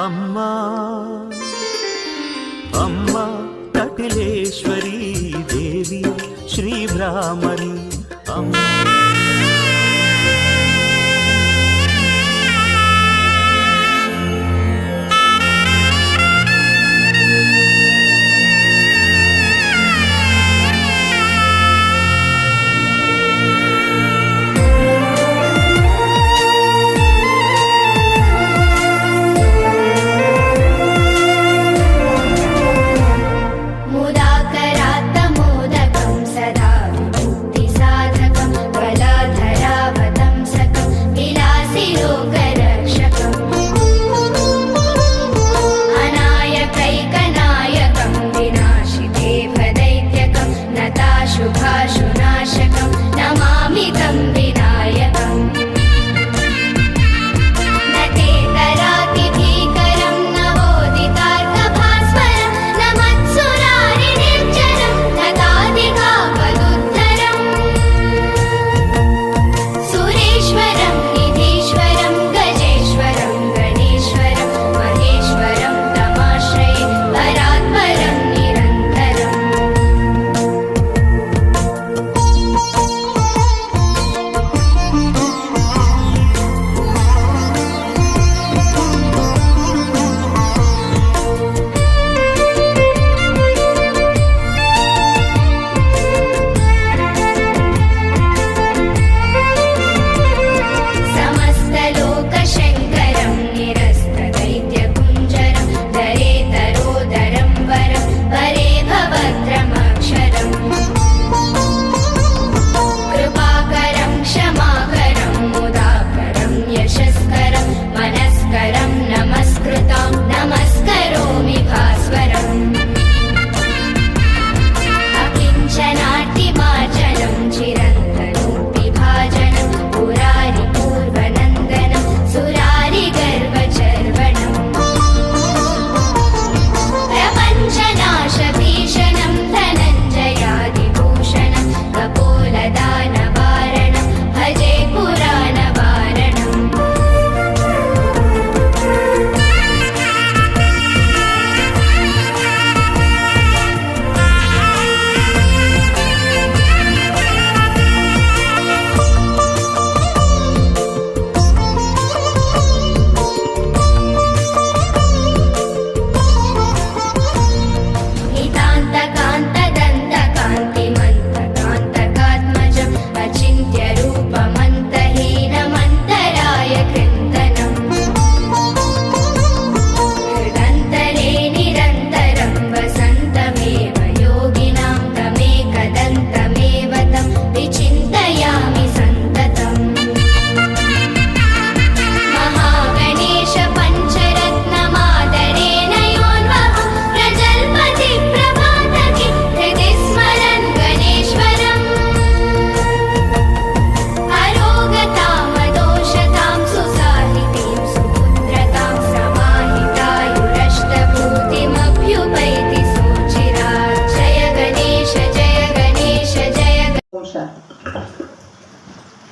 ಅಮ್ಮ ಅಮ್ಮ ಕಪಿಲೇಶ್ವರಿ ದೇವಿ ಶ್ರೀ ಭ್ರಾಮರಿ ಅಮ್ಮ.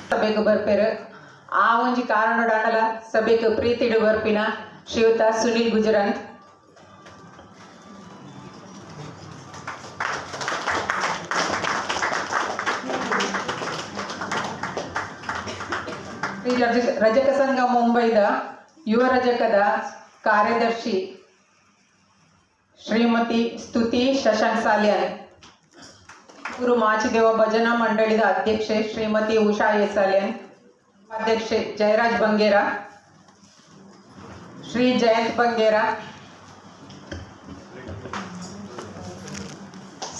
ಸಭೆಗೆ ಬರ್ಪೇರು ಆ ಒಂಜಿ ಕಾರಣಡಾಂಡಲ ಸಭೆಗೆ ಪ್ರೀತಿಡು ಬರ್ಪಿನ ಶ್ರೀಯುತ ಸುನಿಲ್ ಗುಜರಾಂತ್. ರಜಕ ಸಂಘ ಮುಂಬೈದ ಯುವ ರಜಕದ ಕಾರ್ಯದರ್ಶಿ ಶ್ರೀಮತಿ ಸ್ತುತಿ ಶಶಾಂಕ್ ಸಾಲ್ಯಾನ್, ಗುರು ಮಾಚಿದೇವ ಭಜನಾ ಮಂಡಳಿದ ಅಧ್ಯಕ್ಷೆ ಶ್ರೀಮತಿ ಉಷಾ ಸಾಲ್ಯಾನ್, ಅಧ್ಯಕ್ಷೆ ಜಯರಾಜ್ ಬಂಗೇರ, ಶ್ರೀ ಜಯಂತ್ ಬಂಗೇರ,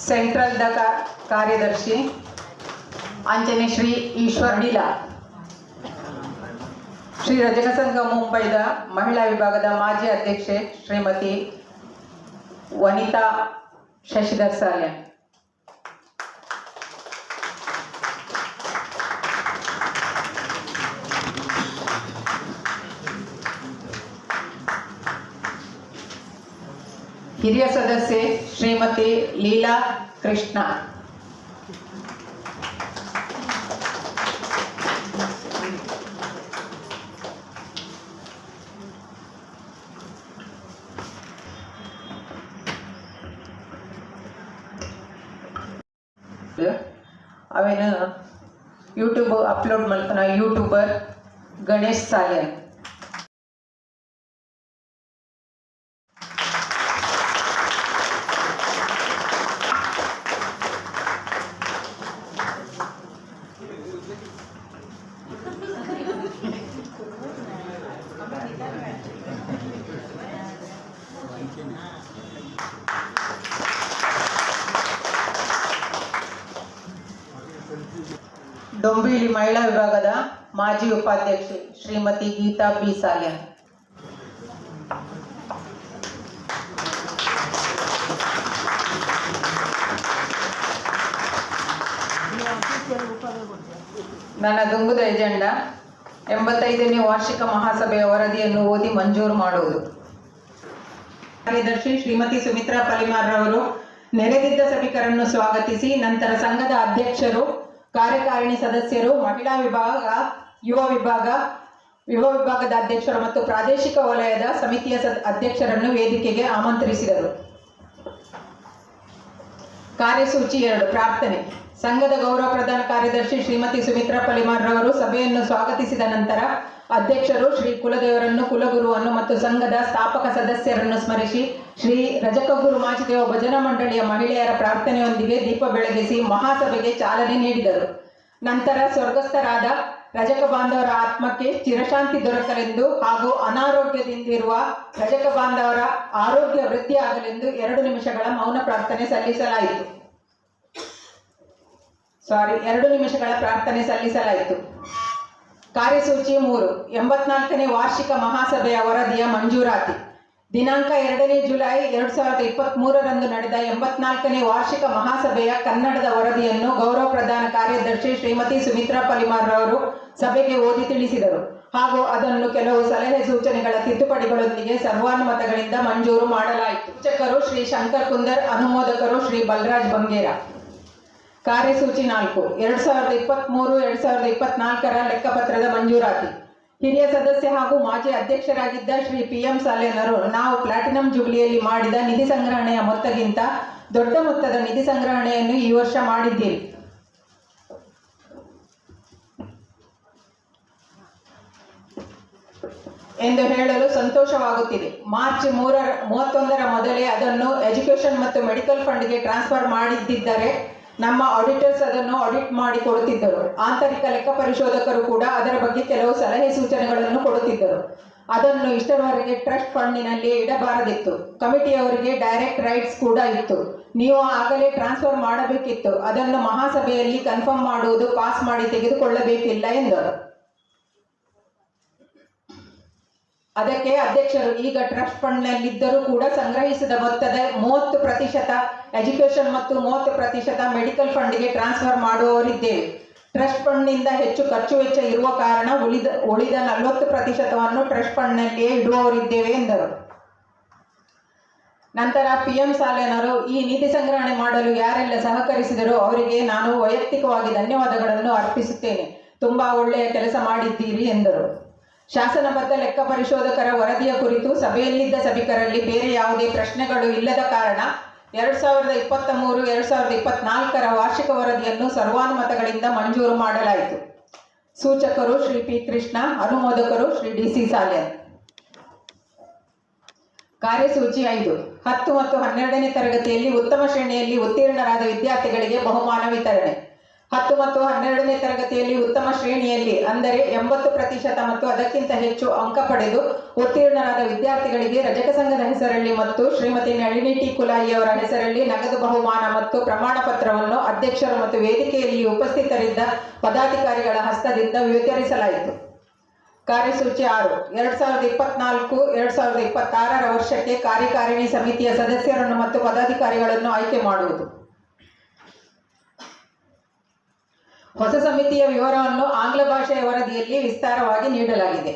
ಸೆಂಟ್ರಲ್ ದ ಕಾರ್ಯದರ್ಶಿ ಅಂಜನೆ ಶ್ರೀ ಈಶ್ವರ್ ಡೀಲಾ, ಶ್ರೀ ರಜಕ ಸಂಘ ಮುಂಬೈದ ಮಹಿಳಾ ವಿಭಾಗದ ಮಾಜಿ ಅಧ್ಯಕ್ಷೆ ಶ್ರೀಮತಿ ವನಿತಾ ಶಶಿಧರ್ ಸಾಲ್ಯಾನ್, ಹಿರಿಯ ಸದಸ್ಯೆ ಶ್ರೀಮತಿ ಲೀಲಾ ಕೃಷ್ಣ, ಇತ್ತು ಅವೇನು ಯೂಟ್ಯೂಬ್ ಅಪ್ಲೋಡ್ ಮಲ್ಪನ ಯೂಟ್ಯೂಬರ್ ಗಣೇಶ್ ಸಾಲ್ಯನ್. ಡೊಂಬಿವಿಲಿ ಮಹಿಳಾ ವಿಭಾಗದ ಮಾಜಿ ಉಪಾಧ್ಯಕ್ಷೆ ಶ್ರೀಮತಿ ಗೀತಾ ಬಿ ಸಾಲ್ಯನ್. ನನ್ನ ದುಂಗುದ ಎಜೆಂಡಾ 85ನೇ ವಾರ್ಷಿಕ ಮಹಾಸಭೆಯ ವರದಿಯನ್ನು ಓದಿ ಮಂಜೂರು ಮಾಡುವುದು. ಕಾರ್ಯದರ್ಶಿ ಶ್ರೀಮತಿ ಸುಮಿತ್ರಾ ಪಲಿಮಾರ್ರವರು ನೆರೆದಿದ್ದ ಸಭಿಕರನ್ನು ಸ್ವಾಗತಿಸಿ ನಂತರ ಸಂಘದ ಅಧ್ಯಕ್ಷರು, ಕಾರ್ಯಕಾರಿಣಿ ಸದಸ್ಯರು, ಮಹಿಳಾ ವಿಭಾಗ, ಯುವ ವಿಭಾಗದ ಅಧ್ಯಕ್ಷರು ಮತ್ತು ಪ್ರಾದೇಶಿಕ ವಲಯದ ಸಮಿತಿಯ ಅಧ್ಯಕ್ಷರನ್ನು ವೇದಿಕೆಗೆ ಆಮಂತ್ರಿಸಿದರು. ಕಾರ್ಯಸೂಚಿ 2 ಪ್ರಾರ್ಥನೆ. ಸಂಘದ ಗೌರವ ಪ್ರಧಾನ ಕಾರ್ಯದರ್ಶಿ ಶ್ರೀಮತಿ ಸುಮಿತ್ರಾ ಪಲಿಮಾರ್ರವರು ಸಭೆಯನ್ನು ಸ್ವಾಗತಿಸಿದ ನಂತರ ಅಧ್ಯಕ್ಷರು ಶ್ರೀ ಕುಲದೇವರನ್ನು, ಕುಲಗುರುವನ್ನು ಮತ್ತು ಸಂಘದ ಸ್ಥಾಪಕ ಸದಸ್ಯರನ್ನು ಸ್ಮರಿಸಿ ಶ್ರೀ ರಜಕಗುರು ಮಾಚಿದೇವ ಭಜನಾ ಮಂಡಳಿಯ ಮಹಿಳೆಯರ ಪ್ರಾರ್ಥನೆಯೊಂದಿಗೆ ದೀಪ ಬೆಳಗಿಸಿ ಮಹಾಸಭೆಗೆ ಚಾಲನೆ ನೀಡಿದರು. ನಂತರ ಸ್ವರ್ಗಸ್ಥರಾದ ರಜಕ ಬಾಂಧವರ ಆತ್ಮಕ್ಕೆ ಚಿರಶಾಂತಿ ದೊರಕಲೆಂದು ಹಾಗೂ ಅನಾರೋಗ್ಯದಿಂದಿರುವ ರಜಕ ಬಾಂಧವರ ಆರೋಗ್ಯ ವೃದ್ಧಿಯಾಗಲೆಂದು 2 ನಿಮಿಷಗಳ ಮೌನ ಪ್ರಾರ್ಥನೆ ಸಲ್ಲಿಸಲಾಯಿತು. 2 ನಿಮಿಷಗಳ ಪ್ರಾರ್ಥನೆ ಸಲ್ಲಿಸಲಾಯಿತು. ಕಾರ್ಯಸೂಚಿ 3 84ನೇ ವಾರ್ಷಿಕ ಮಹಾಸಭೆಯ ವರದಿಯ ಮಂಜೂರಾತಿ. ದಿನಾಂಕ 2ನೇ ಜುಲೈ 2023ರಂದು ನಡೆದ 84ನೇ ವಾರ್ಷಿಕ ಮಹಾಸಭೆಯ ಕನ್ನಡದ ವರದಿಯನ್ನು ಗೌರವ ಪ್ರಧಾನ ಕಾರ್ಯದರ್ಶಿ ಶ್ರೀಮತಿ ಸುಮಿತ್ರಾ ಪಲಿಮಾರ್ರವರು ಸಭೆಗೆ ಓದಿ ತಿಳಿಸಿದರು ಹಾಗೂ ಅದನ್ನು ಕೆಲವು ಸಲಹೆ ಸೂಚನೆಗಳ ತಿದ್ದುಪಡಿಗಳೊಂದಿಗೆ ಸರ್ವಾನುಮತಗಳಿಂದ ಮಂಜೂರು ಮಾಡಲಾಯಿತು. ಸೂಚಕರು ಶ್ರೀ ಶಂಕರ್ ಕುಂದರ್, ಅನುಮೋದಕರು ಶ್ರೀ ಬಲರಾಜ್ ಬಂಗೇರ. ಕಾರ್ಯಸೂಚಿ 4 2023-2024ರ ಲೆಕ್ಕಪತ್ರದ ಮಂಜೂರಾತಿ. ಹಿರಿಯ ಸದಸ್ಯ ಹಾಗೂ ಮಾಜಿ ಅಧ್ಯಕ್ಷರಾಗಿದ್ದ ಶ್ರೀ PM ಸಾಲ್ಯನರು ನಾವು ಪ್ಲಾಟಿನಂ ಜುಬ್ಲಿಯಲ್ಲಿ ಮಾಡಿದ ನಿಧಿ ಸಂಗ್ರಹಣೆಯ ಮೊತ್ತಕ್ಕಿಂತ ದೊಡ್ಡ ಮೊತ್ತದ ನಿಧಿ ಸಂಗ್ರಹಣೆಯನ್ನು ಈ ವರ್ಷ ಮಾಡಿದ್ದೀರಿ. ಎಂದು ಹೇಳಲು ಸಂತೋಷವಾಗುತ್ತಿದೆ. ಮಾರ್ಚ್ 31ರ ಮೊದಲೇ ಅದನ್ನು ಎಜುಕೇಷನ್ ಮತ್ತು ಮೆಡಿಕಲ್ ಫಂಡ್ಗೆ ಟ್ರಾನ್ಸ್ಫರ್ ಮಾಡಿದ್ದರೆ ನಮ್ಮ ಆಡಿಟರ್ಸ್ ಅದನ್ನು ಆಡಿಟ್ ಮಾಡಿ ಕೊಡುತ್ತಿದ್ದರು. ಆಂತರಿಕ ಲೆಕ್ಕ ಪರಿಶೋಧಕರು ಕೂಡ ಅದರ ಬಗ್ಗೆ ಕೆಲವು ಸಲಹೆ ಸೂಚನೆಗಳನ್ನು ಕೊಡುತ್ತಿದ್ದರು. ಅದನ್ನು ಇಷ್ಟರವರೆಗೆ ಟ್ರಸ್ಟ್ ಫಂಡಿನಲ್ಲಿ ಇಡಬಾರದಿತ್ತು. ಕಮಿಟಿಯವರಿಗೆ ಡೈರೆಕ್ಟ್ ರೈಟ್ಸ್ ಕೂಡ ಇತ್ತು. ನೀವು ಆಗಲೇ ಟ್ರಾನ್ಸ್ಫರ್ ಮಾಡಬೇಕಿತ್ತು. ಅದನ್ನು ಮಹಾಸಭೆಯಲ್ಲಿ ಕನ್ಫರ್ಮ್ ಮಾಡುವುದು, ಪಾಸ್ ಮಾಡಿ ತೆಗೆದುಕೊಳ್ಳಬೇಕಿಲ್ಲ ಎಂದರು. ಅದಕ್ಕೆ ಅಧ್ಯಕ್ಷರು ಈಗ ಟ್ರಸ್ಟ್ ಫಂಡ್ನಲ್ಲಿದ್ದರೂ ಕೂಡ ಸಂಗ್ರಹಿಸಿದ ಮೊತ್ತದ 30% ಎಜುಕೇಷನ್ ಮತ್ತು 30% ಮೆಡಿಕಲ್ ಫಂಡ್ಗೆ ಟ್ರಾನ್ಸ್ಫರ್ ಮಾಡುವವರಿದ್ದೇವೆ. ಟ್ರಸ್ಟ್ ಫಂಡ್ನಿಂದ ಹೆಚ್ಚು ಖರ್ಚು ವೆಚ್ಚ ಇರುವ ಕಾರಣ ಉಳಿದ 40%ವನ್ನು ಟ್ರಸ್ಟ್ ಫಂಡ್ನಲ್ಲಿಯೇ ಇಡುವವರಿದ್ದೇವೆ ಎಂದರು. ನಂತರ PM ಸಾಲ್ಯನರು ಈ ನಿಧಿ ಸಂಗ್ರಹಣೆ ಮಾಡಲು ಯಾರೆಲ್ಲ ಸಹಕರಿಸಿದರೋ ಅವರಿಗೆ ನಾನು ವೈಯಕ್ತಿಕವಾಗಿ ಧನ್ಯವಾದಗಳನ್ನು ಅರ್ಪಿಸುತ್ತೇನೆ. ತುಂಬಾ ಒಳ್ಳೆಯ ಕೆಲಸ ಮಾಡಿದ್ದೀರಿ ಎಂದರು. ಶಾಸನಬದ್ಧ ಲೆಕ್ಕ ಪರಿಶೋಧಕರ ವರದಿಯ ಕುರಿತು ಸಭೆಯಲ್ಲಿದ್ದ ಸಭಿಕರಲ್ಲಿ ಬೇರೆ ಯಾವುದೇ ಪ್ರಶ್ನೆಗಳು ಇಲ್ಲದ ಕಾರಣ 2023-2024ರ ವಾರ್ಷಿಕ ವರದಿಯನ್ನು ಸರ್ವಾನುಮತಗಳಿಂದ ಮಂಜೂರು ಮಾಡಲಾಯಿತು. ಸೂಚಕರು ಶ್ರೀ P ಕೃಷ್ಣ, ಅನುಮೋದಕರು ಶ್ರೀ DC ಸಾಲ್ಯನ್. ಕಾರ್ಯಸೂಚಿ 5 10 ಮತ್ತು 12ನೇ ತರಗತಿಯಲ್ಲಿ ಉತ್ತಮ ಶ್ರೇಣಿಯಲ್ಲಿ ಉತ್ತೀರ್ಣರಾದ ವಿದ್ಯಾರ್ಥಿಗಳಿಗೆ ಬಹುಮಾನ ವಿತರಣೆ. 10 ಮತ್ತು 12ನೇ ತರಗತಿಯಲ್ಲಿ ಉತ್ತಮ ಶ್ರೇಣಿಯಲ್ಲಿ ಅಂದರೆ 80% ಮತ್ತು ಅದಕ್ಕಿಂತ ಹೆಚ್ಚು ಅಂಕ ಪಡೆದು ಉತ್ತೀರ್ಣರಾದ ವಿದ್ಯಾರ್ಥಿಗಳಿಗೆ ರಜಕ ಸಂಘದ ಹೆಸರಲ್ಲಿ ಮತ್ತು ಶ್ರೀಮತಿ ನಳಿನಿ ಟಿ ಕುಲಾಯಿಯವರ ಹೆಸರಲ್ಲಿ ನಗದು ಬಹುಮಾನ ಮತ್ತು ಪ್ರಮಾಣ ಪತ್ರವನ್ನು ಅಧ್ಯಕ್ಷರು ಮತ್ತು ವೇದಿಕೆಯಲ್ಲಿ ಉಪಸ್ಥಿತರಿದ್ದ ಪದಾಧಿಕಾರಿಗಳ ಹಸ್ತದಿಂದ ವಿತರಿಸಲಾಯಿತು. ಕಾರ್ಯಸೂಚಿ 6 2024-2026ರ ವರ್ಷಕ್ಕೆ ಕಾರ್ಯಕಾರಿಣಿ ಸಮಿತಿಯ ಸದಸ್ಯರನ್ನು ಮತ್ತು ಪದಾಧಿಕಾರಿಗಳನ್ನು ಆಯ್ಕೆ ಮಾಡುವುದು. ಹೊಸ ಸಮಿತಿಯ ವಿವರವನ್ನು ಆಂಗ್ಲ ಭಾಷೆಯ ವರದಿಯಲ್ಲಿ ವಿಸ್ತಾರವಾಗಿ ನೀಡಲಾಗಿದೆ.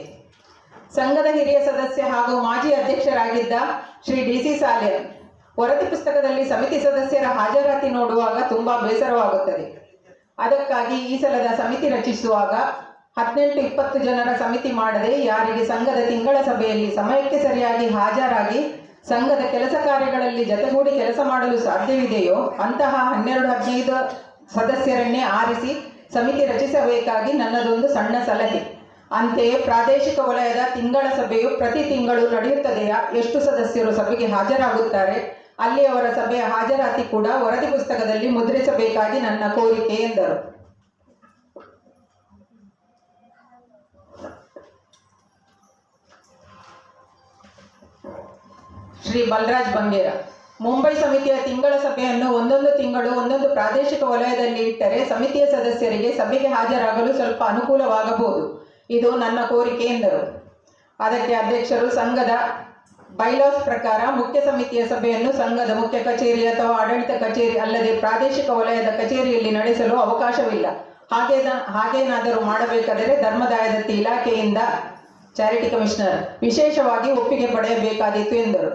ಸಂಘದ ಹಿರಿಯ ಸದಸ್ಯ ಹಾಗೂ ಮಾಜಿ ಅಧ್ಯಕ್ಷರಾಗಿದ್ದ ಶ್ರೀ DC ಸಾಲ್ಯನ್ ವರದಿ ಪುಸ್ತಕದಲ್ಲಿ ಸಮಿತಿ ಸದಸ್ಯರ ಹಾಜರಾತಿ ನೋಡುವಾಗ ತುಂಬಾ ಬೇಸರವಾಗುತ್ತದೆ. ಅದಕ್ಕಾಗಿ ಈ ಸಲದ ಸಮಿತಿ ರಚಿಸುವಾಗ 18-20 ಜನರ ಸಮಿತಿ ಮಾಡದೆ ಯಾರಿಗೆ ಸಂಘದ ತಿಂಗಳ ಸಭೆಯಲ್ಲಿ ಸಮಯಕ್ಕೆ ಸರಿಯಾಗಿ ಹಾಜರಾಗಿ ಸಂಘದ ಕೆಲಸ ಕಾರ್ಯಗಳಲ್ಲಿ ಜತೆಗೂಡಿ ಕೆಲಸ ಮಾಡಲು ಸಾಧ್ಯವಿದೆಯೋ ಅಂತಹ 12-15 ಸದಸ್ಯರನ್ನೇ ಆರಿಸಿ ಸಮಿತಿ ರಚಿಸಬೇಕಾಗಿ ನನ್ನದೊಂದು ಸಣ್ಣ ಸಲಹೆ. ಅಂತೆಯೇ ಪ್ರಾದೇಶಿಕ ವಲಯದ ತಿಂಗಳ ಸಭೆಯು ಪ್ರತಿ ತಿಂಗಳು ನಡೆಯುತ್ತದೆಯಾ, ಎಷ್ಟು ಸದಸ್ಯರು ಸಭೆಗೆ ಹಾಜರಾಗುತ್ತಾರೆ, ಅಲ್ಲಿಯವರ ಸಭೆಯ ಹಾಜರಾತಿ ಕೂಡ ವರದಿ ಪುಸ್ತಕದಲ್ಲಿ ಮುದ್ರಿಸಬೇಕಾಗಿ ನನ್ನ ಕೋರಿಕೆ ಎಂದರು. ಶ್ರೀ ಬಲರಾಜ್ ಬಂಗೇರ, ಮುಂಬೈ ಸಮಿತಿಯ ತಿಂಗಳ ಸಭೆಯನ್ನು ಒಂದೊಂದು ತಿಂಗಳು ಒಂದೊಂದು ಪ್ರಾದೇಶಿಕ ವಲಯದಲ್ಲಿ ಇಟ್ಟರೆ ಸಮಿತಿಯ ಸದಸ್ಯರಿಗೆ ಸಭೆಗೆ ಹಾಜರಾಗಲು ಸ್ವಲ್ಪ ಅನುಕೂಲವಾಗಬಹುದು. ಇದು ನನ್ನ ಕೋರಿಕೆ ಎಂದರು. ಅದಕ್ಕೆ ಅಧ್ಯಕ್ಷರು, ಸಂಘದ ಬೈಲಾಸ್ ಪ್ರಕಾರ ಮುಖ್ಯ ಸಮಿತಿಯ ಸಭೆಯನ್ನು ಸಂಘದ ಮುಖ್ಯ ಕಚೇರಿ ಅಥವಾ ಆಡಳಿತ ಕಚೇರಿ ಅಲ್ಲದೆ ಪ್ರಾದೇಶಿಕ ವಲಯದ ಕಚೇರಿಯಲ್ಲಿ ನಡೆಸಲು ಅವಕಾಶವಿಲ್ಲ. ಹಾಗೇನಾದರೂ ಮಾಡಬೇಕಾದರೆ ಧರ್ಮದಾಯದತ್ತಿ ಇಲಾಖೆಯಿಂದ ಚಾರಿಟಿ ಕಮಿಷನರ್ ವಿಶೇಷವಾಗಿ ಒಪ್ಪಿಗೆ ಪಡೆಯಬೇಕಾದೀತು ಎಂದರು.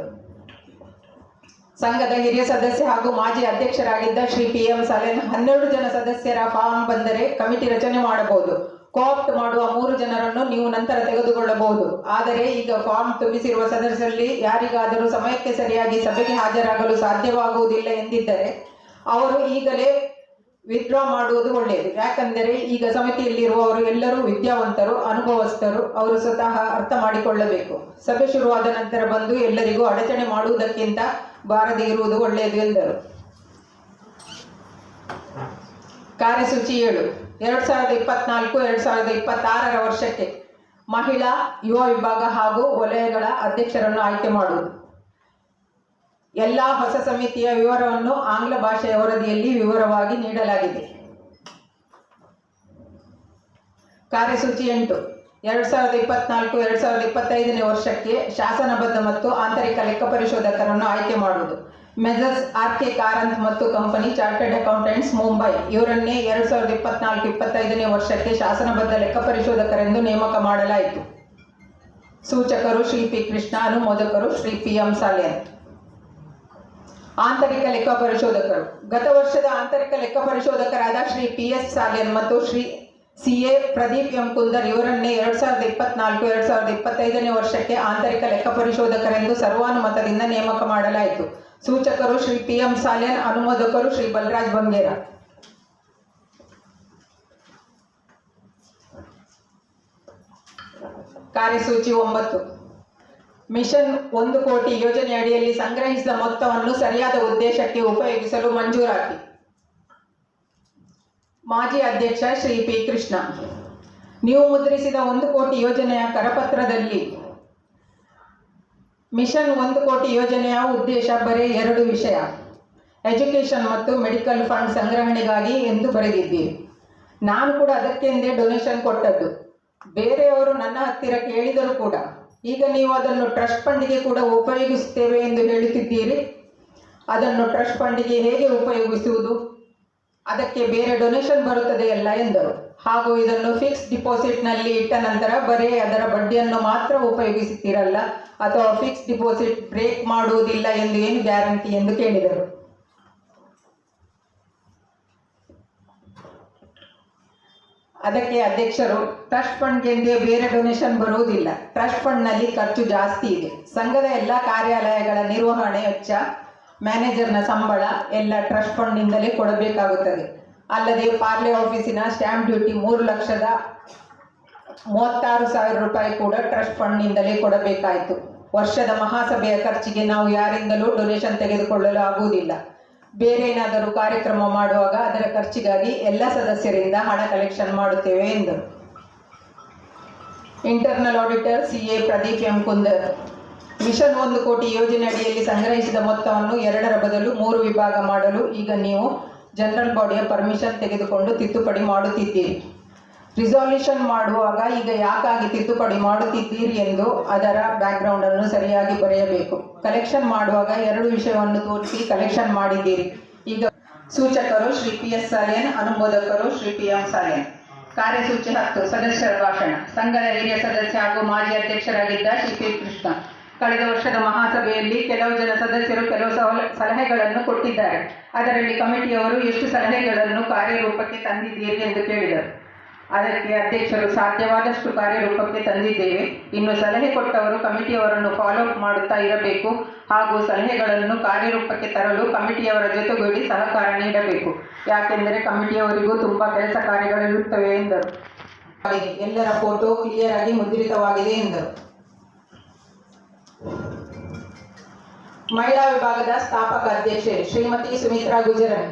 ಸಂಘದ ಹಿರಿಯ ಸದಸ್ಯ ಹಾಗೂ ಮಾಜಿ ಅಧ್ಯಕ್ಷರಾಗಿದ್ದ ಶ್ರೀ PM ಸಾಲೇನ್ 12 ಜನ ಸದಸ್ಯರ ಫಾರ್ಮ್ ಬಂದರೆ ಕಮಿಟಿ ರಚನೆ ಮಾಡಬಹುದು. ಕೋಆಪ್ಟ್ ಮಾಡುವ 3 ಜನರನ್ನು ನೀವು ನಂತರ ತೆಗೆದುಕೊಳ್ಳಬಹುದು. ಆದರೆ ಈಗ ಫಾರ್ಮ್ ತುಂಬಿಸಿರುವ ಸದಸ್ಯರಲ್ಲಿ ಯಾರಿಗಾದರೂ ಸಮಯಕ್ಕೆ ಸರಿಯಾಗಿ ಸಭೆಗೆ ಹಾಜರಾಗಲು ಸಾಧ್ಯವಾಗುವುದಿಲ್ಲ ಎಂದಿದ್ದರೆ ಅವರು ಈಗಲೇ ವಿತ್ಡ್ರಾ ಮಾಡುವುದು ಒಳ್ಳೆಯದು. ಯಾಕಂದರೆ ಈಗ ಸಮಿತಿಯಲ್ಲಿರುವವರು ಎಲ್ಲರೂ ವಿದ್ಯಾವಂತರು, ಅನುಭವಸ್ಥರು. ಅವರು ಸ್ವತಃ ಅರ್ಥ ಮಾಡಿಕೊಳ್ಳಬೇಕು. ಸಭೆ ಶುರುವಾದ ನಂತರ ಬಂದು ಎಲ್ಲರಿಗೂ ಅಡಚಣೆ ಮಾಡುವುದಕ್ಕಿಂತ ಬಾರದೆ ಇರುವುದು ಒಳ್ಳೆಯದು ಎಂದರು. ಕಾರ್ಯಸೂಚಿ 7 2024-2026 ವರ್ಷಕ್ಕೆ ಮಹಿಳಾ ಯುವ ವಿಭಾಗ ಹಾಗೂ ವಲಯಗಳ ಅಧ್ಯಕ್ಷರನ್ನು ಆಯ್ಕೆ ಮಾಡುವುದು. ಎಲ್ಲ ಹೊಸ ಸಮಿತಿಯ ವಿವರವನ್ನು ಆಂಗ್ಲ ಭಾಷೆಯ ವರದಿಯಲ್ಲಿ ವಿವರವಾಗಿ ನೀಡಲಾಗಿದೆ. ಕಾರ್ಯಸೂಚಿ 8 2024-2025 ವರ್ಷಕ್ಕೆ ಶಾಸನಬದ್ಧ ಮತ್ತು ಆಂತರಿಕ ಲೆಕ್ಕ ಪರಿಶೋಧಕರನ್ನು ಆಯ್ಕೆ ಮಾಡುವುದು. ಮೆಸರ್ಸ್ RK ಕಾರಂತ್ ಮತ್ತು ಕಂಪನಿ ಚಾರ್ಟರ್ಡ್ ಅಕೌಂಟೆಂಟ್ಸ್ ಮುಂಬೈ ಇವರನ್ನೇ 2024-25 ವರ್ಷಕ್ಕೆ ಶಾಸನಬದ್ಧ ಲೆಕ್ಕ ಪರಿಶೋಧಕರೆಂದು ನೇಮಕ ಮಾಡಲಾಯಿತು. ಸೂಚಕರು ಶ್ರೀ P. ಕೃಷ್ಣ, ಅನುಮೋದಕರು ಶ್ರೀ PM ಸಾಲೇನ್. ಆಂತರಿಕ ಲೆಕ್ಕ ಪರಿಶೋಧಕರು ಗತ ವರ್ಷದ ಆಂತರಿಕ ಲೆಕ್ಕ ಪರಿಶೋಧಕರಾದ ಶ್ರೀ PS ಸಾಲೇನ್ ಮತ್ತು ಶ್ರೀ CA ಪ್ರದೀಪ್ M. ಕುಂದರ್ ಇವರನ್ನೇ 2024-2025 ವರ್ಷಕ್ಕೆ ಆಂತರಿಕ ಲೆಕ್ಕ ಪರಿಶೋಧಕರೆಂದು ಸರ್ವಾನುಮತದಿಂದ ನೇಮಕ ಮಾಡಲಾಯಿತು. ಸೂಚಕರು ಶ್ರೀ PM ಸಾಲೇನ್, ಅನುಮೋದಕರು ಶ್ರೀ ಬಲರಾಜ್ ಬಂಗೇರ. ಕಾರ್ಯಸೂಚಿ 9 ಮಿಷನ್ 1 ಕೋಟಿ ಯೋಜನೆ ಅಡಿಯಲ್ಲಿ ಸಂಗ್ರಹಿಸಿದ ಮೊತ್ತವನ್ನು ಸರಿಯಾದ ಉದ್ದೇಶಕ್ಕೆ ಉಪಯೋಗಿಸಲು ಮಂಜೂರಾತಿ. ಮಾಜಿ ಅಧ್ಯಕ್ಷ ಶ್ರೀ P. ಕೃಷ್ಣ, ನೀವು ಮುದ್ರಿಸಿದ 1 ಕೋಟಿ ಯೋಜನೆಯ ಕರಪತ್ರದಲ್ಲಿ ಮಿಷನ್ 1 ಕೋಟಿ ಯೋಜನೆಯ ಉದ್ದೇಶ ಬರೀ 2 ವಿಷಯ, ಎಜುಕೇಷನ್ ಮತ್ತು ಮೆಡಿಕಲ್ ಫಂಡ್ ಸಂಗ್ರಹಣೆಗಾಗಿ ಎಂದು ಬರೆದಿದ್ದೀರಿ. ನಾನು ಕೂಡ ಅದಕ್ಕೆಂದೇ ಡೊನೇಷನ್ ಕೊಟ್ಟದ್ದು. ಬೇರೆಯವರು ನನ್ನ ಹತ್ತಿರ ಕೇಳಿದರೂ ಕೂಡ ಈಗ ನೀವು ಅದನ್ನು ಟ್ರಸ್ಟ್ ಫಂಡಿಗೆ ಕೂಡ ಉಪಯೋಗಿಸುತ್ತೇವೆ ಎಂದು ಹೇಳುತ್ತಿದ್ದೀರಿ. ಅದನ್ನು ಟ್ರಸ್ಟ್ ಫಂಡಿಗೆ ಹೇಗೆ ಉಪಯೋಗಿಸುವುದು? ಅದಕ್ಕೆ ಬೇರೆ ಡೊನೇಷನ್ ಬರುತ್ತದೆಯಲ್ಲ ಎಂದರು. ಹಾಗೂ ಇದನ್ನು ಫಿಕ್ಸ್ ಡಿಪಾಸಿಟ್ನಲ್ಲಿ ಇಟ್ಟ ನಂತರ ಬರೀ ಅದರ ಬಡ್ಡಿಯನ್ನು ಮಾತ್ರ ಉಪಯೋಗಿಸುತ್ತೀರಲ್ಲ, ಅಥವಾ ಫಿಕ್ಸ್ ಡಿಪಾಸಿಟ್ ಬ್ರೇಕ್ ಮಾಡುವುದಿಲ್ಲ ಎಂದು ಏನು ಗ್ಯಾರಂಟಿ ಎಂದು ಕೇಳಿದರು. ಅದಕ್ಕೆ ಅಧ್ಯಕ್ಷರು, ಟ್ರಸ್ಟ್ ಫಂಡ್ಗೆಂದೇ ಬೇರೆ ಡೊನೇಷನ್ ಬರುವುದಿಲ್ಲ. ಟ್ರಸ್ಟ್ ಫಂಡ್ನಲ್ಲಿ ಖರ್ಚು ಜಾಸ್ತಿ ಇದೆ. ಸಂಘದ ಎಲ್ಲ ಕಾರ್ಯಾಲಯಗಳ ನಿರ್ವಹಣೆ ವೆಚ್ಚ, ಮ್ಯಾನೇಜರ್ನ ಸಂಬಳ ಎಲ್ಲ ಟ್ರಸ್ಟ್ ಫಂಡ್ನಿಂದಲೇ ಕೊಡಬೇಕಾಗುತ್ತದೆ. ಅಲ್ಲದೆ ಪಾರ್ಲೆ ಆಫೀಸಿನ ಸ್ಟ್ಯಾಂಪ್ ಡ್ಯೂಟಿ 3,36,000 ರೂಪಾಯಿ ಕೂಡ ಟ್ರಸ್ಟ್ ಫಂಡ್ನಿಂದಲೇ ಕೊಡಬೇಕಾಯಿತು. ವರ್ಷದ ಮಹಾಸಭೆಯ ಖರ್ಚಿಗೆ ನಾವು ಯಾರಿಂದಲೂ ಡೊನೇಷನ್ ತೆಗೆದುಕೊಳ್ಳಲು ಆಗುವುದಿಲ್ಲ. ಬೇರೆ ಏನಾದರೂ ಕಾರ್ಯಕ್ರಮ ಮಾಡುವಾಗ ಅದರ ಖರ್ಚಿಗಾಗಿ ಎಲ್ಲ ಸದಸ್ಯರಿಂದ ಹಣ ಕಲೆಕ್ಷನ್ ಮಾಡುತ್ತೇವೆ ಎಂದರು. Internal auditor CA Pradeep M. Kundar, mission 1 ಕೋಟಿ ಯೋಜನೆ ಅಡಿಯಲ್ಲಿ ಸಂಗ್ರಹಿಸಿದ ಮೊತ್ತವನ್ನು 2ರ ಬದಲು 3 ವಿಭಾಗ ಮಾಡಲು ಈಗ ನೀವು ಜನರಲ್ ಬಾಡಿಯ ಪರ್ಮಿಷನ್ ತೆಗೆದುಕೊಂಡು ತಿದ್ದುಪಡಿ ಮಾಡುತ್ತಿದ್ದೀರಿ. ರಿಸಾಲ್ಯೂಷನ್ ಮಾಡುವಾಗ ಈಗ ಯಾಕಾಗಿ ತಿದ್ದುಪಡಿ ಮಾಡುತ್ತಿದ್ದೀರಿ ಎಂದು ಅದರ ಬ್ಯಾಕ್ಗ್ರೌಂಡ್ ಅನ್ನು ಸರಿಯಾಗಿ ಬರೆಯಬೇಕು. ಕಲೆಕ್ಷನ್ ಮಾಡುವಾಗ 2 ವಿಷಯವನ್ನು ತೋರಿಸಿ ಕಲೆಕ್ಷನ್ ಮಾಡಿದ್ದೀರಿ. ಈಗ ಸೂಚಕರು ಶ್ರೀ PS ಸಾಲೇನ್, ಅನುಮೋದಕರು ಶ್ರೀ PM ಸಾಲೇನ್. ಕಾರ್ಯಸೂಚಿ 10 ಸದಸ್ಯರ ಭಾಷಣ. ಸಂಘದ ಹಿರಿಯ ಸದಸ್ಯ ಹಾಗೂ ಮಾಜಿ ಅಧ್ಯಕ್ಷರಾಗಿದ್ದ ಶ್ರೀ P. ಕೃಷ್ಣ, ಕಳೆದ ವರ್ಷದ ಮಹಾಸಭೆಯಲ್ಲಿ ಕೆಲವು ಜನ ಸದಸ್ಯರು ಕೆಲವು ಸಲಹೆಗಳನ್ನು ಕೊಟ್ಟಿದ್ದಾರೆ. ಅದರಲ್ಲಿ ಕಮಿಟಿಯವರು ಎಷ್ಟು ಸಲಹೆಗಳನ್ನು ಕಾರ್ಯರೂಪಕ್ಕೆ ತಂದಿದ್ದೀರಿ ಎಂದು ಕೇಳಿದರು. ಅದಕ್ಕೆ ಅಧ್ಯಕ್ಷರು ಸಾಧ್ಯವಾದಷ್ಟು ಕಾರ್ಯರೂಪಕ್ಕೆ ತಂದಿದ್ದೇವೆ. ಇನ್ನು ಸಲಹೆ ಕೊಟ್ಟವರು ಕಮಿಟಿಯವರನ್ನು ಫಾಲೋ ಅಪ್ ಮಾಡುತ್ತಾ ಇರಬೇಕು ಹಾಗೂ ಸಲಹೆಗಳನ್ನು ಕಾರ್ಯರೂಪಕ್ಕೆ ತರಲು ಕಮಿಟಿಯವರ ಜೊತೆಗೂಡಿ ಸಹಕಾರ ನೀಡಬೇಕು. ಯಾಕೆಂದರೆ ಕಮಿಟಿಯವರಿಗೂ ತುಂಬ ಕೆಲಸ ಕಾರ್ಯಗಳಿರುತ್ತವೆ ಎಂದರು. ಎಲ್ಲರ ಫೋಟೋ ಕ್ಲಿಯರ್ ಆಗಿ ಮುದ್ರಿತವಾಗಿದೆ ಎಂದರು. ಮಹಿಳಾ ವಿಭಾಗದ ಸ್ಥಾಪಕ ಅಧ್ಯಕ್ಷೆ ಶ್ರೀಮತಿ ಸುಮಿತ್ರಾ ಗುಜರನ್.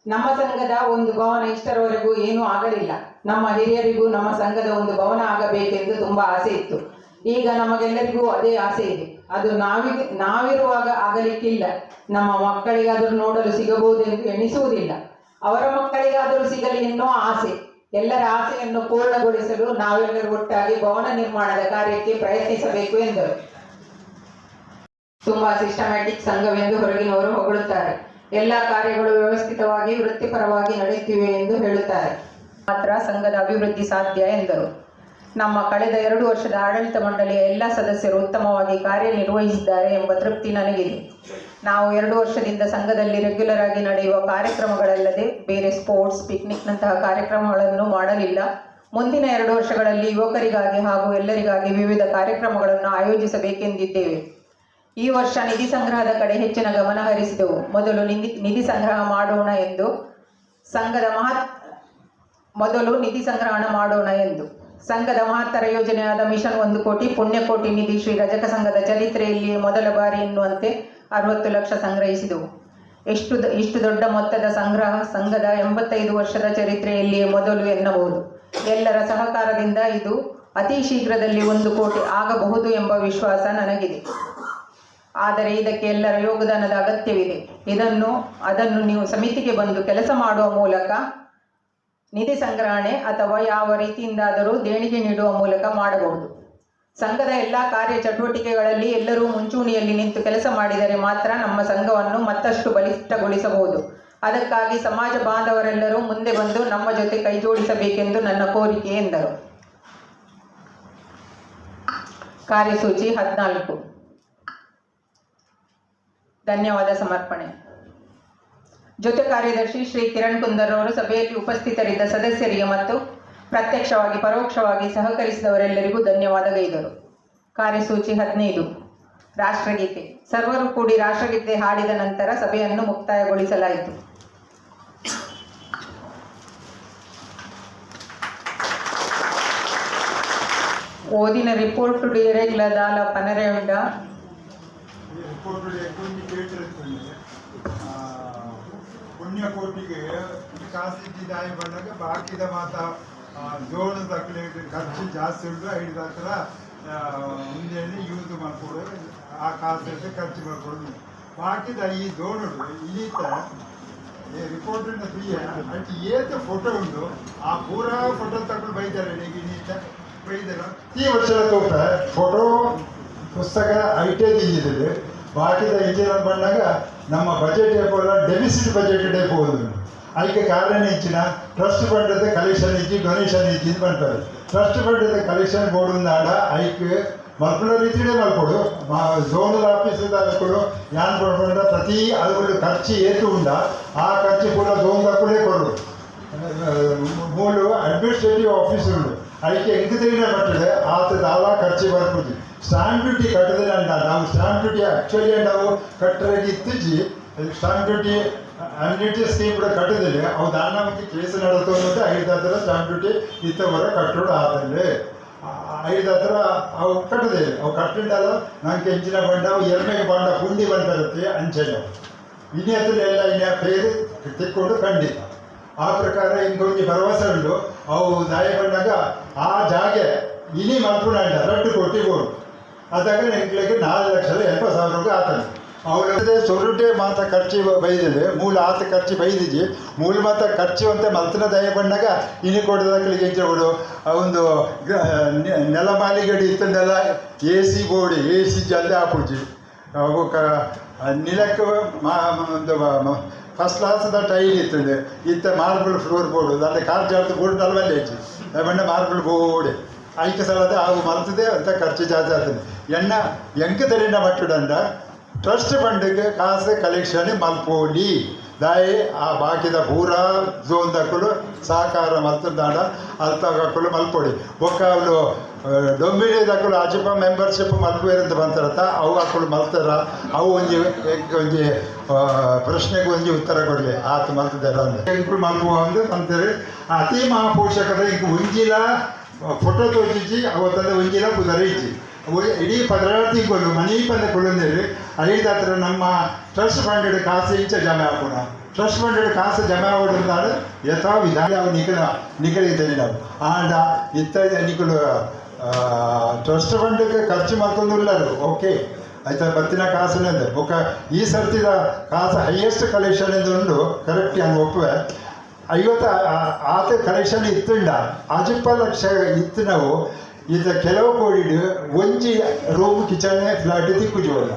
ನಮ್ಮ ಸಂಘದ ಒಂದು ಭವನ ಇಷ್ಟರವರೆಗೂ ಏನೂ ಆಗಲಿಲ್ಲ. ನಮ್ಮ ಹಿರಿಯರಿಗೂ ನಮ್ಮ ಸಂಘದ ಒಂದು ಭವನ ಆಗಬೇಕೆಂದು ತುಂಬ ಆಸೆ ಇತ್ತು. ಈಗ ನಮಗೆಲ್ಲರಿಗೂ ಅದೇ ಆಸೆ ಇದೆ. ಅದು ನಾವಿರುವಾಗ ಆಗಲಿಕ್ಕಿಲ್ಲ. ನಮ್ಮ ಮಕ್ಕಳಿಗಾದರೂ ನೋಡಲು ಸಿಗಬಹುದೆಂದು ಎಣಿಸುವುದಿಲ್ಲ. ಅವರ ಮಕ್ಕಳಿಗಾದರೂ ಸಿಗಲಿ ಎನ್ನುವ ಆಸೆ. ಎಲ್ಲರ ಆಸೆಯನ್ನು ಪೂರ್ಣಗೊಳಿಸಲು ನಾವೆಲ್ಲರೂ ಒಟ್ಟಾಗಿ ಭವನ ನಿರ್ಮಾಣದ ಕಾರ್ಯಕ್ಕೆ ಪ್ರಯತ್ನಿಸಬೇಕು ಎಂದರು. ತುಂಬಾ ಸಿಸ್ಟಮ್ಯಾಟಿಕ್ ಸಂಘವೆಂದು ಹೊರಗಿನವರು ಹೊಗಳುತ್ತಾರೆ. ಎಲ್ಲ ಕಾರ್ಯಗಳು ವ್ಯವಸ್ಥಿತವಾಗಿ ವೃತ್ತಿಪರವಾಗಿ ನಡೆಯುತ್ತಿವೆ ಎಂದು ಹೇಳುತ್ತಾರೆ. ಮಾತ್ರ ಸಂಘದ ಅಭಿವೃದ್ಧಿ ಸಾಧ್ಯ ಎಂದರು. ನಮ್ಮ ಕಳೆದ 2 ವರ್ಷದ ಆಡಳಿತ ಮಂಡಳಿಯ ಎಲ್ಲ ಸದಸ್ಯರು ಉತ್ತಮವಾಗಿ ಕಾರ್ಯನಿರ್ವಹಿಸಿದ್ದಾರೆ ಎಂಬ ತೃಪ್ತಿ ನನಗಿದೆ. ನಾವು 2 ವರ್ಷದಿಂದ ಸಂಘದಲ್ಲಿ ರೆಗ್ಯುಲರ್ ಆಗಿ ನಡೆಯುವ ಕಾರ್ಯಕ್ರಮಗಳಲ್ಲದೆ ಬೇರೆ ಸ್ಪೋರ್ಟ್ಸ್, ಪಿಕ್ನಿಕ್ನಂತಹ ಕಾರ್ಯಕ್ರಮಗಳನ್ನು ಮಾಡಲಿಲ್ಲ. ಮುಂದಿನ 2 ವರ್ಷಗಳಲ್ಲಿ ಯುವಕರಿಗಾಗಿ ಹಾಗೂ ಎಲ್ಲರಿಗಾಗಿ ವಿವಿಧ ಕಾರ್ಯಕ್ರಮಗಳನ್ನು ಆಯೋಜಿಸಬೇಕೆಂದಿದ್ದೇವೆ. ಈ ವರ್ಷ ನಿಧಿ ಸಂಗ್ರಹದ ಕಡೆ ಹೆಚ್ಚಿನ ಗಮನ ಹರಿಸಿದೆವು. ಮೊದಲು ನಿಧಿ ಸಂಗ್ರಹ ಮಾಡೋಣ ಎಂದು ಸಂಘದ ಮಹತ್ತರ ಯೋಜನೆಯಾದ ಮಿಷನ್ 1 ಕೋಟಿ ಪುಣ್ಯಕೋಟಿ ನಿಧಿ ಶ್ರೀ ರಜಕ ಸಂಘದ ಚರಿತ್ರೆಯಲ್ಲಿ ಮೊದಲ ಬಾರಿ ಎನ್ನುವಂತೆ 60 ಲಕ್ಷ ಸಂಗ್ರಹಿಸಿದೆವು. ಇಷ್ಟು ದೊಡ್ಡ ಮೊತ್ತದ ಸಂಗ್ರಹ ಸಂಘದ 85 ವರ್ಷದ ಚರಿತ್ರೆಯಲ್ಲಿಯೇ ಮೊದಲು ಎನ್ನಬಹುದು. ಎಲ್ಲರ ಸಹಕಾರದಿಂದ ಇದು ಅತಿ ಶೀಘ್ರದಲ್ಲಿ 1 ಕೋಟಿ ಆಗಬಹುದು ಎಂಬ ವಿಶ್ವಾಸ ನನಗಿದೆ. ಆದರೆ ಇದಕ್ಕೆ ಎಲ್ಲರ ಯೋಗದಾನದ ಅಗತ್ಯವಿದೆ. ಅದನ್ನು ನೀವು ಸಮಿತಿಗೆ ಬಂದು ಕೆಲಸ ಮಾಡುವ ಮೂಲಕ ನಿಧಿ ಸಂಗ್ರಹಣೆ ಅಥವಾ ಯಾವ ರೀತಿಯಿಂದಾದರೂ ದೇಣಿಗೆ ನೀಡುವ ಮೂಲಕ ಮಾಡಬಹುದು. ಸಂಘದ ಎಲ್ಲ ಕಾರ್ಯ ಚಟುವಟಿಕೆಗಳಲ್ಲಿ ಎಲ್ಲರೂ ಮುಂಚೂಣಿಯಲ್ಲಿ ನಿಂತು ಕೆಲಸ ಮಾಡಿದರೆ ಮಾತ್ರ ನಮ್ಮ ಸಂಘವನ್ನು ಮತ್ತಷ್ಟು ಬಲಿಷ್ಠಗೊಳಿಸಬಹುದು. ಅದಕ್ಕಾಗಿ ಸಮಾಜ ಬಾಂಧವರೆಲ್ಲರೂ ಮುಂದೆ ಬಂದು ನಮ್ಮ ಜೊತೆ ಕೈಜೋಡಿಸಬೇಕೆಂದು ನನ್ನ ಕೋರಿಕೆ ಎಂದರು. ಕಾರ್ಯಸೂಚಿ 14 ಧನ್ಯವಾದ ಸಮರ್ಪಣೆ. ಜೊತೆ ಕಾರ್ಯದರ್ಶಿ ಶ್ರೀ ಕಿರಣ್ ಕುಂದರ್ ಅವರು ಸಭೆಯಲ್ಲಿ ಉಪಸ್ಥಿತರಿದ್ದ ಸದಸ್ಯರಿಗೆ ಮತ್ತು ಪ್ರತ್ಯಕ್ಷವಾಗಿ ಪರೋಕ್ಷವಾಗಿ ಸಹಕರಿಸಿದವರೆಲ್ಲರಿಗೂ ಧನ್ಯವಾದ ಗೈದರು. ಕಾರ್ಯಸೂಚಿ 15 ರಾಷ್ಟ್ರಗೀತೆ. ಸರ್ವರು ಕೂಡಿ ರಾಷ್ಟ್ರಗೀತೆ ಹಾಡಿದ ನಂತರ ಸಭೆಯನ್ನು ಮುಕ್ತಾಯಗೊಳಿಸಲಾಯಿತು. ಓದಿನ ರಿಪೋರ್ಟ್ ಡಿರೆಗ್ಲದಾಲ ಪನರೆಯುಂಡ ಪುಣ್ಯಕೋಟಿಗೆ ಕಾಸಿದ್ದಾಯಿ ಬಂದಾಗ ಬಾಕಿದ ಮಾತ ಜೋಳು ತಕ್ಕಲೆ ಖರ್ಚು ಜಾಸ್ತಿ ಉಂಟು 5 ಹತ್ರ ಮುಂದೆ ಯೂಸ್ ಮಾಡ್ಕೊಡು. ಆ ಕಾಸು ಖರ್ಚು ಮಾಡ್ಕೊಡು. ಬಾಕಿದ ಈ ಜೋಳುಡು ಇಲ್ಲಿತ್ತ ರಿಪೋರ್ಟ್ ಅಟ್ ಏತ ಫೋಟೋ ಉಂಟು ಆ ಪೂರಾ ಫೋಟೋ ತಗೊಂಡು ಬೈತಾರೆ. ಇನ್ನಿತ್ತ ಬೈದಾರ ಈ ವರ್ಷದ ತೋಟ ಫೋಟೋ ಪುಸ್ತಕ ಐಟೇ ತಿಂದಿದೆ. ಬಾಕಿದ ಇಂಜಿನಿಯರ್ ಬಂದಾಗ ನಮ್ಮ ಬಜೆಟ್ ಏಪೋಲ್ಲ ಡೆಫಿಸಿಟ್ ಬಜೆಟ್ ಹೋಗುದು. ಅದಕ್ಕೆ ಕಾರಣ ಇಚ್ಚಿನ ಟ್ರಸ್ಟ್ ಫಂಡದ ಕಲೆಕ್ಷನ್ ಇಚ್ಚಿ ಡೊನೇಷನ್ ಇಚ್ಚಿ ಬಂತಾರೆ. ಟ್ರಸ್ಟ್ ಫಂಡದ ಕಲೆಕ್ಷನ್ ಬೋರ್ಡ್ ಅದಕ್ಕೆ ಮಲ್ಪುಳ ರೀತಿಯೇ ಮಲ್ಕೊಡು ಝೋನಲ್ ಆಫೀಸದ ಕೊಡು ಯಾನ್ ಕೊಡ್ಕೊಂಡ ಪ್ರತಿ ಅದು ಖರ್ಚು ಏತು ಉಂಡ ಆ ಖರ್ಚು ಕೂಡ ಝೋನ್ ತಕ್ಕಲೇ ಕೊಡು. ಮೂಲು ಅಡ್ಮಿನಿಸ್ಟ್ರೇಟಿವ್ ಆಫೀಸ್ ಉಂಟು ಅದಕ್ಕೆ ಎಂಕದಿನ ಮಟ್ಟದೆ ಆತ ದಾವಾ ಖರ್ಚು ಬರ್ಬೋದು. ಸ್ಟಾಂಪ್ ಡ್ಯೂಟಿ ಕಟ್ಟದಿಲ್ಲ ಅಂಡ ನಾವು ಸ್ಟಾಂಪ್ ಡ್ಯೂಟಿ ಆ್ಯಕ್ಚುಲಿ ನಾವು ಕಟ್ಟರಾಗಿ ಇತ್ತಿಜಿ ಸ್ಟಾಂಪ್ ಡ್ಯೂಟಿ ಅಮ್ಯುನಿಟಿ ಸ್ಕೀಮ್ ಕೂಡ ಕಟ್ಟದಿಲ್ಲ ಅವು ದಾನ ಮತ್ತು ಕೇಸ್ ನಡೆದು ಅನ್ನೋದು 5 ಹತ್ರ ಸ್ಟಾಂಪ್ ಡ್ಯೂಟಿ ಇತ್ತವರ ಕಟ್ಟೋಡು ಆತಂದ್ರೆ 5 ಹತ್ರ ಅವು ಕಟ್ಟದಿಲ್ಲ. ಅವು ಕಟ್ಟಿಂಡಲ್ಲ ನಂಗೆ ಹೆಂಚಿನ ಬಂಡ ಅವು ಎಮ್ಮೆಗೆ ಬಂಡ ಪುಂಡಿ ಬಂದಿರುತ್ತೆ ಅಂಚೆಲ್ಲ ಇನಿ ಹತ್ರ ಎಲ್ಲ ಇನ್ನ ಪೇರು ತೆಕ್ಕೊಂಡು ಖಂಡಿತ. ಆ ಪ್ರಕಾರ ಹಿಂಗೊಂದು ಭರವಸೆ ಉಂಟು. ಅವು ದಾಯ ಬಂದಾಗ ಆ ಜಾಗೆ ಇನಿ ಮಲ್ಪುಣಂಡ 2 ಕೋಟಿ ಗೋಡು ಅದಾಗ ಎಂಕ್ಲಿಗೆ 4,70,000 ಆತಂದು ಅವರದೇ ಸೊರುಟೆ ಮಾತ ಖರ್ಚು ಬೈದಿದೆ. ಮೂಲ ಆತ ಖರ್ಚು ಬೈದಿಜಿ ಮೂಲ ಮಾತ ಖರ್ಚು ಅಂತ ಮಲ್ತನ ದಯ ಬಂದಾಗ ಇನಿ ಕೊಡದಾಗಲಿಗೆ ಹೆಂಚೋಡು ಒಂದು ನೆಲಮಾಲಿಗಡಿ ಇತ್ತಂದೆಲ್ಲ AC ಬೋರ್ಡ್ AC ಜಲ್ದಿ ಹಾಕುಜಿ ಅವು ನಿಲಕ್ಕೆ ಒಂದು ಫಸ್ಟ್ ಕ್ಲಾಸ್ದ ಟೈಲ್ ಇರ್ತದೆ. ಇತ್ತ ಮಾರ್ಬಲ್ ಫ್ಲೋರ್ ಬೋರ್ಡು ಅಲ್ಲಿ ಕಾರ್ ಜಾರ್ದು ಬೋರ್ಡ್ ಅಲ್ವಲ್ಲಿ ಹೆಚ್ಚು ಬಂಡ ಮಾರ್ಬಲ್ ಬೋರ್ಡೆ ಐಕೆ ಸಲದ ಅವು ಮಲ್ತದೆ ಅಂತ ಖರ್ಚು ಜಾಸ್ತಿ ಆಗ್ತದೆ. ಎಂಕ ತರಿನ ಮಟ್ಟುಡಂಡ ಟ್ರಸ್ಟ್ ಫಂಡ್ಗೆ ಕಾಸು ಕಲೆಕ್ಷನ್ ಮಲ್ಪೋಲಿ ದಾಯಿ ಆ ಬಾಕಿದ ಪೂರಾ ಝೋನ್ ದಕ್ಕಲು ಸಹಕಾರ ಮಲ್ತದಾಂಡ ಅಲ್ತಾಗಕ್ಕಲು ಮಲ್ಪೊಡಿ ಬೊಕ್ಕ ಅವಳು ಡೊಂಬಿಳಿ ದಕ್ಕಲು ಆಜಿಪ ಮೆಂಬರ್ಶಿಪ್ ಮಲ್ಪೇರಂತ ಬಂತಾರತ್ತ ಅವು ಹಾಕೊಂಡು ಮಲ್ತಾರ ಅವು ಒಂಜಿ ಪ್ರಶ್ನೆಗೆ ಒಂಜಿ ಉತ್ತರ ಕೊಡಲಿ ಆತ ಮಲ್ತಿದ್ದಾರ ಅಂದ್ರೆ ಇಂಕ್ಲು ಮಲ್ಪುವ ಒಂದು ಅಂತಾರೆ ಅತಿ ಮಹಾಪೋಷಕರ ಇಂಕ ಒಂಜಿಲ ಫೋಟೋ ತೋರಿಸಿ ಅವತ್ತದ ಒಂಜಿಲ ಪುದರಿಸಿ ಇಡೀ ಪದಾರ್ಥಗಳು ಮನಿ ಪಂದ ಕೊಡಂದೇಳಿ ಐದು ಹತ್ರ ನಮ್ಮ ಟ್ರಸ್ಟ್ ಫಂಡ್ ಕಾಸು ಇಂಚ ಜಮೆ ಹಾಕೋಣ ಟ್ರಸ್ಟ್ ಫಂಡ್ ಕಾಸು ಜಮೆ ಆಗೋದ್ರಿಂದ ಯಥಾ ವಿಧಾನ ಅವು ನಿಖಲಿದ್ದೇವೆ ನಾವು ಆಂಡ ಇತ್ತ ನಿಖಲು ಟ್ರಸ್ಟ್ ಫಂಡ್ಗೆ ಖರ್ಚು ಮಾಡ್ಕೊಂಡಿಲ್ಲರು ಓಕೆ ಆಯ್ತಾ ಬತ್ತಿನ ಕಾಸಿನಿಂದ ಒಕ್ಕ ಈ ಸರ್ತಿದ ಕಾಸು ಹೈಯೆಸ್ಟ್ ಕಲೆಕ್ಷನ್ ಎಂದು ಉಂಡು ಕರೆಕ್ಟ್ ನಾನು ಒಪ್ಪುವೆ 50 ಆತ ಕಲೆಕ್ಷನ್ ಇತ್ತುಂಡ 10 ಲಕ್ಷ ಇತ್ತು ನಾವು ಇದು ಕೆಲವು ಕೋಡಿಡು ಒಂಜಿ ರೂಮ್ ಕಿಚನ್ ಫ್ಲಾಟ್ ತಿಕ್ಕುಜೋಲ್ಲ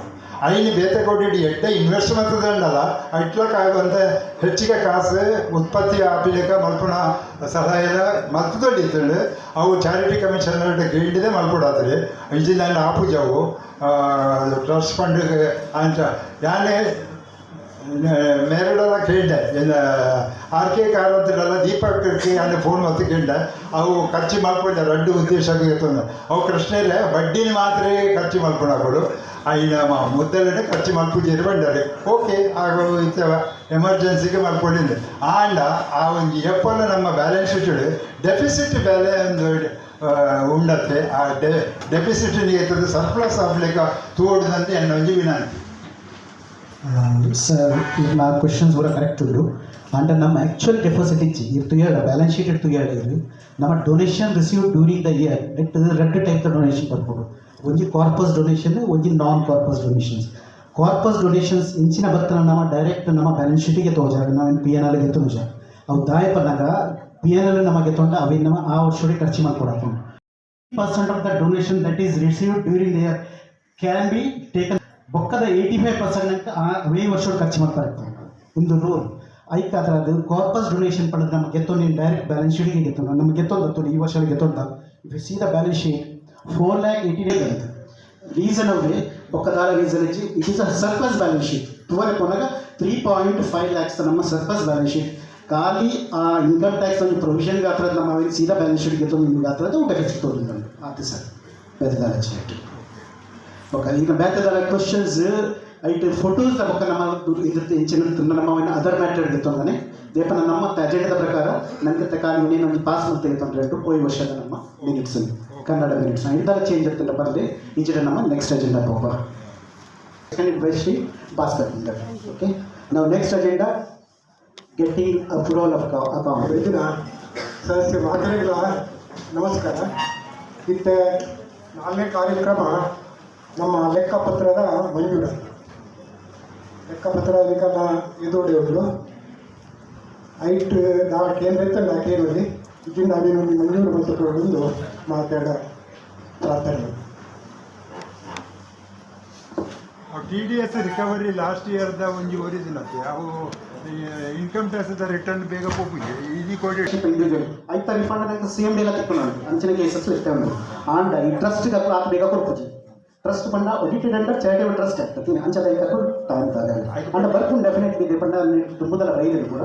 ಅಯ್ಯ ಬೇತೆ ಕೋಡಿಡು ಎಡ್ಡೆ ಇನ್ವೆಸ್ಟ್ಮೆಂಟ್ ಉಂಡಲ್ಲ ಇಟ್ಲಕ್ಕಾಗುವಂಥ ಹೆಚ್ಚಿಗೆ ಕಾಸು ಉತ್ಪತ್ತಿ ಆಪಿಲಿಕ ಮಲ್ಪುಣ ಸಹಾಯ ಮಲ್ಪದೊಡ್ಡಿತ್ತು ಅವು ಚಾರಿಟಿ ಕಮಿಷನ್ ಗಿಲ್ಡಿದೆ ಮಲ್ಪಡಾತ್ರಿ ಇದು ನನ್ನ ಆಪುಜವು ಟ್ರಸ್ಟ್ ಫಂಡ್ಗೆ ಅಂತ ಯಾನೇ ಮೇರಡೆಲ್ಲ ಕೇಳಿದೆ ಆರ್ಕೆ ಕಾರಂತರೆಲ್ಲ ದೀಪಕ್ಕೆ ಅಂದರೆ ಫೋನ್ ಮತ್ತೆ ಕೇಳಿದೆ ಅವು ಖರ್ಚು ಮಾಡ್ಕೊಂಡೆ 2 ಉದ್ದೇಶಕ್ಕೆ ಇರ್ತದೆ ಅವು ಕೃಷ್ಣರೇ ಬಡ್ಡಿನ ಮಾತ್ರ ಖರ್ಚು ಮಾಡ್ಕೊಂಡಾಗಳು ಐನ ಮುದ್ದಲೇ ಖರ್ಚು ಮಾಡ್ಕೊಂಡಿರು ಬಂಡಾರೆ ಓಕೆ ಆಗ ಇಂಥ ಎಮರ್ಜೆನ್ಸಿಗೆ ಮಾಡ್ಕೊಂಡಿದ್ದೆ ಆಂಡ ಆ ಒಂದು ಎಪ್ಪಲ್ಲ ನಮ್ಮ ಬ್ಯಾಲೆನ್ಸ್ ಶೀಟ್ ಡೆಫಿಸಿಟ್ ಬ್ಯಾಲೆ ಒಂದು ಉಂಡತ್ತೆ ಆ ಡೆಫಿಸಿಟ್ನಿಗೆ ಸರ್ಪ್ಲಸ್ ಆಗ್ಲಿಕ್ಕೆ ತೋಡಿದಂತೆ ಎನ್ನ ಒಂಜಿ ವಿನಂತಿ ಸರ್ ಈಗ ನಾ ಕ್ವೆಶನ್ಸ್ ಕೂಡ ಕರೆಕ್ಟ್ ಉಂಡು ಅಂಡ್ ನಮ್ಮ ಆ್ಯಕ್ಚುಯಲ್ ಡೆಪಾಸಿಟ್ ಇಚ್ಚಿ ಇರ್ತು ಹೇಳ ಬ್ಯಾಲೆನ್ಸ್ ಶೀಟ್ ಇರ್ತು ಹೇಳಿದ್ರು ನಮ್ಮ donation receive during the year it 2 type donation ಬರ್ಬೋದು ಒಂಜಿ ಕಾರ್ಪಸ್ ಡೊನೇಷನ್ ಒಂಜಿ ನಾನ್ ಕಾರ್ಪಸ್ ಡೊನೇಷನ್ಸ್ ಕಾರ್ಪಸ್ ಡೊನೇಷನ್ಸ್ ಇಂಚಿನ ಬರ್ತನ ನಮ್ಮ ಡೈರೆಕ್ಟ್ ನಮ್ಮ ಬ್ಯಾಲೆನ್ಸ್ ಶೀಟಿಗೆ ತೋಜಾಗ ನಾವೇನು PNLಗೆ ತೋಜ ಅವು ದಾಯ ಪನ್ನಾಗ PNL ನಮಗೆ ತೊಂಡ ಅವೇ ನಮ್ಮ ಆ ವರ್ಷಕ್ಕೆ ಖರ್ಚು ಮಾಡ್ಕೊಡಕ್ಕೆ 50% of the donation that is received during the year can be taken ಬೊಕ್ಕದ 85% ಅವೇ ವರ್ಷ ಖರ್ಚು ಮಾಡ್ತಾ ಇರ್ತಾರೆ ಒಂದು ರೂಲ್ ಐಕ್ ಆ ಥರ ಅದು ಕಾರ್ಪಸ್ ಡೊನೇಷನ್ ಪಡೆದ್ರೆ ನಮಗೆ ಗೆತ್ತೊಂದು ಡೈರೆಕ್ಟ್ ಬ್ಯಾಲೆನ್ಸ್ ಶೀಟಿಗೆ ಗೆತ್ತೊಂದು ನಮಗೆ ಗೆತ್ತೊಂದು ಈ ವರ್ಷ ಗೆತ್ತೊಂದ if you see the balance sheet 4,89,000 ಅಂತ ರೀಸನ್ ಅವ್ರೆ ಬೊಕ್ಕದಾರ ರೀಸನ್ ಇಚ್ಚಿ it is a surplus balance sheet ತುವರೆ ಕೊನಾಗ 3.5 lakhs ನಮ್ಮ ಸರ್ಪ್ಲಸ್ ಬ್ಯಾಲೆನ್ಸ್ ಶೀಟ್ ಖಾಲಿ ಆ ಇನ್ಕಮ್ ಟ್ಯಾಕ್ಸ್ ಒಂದು ಪ್ರೊವಿಷನ್ಗೆ ಆ ಥರದ್ದು ನಮ್ಮ ಸೀದಾ ಬ್ಯಾಲೆನ್ಸ್ ಶೀಟ್ ಗೆತ್ತೊಂದು ನಿಮ್ಗೆ ಆ ಥರದ್ದು ಡೆಫಿಸಿಟ್ ತೋರಿಲ್ಲ ಆಯ್ತು ಸರ್ ಬೇರೆದಾರ ಚೀಟ್ ಓಕೆ ಈಗ ಬೇರೆದಾರ ಕ್ವಶನ್ಸ್ ಐಟ್ ಫೋಟೋಸ್ ಬೊಕ್ಕ ನಮ್ಮ ಇರುತ್ತೆ ಇಂಚಿನ ನಮ್ಮ ಅದರ್ ಮ್ಯಾಟರ್ ಇರ್ತಂದಾನೆ ದೇಪನ ನಮ್ಮ ಅಜೆಂಡದ ಪ್ರಕಾರ ನನಗೆ ತಕಾಲಿ ಇನ್ನೇನೊಂದು ಪಾಸ್ ಅಂತ ಇರ್ತಂದ್ರೆ ಹೋಯ್ ವರ್ಷದ ನಮ್ಮ ಮಿನಿಟ್ಸ್ ಕನ್ನಡ ಮಿನಿಟ್ಸ್ ಇದರ ಚೇಂಜ್ ಇರ್ತಲ್ಲ ಬರಲಿ ಇಂಚಿನ ನಮ್ಮ ನೆಕ್ಸ್ಟ್ ಅಜೆಂಡಾ ಹೋಗ ಬೈ ಶ್ರೀ ಭಾಸ್ಕರ್ ಓಕೆ ನಾವು next agenda getting approval of account ಇದನ್ನ ಸದಸ್ಯ ಮಾತನಾಡಿದ ನಮಸ್ಕಾರ ಇತ್ತ 4ನೇ ಕಾರ್ಯಕ್ರಮ ನಮ್ಮ ಲೆಕ್ಕಪತ್ರದ ಮಂಜೂರ ಲೆಕ್ಕಪತ್ರ ಅದಕ್ಕೆಲ್ಲ ಎದುರುಡೆ ಉಂಟು ಐಟ್ ನಾ ಕೇಂದ್ರ ಇತ್ತು ನಾ ಕೇಳಿ ಇದರಿಂದ ಅದೇನು ಮಂಜೂರು ಬಂದು ಮಾತಾಡ ಪ್ರಾರ್ಥನೆ TDS ರಿಕವರಿ ಲಾಸ್ಟ್ ಇಯರ್ದ ಒಂಜಿ ಒರಿಜಿನತ್ತೆ ಅವು ಇನ್ಕಮ್ ಟ್ಯಾಕ್ಸ್ದ ರಿಟರ್ನ್ ಬೇಗ ಹೋಗಿದೆ ಈಜಿ ಕೋಡಿ ಐತ ರಿಫಂಡ್ ಅಂತ CMD ಎಲ್ಲ ತಿಳ್ಕೊಂಡು ಅಂಚನೆ ಕೇಸಸ್ ಇರ್ತವೆ ಆಂಡ್ ಈ ಟ್ರಸ್ಟ್ಗೆ ಅಪ್ಪ ಆತ ಬೇಗ ಕೊಡ್ತೀವಿ ಟ್ರಸ್ಟ್ ಪಂಡ ಆಡಿಟೆಡ್ ಅಂಡರ್ ಚಾರಿಟೇಬಲ್ ಟ್ರಸ್ಟ್ ಆಗ್ತದೆ ಅಂಚದ ಐತಕ್ಕೂ ಟೈಮ್ ತಾಗಲ್ಲ ಅಂಡ್ ಬರ್ಕೊಂಡು ಡೆಫಿನೆಟ್ಲಿ ಇದೆ ಪಂಡ ತುಂಬದಲ್ಲ ರೈತರು ಕೂಡ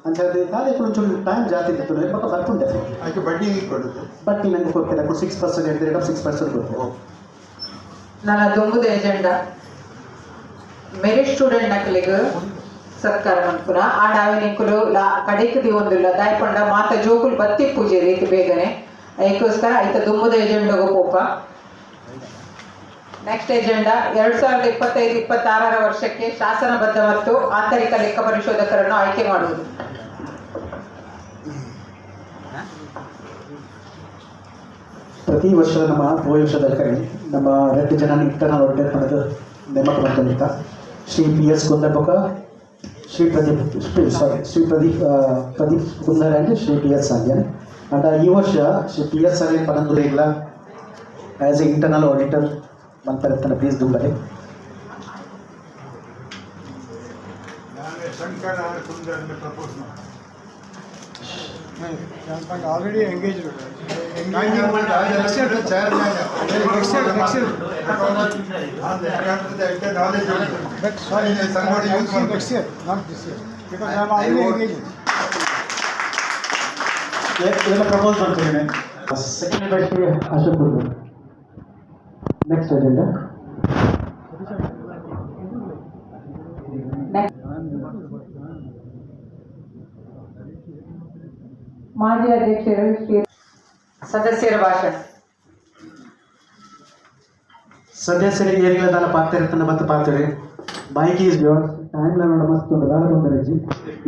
ಅಂಚದ ಕಾಲೇ కొంచెం ಟೈಮ್ ಜಾಸ್ತಿ ಇರ್ತದೆ ಬಟ್ ಬರ್ಕೊಂಡು ಡೆಫಿನೆಟ್ ಅದಕ್ಕೆ ಬಡ್ಡಿ ಕೊಡುತ್ತೆ ಬಡ್ಡಿ ನನಗೆ ಕೊಡ್ತಾರೆ 6% ಹೇಳಿದ್ರೆ 6% ಕೊಡ್ತಾರೆ ನನ್ನ ದೊಂಗುದ ಏಜೆಂಡಾ ಮೆರಿಟ್ ಸ್ಟೂಡೆಂಟ್ ನಕಲಿಗೆ ಸರ್ಕಾರ ಅನ್ಕುನ ಆ ಡಾವಿನಿಂಕುಲು ಕಡೆಕದಿ ಒಂದಿಲ್ಲ ದಾಯ್ಪಂಡ ಮಾತ ಜೋಕುಲು ಬತ್ತಿ ಪೂಜೆ ರೀತಿ ಬೇಗನೆ ಅದಕ್ಕೋಸ್ಕರ ಐತ ದುಮ್ಮದ ಏಜೆಂಡಾಗ ಪೋಪ ನೆಕ್ಸ್ಟ್ ಏಜೆಂಡಾ 2025-26 ವರ್ಷಕ್ಕೆ ಶಾಸನಬದ್ಧ ಮತ್ತು ಆಂತರಿಕ ಲೆಕ್ಕ ಪರಿಶೋಧಕರನ್ನು ಆಯ್ಕೆ ಮಾಡುವುದು. ಪ್ರತಿ ವರ್ಷ ನಮ್ಮ ವರ್ಷದಲ್ಲಿ ನಮ್ಮ 2 ಜನ ಇಂಟರ್ನಲ್ ಆಡಿಟರ್ ಪಡೆದು ನೇಮಕ ಮಾಡ್ಕೊಂಡಿದ್ದ ಶ್ರೀ PS ಕುಂದರ್ಬಕ Shri Pradeep Kundar and Shri PS Salian and ಈ ವರ್ಷ ಶ್ರೀ PS ಸಾಲ್ಯನ್ ಪನಂದುಲೆ ಇಲ್ಲ ಆ್ಯಸ್ ಎ ಇಂಟರ್ನಲ್ ಆಡಿಟರ್ ಮಂತರ ಪ್ಲೀಸ್ ದುಂಬಲೆ Shankar Kundar propose already engage propose ಮಾಡ್ತೀನಿ ಸೆಕೆಂಡ್ ಅಶೋಕ್ ನೆಕ್ಸ್ಟ್ ಅಜೆಂಡಾ ಮಾಜಿ ಅಧ್ಯಕ್ಷರು ಸದಸ್ಯರ ಭಾಷಣ. ಸದಸ್ಯರಿಗೆ ಏರಿಗಳ ದಾಲ ಪಾತ್ರ ಮತ್ತೆ ಪಾತ್ರೆ ಮೈಕ್ ಈಸ್ ಯೋರ್ ಟೈಮ್ಲ ನೋಡ ಮಸ್ತ್ ಒಂದು ದಾಲ ತೊಂದರೆ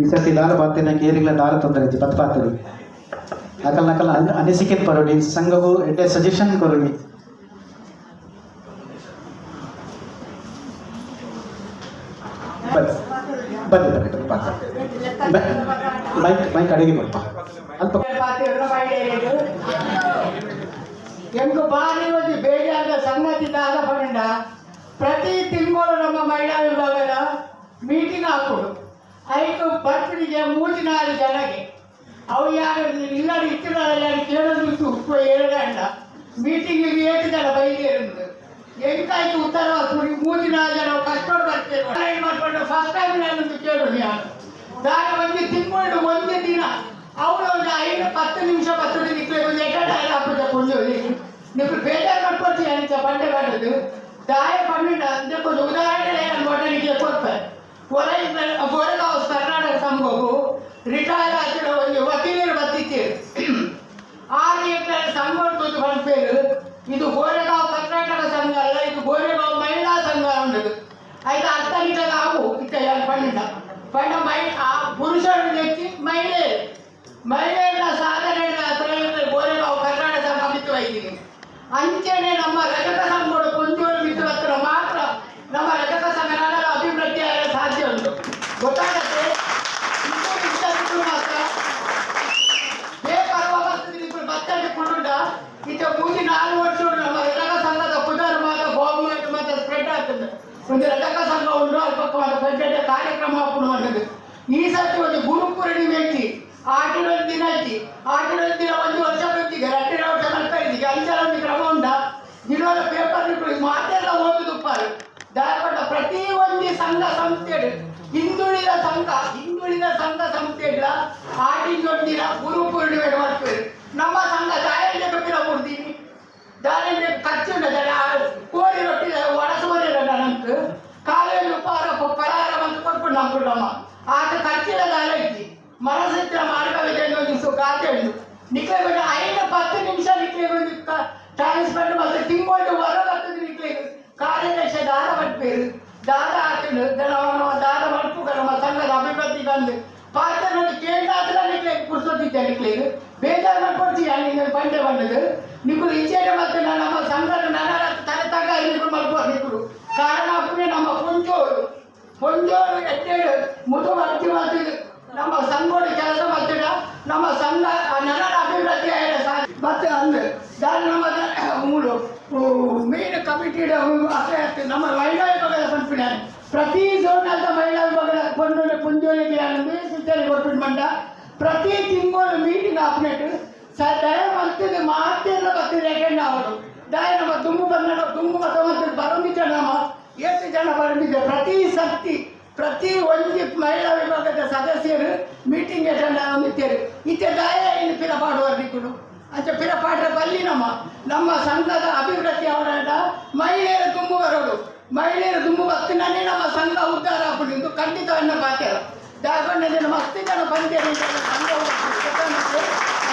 ಈ ಸರ್ತಿ ದಾಲ ಪಾತ್ರೆ ಏರಿಗಳ ದಾಲ ತೊಂದರೆ ಬತ್ ಪಾತ್ರೆ ನಕಲ್ ನಕಲ್ ಅನಿಸಿಕೆ ಪರೋಡಿ ಸಂಘವು ಎಡ್ಡೆ ಸಜೆಷನ್ ಕೊರೋಡಿ ಬನ್ನಿ ಬನ್ನಿ ಪಾತ್ರ ಮೈಕ್ ಅಡಿಗೆ ಕೊಡ್ಪ ಅಲ್ಪ ಎಂಟು ಬಾರಿ ಒಂದು ಬೇಜಾರದ ಸಂಗತಿ ಪಂಡ ಪ್ರತಿ ತಿಂಗಳು ನಮ್ಮ ಮಹಿಳಾ ವಿಭಾಗದ ಮೀಟಿಂಗ್ ಹಾಕೋದು ಐದು ಬರ್ತ್ಡಿಗೆ 3-4 ಜನಗೆ ಅವು ಯಾರು ಇಲ್ಲಡಿ ಇತ್ತಿರಲ್ಲ ಕೇಳೋದು ಉಪ್ಪು 2 ಗಂಟ ಮೀಟಿಂಗಿಗೆ 8 ಜನ ಬೈದೇರುದು ಎಂಟಾಯ್ತು ಉತ್ತರ 3-4 ಜನ ಕಷ್ಟಪಟ್ಟು ಬರ್ತೇವೆ ಮಾಡ್ಕೊಂಡು ಫಸ್ಟ್ ಟೈಮ್ ನಾನೊಂದು ಕೇಳೋದು ಯಾರು ದಾರಿ ಒಂದು ತಿಂಗಳು ಒಂದು ದಿನ ಅವರು ಒಂದು 5-10 ನಿಮಿಷ 10 ನಿಮಿಷ ಒಂದು ಎಕಡೆ ಹಾಕೋದು ಕೊಂಡು ನೀವು ಬೇಜಾರು ಮಾಡ್ಕೊಳ್ತೀವಿ ಅಂತ ಬಂಡೆ ಮಾಡೋದು ದಾಯ ಪನ್ನೆಂಡು ಅಂತ ಒಂದು ಉದಾಹರಣೆ ಮೊದಲಿಗೆ ಕೊಡ್ತಾರೆ ಗೋರೆಗಾಂವ್ ಕರ್ನಾಟಕ ಸಂಘವು ರಿಟೈರ್ ಆಗಿರೋ ಒಂದು ವಕೀಲರು ಬತ್ತಿತ್ತೇವೆ 6 ಎಕರೆ ಸಂಘ ಒಂದು ಬಂದ್ಪೇರು ಇದು ಗೋರೆಗಾಂವ್ ಕರ್ನಾಟಕ ಸಂಘ ಅಲ್ಲ ಇದು ಗೋರೆಗಾಂವ್ ಮಹಿಳಾ ಸಂಘ ಉಂಟದು ಆಯ್ತು 10 ಲೀಟರ್ ನಾವು ಇತ್ತ ಪನ್ನೆಂಡ ಪಂಡ ಪುರುಷರು ಹೆಚ್ಚಿ ಮಹಿಳೆಯರ ಸಾಧನೆ ಗೋರೆಗಾಂವ್ ಕರ್ನಾಟಕ ಸಂಘ ಮಿತ್ರವಾಗಿದ್ದೀನಿ ಅಂಚೆನೆ ನಮ್ಮ ರಜಕ ಸಂಘಗಳು ಕುಂಜೂರು ಮಿತ್ರತ್ರ ಮಾತ್ರ ನಮ್ಮ ರಜಕ ಸಂಘ ಅಭಿವೃದ್ಧಿ ಆಗಲು ಸಾಧ್ಯ ಉಂಟು ಗೊತ್ತಾಗತ್ತೆ ಮಾತ್ರ ಬೇಕಾಗುವ ಬರ್ತದೆ ಬತ್ತಕ್ಕೆ ಕೊಡುಂಡ ಇದು 3-4 ವರ್ಷ ನಮ್ಮ ರಜಕ ಸಂಘದ ಪುನರ್ಮಾದ ಗೌರ್ಮೆಂಟ್ ಮತ್ತೆ ಸ್ಪ್ರೆಡ್ ಆಗ್ತದೆ ಒಂದು ರಜಕ ಸಂಘ ಉಂಟು ಅಲ್ಪಕ್ಕವಾದ ಬಜೆಟ್ ಕಾರ್ಯಕ್ರಮ ಮಾಡುವುದು ಈ ಸರ್ತಿ ಒಂದು ಗುರು ಪೂರ್ಣಿಮೆ ಐತಿ ಆಟಿನೊಂದು ದಿನ ಐತಿ ಆಟಿನೊಂದು ದಿನ 1 ವರ್ಷ ಬಂದಿದೆ 2 ವರ್ಷ ಮಲ್ಕ ಇದೀಗ ಅಂಚಲ ಒಂದು ಕ್ರಮ ಉಂಟ ದಿನದ ಪೇಪರ್ ಮಾತೆಲ್ಲ ಓದುದುಪ್ಪಾರು ಧಾರವಾಡ ಪ್ರತಿ ಒಂದು ಸಂಘ ಸಂಸ್ಥೆಗಳು ಹಿಂದುಳಿದ ಸಂಘ ಸಂಸ್ಥೆಗಳ ಆಟಿನೊಂದಿನ ಗುರು ಪೂರ್ಣಿಮೆ ಮಾಡ್ತೇವೆ ನಮ್ಮ ಸಂಘ ದಾಳಿಗೆ ಗೊತ್ತಿರ ಕೊಡ್ತೀನಿ ದಾಳಿಗೆ ಖರ್ಚು ಕೋರಿ ರೊಟ್ಟಿ ಒಡಸುವುದಿಲ್ಲ ನನಗೆ ಕಾಲೇಜು ಪರಾರ ಬಂದು ಕೊಟ್ಬಿಟ್ಟು ನಮ್ಮ ಆತ ಖರ್ಚಿನ ದಾಳ ಐತಿ ಮನಸ್ಸಿನ ಮಾರ್ಗವಿದೆ ಒಂದು ಖಾತೆ ಉಂಟು ನಿಕ್ಲೆಗೊಂಡು 5-10 ನಿಮಿಷ ನಿಕ್ಲೆಗೊಂಡು ಟೈಮ್ ಸ್ಪೆಂಡ್ ಮಾಡಿದ್ರೆ ತಿಂಗಳು ಹೊರಬರ್ತದೆ ನಿಕ್ಲೆಗೆ ಕಾರ್ಯದರ್ಶ ದಾನ ಮಾಡ್ಬೇರು ದಾನ ಹಾಕೊಂಡು ದಾನ ಮಾಡ್ಬೇಕು ನಮ್ಮ ಸಂಘದ ಅಭಿವೃದ್ಧಿ ಬಂದು ಪಾತ್ರ ಕೇಂದ್ರ ನಿಕ್ಲೆಗೆ ಕುರ್ಸೋದಿದ್ದೆ ನಿಕ್ಲೆಗೆ ಬೇಜಾರು ಮಾಡ್ಕೊಡ್ತೀಯ ನಿಂಗೆ ಬಂಡೆ ಬಂದದು ನಿಕ್ಕಳು ಈಚೆ ಮತ್ತೆ ನಮ್ಮ ಸಂಘದ ನನ್ನ ತಲೆ ತಗ ನಿಕ್ಕಳು ಮಾಡ್ಬೋದು ನಿಕ್ಕಳು ಕಾರಣ ಅಪ್ಪನೇ ನಮ್ಮ ಪುಂಜೋರು ಎತ್ತೇಳು ಮುದು ಬರ್ತಿ ಮಾಡ್ತಿದ್ದು ನಮ್ಮ ಸಂಘೋಡ ಕೆಲಸ ಮಾಡ್ತಿದ್ದ ನಮ್ಮ ಸಂಘ ನನ್ನ ಅಭಿವೃದ್ಧಿ ಮತ್ತೆ ಅಂದ್ರೆ ದಾರಿ ನಮ್ಮ ಮೂರು ಮೇನ್ ಕಮಿಟಿ ನಮ್ಮ ಮಹಿಳಾ ವಿಭಾಗದ ಪಂಪಿನ ಪ್ರತಿ ಝೋನದ ಮಹಿಳಾ ವಿಭಾಗದ ಕೊಂಡು ಪುಂಜೋಳಿಗೆ ಸೂಚನೆ ಕೊಟ್ಬಿಟ್ಟು ಮಂಡ ಪ್ರತಿ ತಿಂಗಳು ಮೀಟಿಂಗ್ ಅಪ್ಡೇಟ್ ದಯ ಬರ್ತಿದ್ದು ಮಾತೆಲ್ಲ ಬರ್ತಿದೆ ಯಾಕೆಂದ್ರೆ ಅವರು ದಯ ನಮ್ಮ ತುಂಬು ಮತ್ತು ಬರೋದಿದ್ದ ನಮ್ಮ 8 ಜನ ಬರೋದಿದ್ದೆ ಪ್ರತಿ ಒಂದು ಮಹಿಳಾ ವಿಭಾಗದ ಸದಸ್ಯರು ಮೀಟಿಂಗ್ ಅಟೆಂಡ್ ಆಗಿದ್ದೇವೆ ಇತ್ತೆ ದಯ ಇನ್ನು ಪಿರಪಾಡುವರ್ನಿಕ್ಕಳು ಅಂತ ಪಿರಪಾಡ್ರ ಬಲ್ಲಿ ನಮ್ಮ ಸಂಘದ ಅಭಿವೃದ್ಧಿ ಅವರ ಮಹಿಳೆಯರು ತುಂಬು ಬರೋದು ಮಹಿಳೆಯರು ತುಂಬು ಬರ್ತಿನೇ ನಮ್ಮ ಸಂಘ ಉದ್ಧಾರ ಆಗ್ಬಿಟ್ಟು ಖಂಡಿತವನ್ನು ಪಾತ್ರ ದಾಗೊಂಡ ಮಸ್ತಿ ಜನ ಬಂದೇನೆ ಸಂಘ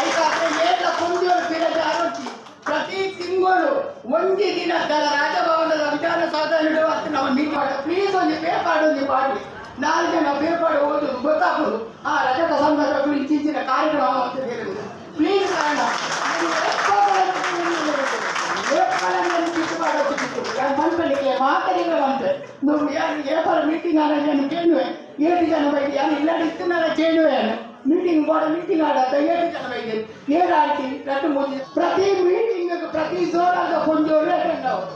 ಐದಾದ್ರೆ ಏಳ ಕುಂಜೋರು ಪಿರದ ಆರೋಗ್ಯ ಪ್ರತಿ ತಿಂಗಳು ಒಂದು ದಿನ ರಾಜಭವನದ ವಿಧಾನಸೌಧ ನೀಡುವಂತೆ ನಾವು ಮೀಟಿಂಗ್ ಪ್ಲೀಸ್ ಒಂದು ಪೇಪಾಡು ಒಂದು ಮಾಡಿ 4 ಜನ ಪೇಪಾಡು ಓದುದು ಗೊತ್ತಾಗೋದು ಆ ರಜಕ ಸಂಘದ ಇತ್ತೀಚಿನ ಕಾರ್ಯಕ್ರಮ ಅಂತ ಹೇಳುವುದು ಪ್ಲೀಸ್ ಕಾರಣ ಮಲ್ಪಲ್ಲಿಗೆ ಮಾತಾಡಿಗಳಂತೆ ನೀವು ಯಾರು ಏಪರ ಮೀಟಿಂಗ್ ಆಡೋದು ಕೇಳುವೆ 7 ಜನ ಬೈದು ಯಾರು ಇಲ್ಲ ಇತ್ತನಾರ ಕೇಳುವೆ ಮೀಟಿಂಗ್ ಮೀಟಿಂಗ್ ಆಡತ್ತ 7 ಜನ ಬೈದು ಏನಾಡ್ತಿ ರಟ್ಟು ಮುಗಿ ಪ್ರತಿ ಮೀಟಿಂಗ್ ಪ್ರತಿ ಝೋನಾದ ಪುಂಜೋರು ಅಟೆಂಡ್ ಅವರು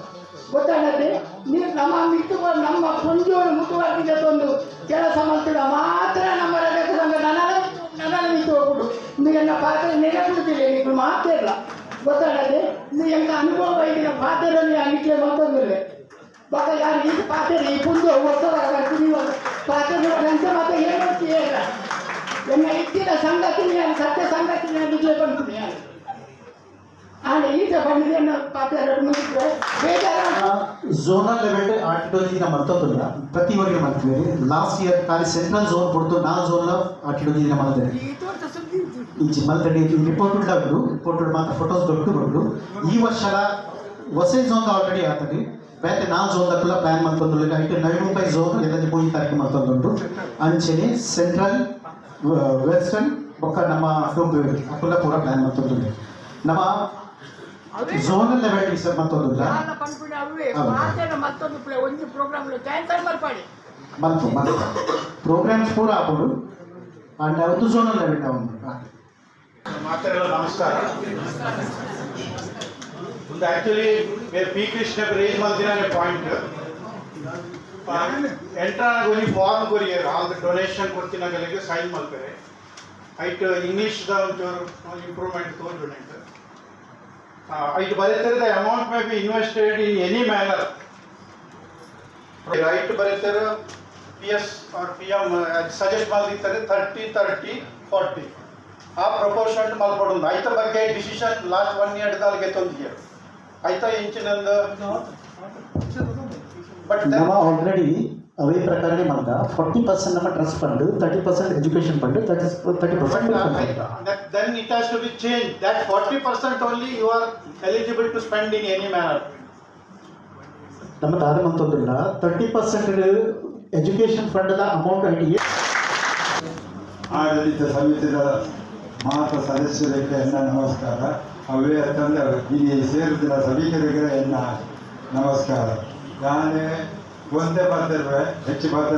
ಗೊತ್ತಾಗತ್ತೆ ನೀವು ನಮ್ಮ ಪುಂಜೋರು ಮುತುವರ್ಜಿಗೆ ಒಂದು ಕೆಲಸ ಮಾಡ್ತೀರ ಮಾತ್ರ ನಮ್ಮ ರಜಕ ಸಂಘ ನನ್ನ ನಿಂತು ಹೋಗ್ಬಿಡು ನಿಮಗೆ ನನ್ನ ಪಾತ್ರ ನೆನಪಿಡ್ತಿಲ್ಲ ಈಗ ಮಾತಿಲ್ಲ ಗೊತ್ತಾಗದೆ ಇದು ಎಂತ ಅನುಭವ ಈಗ ಪಾತ್ರೆಯಲ್ಲಿ ಅನಿಕೆ ಮತ್ತೊಂದಿಲ್ಲ ಬಾಕ ಯಾರು ಈಗ ಪಾತ್ರೆ ಈ ಮುಂದೆ ಹೊಸದಾಗ ಕುಡಿಯುವ ಪಾತ್ರೆ ಅಂತ ಮತ್ತೆ ಹೇಳ್ತೀಯ ಎನ್ನ ಇತ್ತಿನ ಸಂಗತಿ ನಾನು ಸತ್ಯ ಸಂಗತಿ ನಿಜ ಬಂತು ಆಗ ಈಗ ಬಂದಿದೆ ಪಾತ್ರೆ ಮುಗಿದ್ರೆ ಬೇಜಾರ ಝೋನಲ್ ಲೆವೆಲ್ ಆಟಿಡೋಜಿನ ಮತ್ತೊಂದಿಲ್ಲ ಪ್ರತಿ ವರ್ಷ ಮಾಡ್ತೀವಿ ಲಾಸ್ಟ್ ಇಯರ್ ಖಾಲಿ ಸೆಂಟ್ರಲ್ ಝೋನ್ ಕೊಡ್ತು ನಾ ಝೋನ್ ಆಟಿಡೋಜಿನ ಮಾಡ್ತೇವೆ ಈ ಮಲ್ತಡಿ ರಿಪೋರ್ಟೆಡ್ ಆಗ್ರು ರಿಪೋರ್ಟೆಡ್ ಮಾತ್ರ ಫೋಟೋಸ್ ದೊಡ್ಡು ಈ ವರ್ಷದ ಹೊಸ ಝೋನ್ ಆಲ್ರೆಡಿ ಆಗ್ತದೆ ಬೇರೆ ನಾ ಝೋನ್ ಕೂಡ ಪ್ಲಾನ್ ಮಾಡ್ಕೊಂಡು ಐಟು ನವಿ ಮುಂಬೈ ಝೋನ್ ಎಲ್ಲದಿ 3 ತಾರೀಕು ಮಾಡ್ಕೊಂಡು ಅಂಚೆನೆ ಸೆಂಟ್ರಲ್ ವೆಸ್ಟರ್ನ್ ಬೊಕ್ಕ ನಮ್ಮ ಡೊಂಬೆ ಅಕುಲ ಪೂರ ಪ್ಲಾನ್ ಮಾಡ್ಕೊಂಡು ನಮ್ಮ ಝೋನಲ್ ಲೆವೆಲ್ ಸರ್ ಮತ್ತೊಂದಿಲ್ಲ ಮತ್ತೊಂದು ಒಂದು ಪ್ರೋಗ್ರಾಮ್ ಕ್ಯಾನ್ಸಲ್ ಮಾಡ್ಪಾಡಿ ಮತ್ತೆ ಪ್ರೋಗ್ರಾಮ್ಸ್ ಪೂರ ಆಗ್ಬೋದು ಅಂಡ್ ಅವತ್ತು ಝೋನಲ್ ಲೆವೆಲ್ ನಾವು ಮಾತೆಲ್ಲ ನಮಸ್ಕಾರ ಒಂದು ಆ್ಯಕ್ಚುಲಿ ಪಿ ಕೃಷ್ಣ ರೇಂಜ್ ಮಾಡ್ತೀನಿ ಪಾಯಿಂಟ್ ಎಂಟ್ರಾಗ ಒಂದು form courier all the donation ಕೊಡ್ತಿನಾಗಲಿಗೆ ಸೈನ್ ಮಾಡ್ತಾರೆ ಐಟ್ ಇಂಗ್ಲೀಷ್ದ ಒಂಚೂರು ಇಂಪ್ರೂವ್ಮೆಂಟ್ ತೋರಿಸುಂಟು ಐಟ್ ಬರೀತಾರೆ the amount may be invested in any manner right ಬರೀತಾರೆ P S R P M suggest ಮಾಡಿರ್ತಾರೆ 30-30-40 ಆ ಪ್ರಪೋರ್ಷನ್ ಮಲ್ಪಡೋದು ಐತ ಬಗ್ಗೆ ಡಿಸಿಷನ್ ಲಾಸ್ಟ್ 1 year ದಾಲ್ಗೆ ತೊಂದಿಗೆ ಐತ ಇಂಚಿನಂದು ಬಟ್ ನಮ್ಮ ಆಲ್ರೆಡಿ ಅವೇ ಪ್ರಕಾರನೇ ಮಾಡ್ದ 40% ನಮ್ಮ trust fund 30% education fund 30% then it has to be changed that 40% only you are eligible to spend in any manner ನಮ್ಮ ದಾದ ಮಂತೊಂದಿಲ್ಲ 30% ಎಜುಕೇಶನ್ ಫಂಡ್ ಅಮೌಂಟ್ ಐಟಿ ಆಡಳಿತ ಸಮಿತಿಯ ಮಾತ ಸದಸ್ಯರಿಗೆ ಎನ್ನ ನಮಸ್ಕಾರ ಅವೇ ತಂದೆ ಇಲ್ಲಿ ಸೇರಿದ ಸಭಿಕರಿಗೆ ಎನ್ನ ನಮಸ್ಕಾರ ನಾನೇ ಒಂದೇ ಪಾತ್ರೆ ಹೆಚ್ಚು ಪಾತ್ರೆ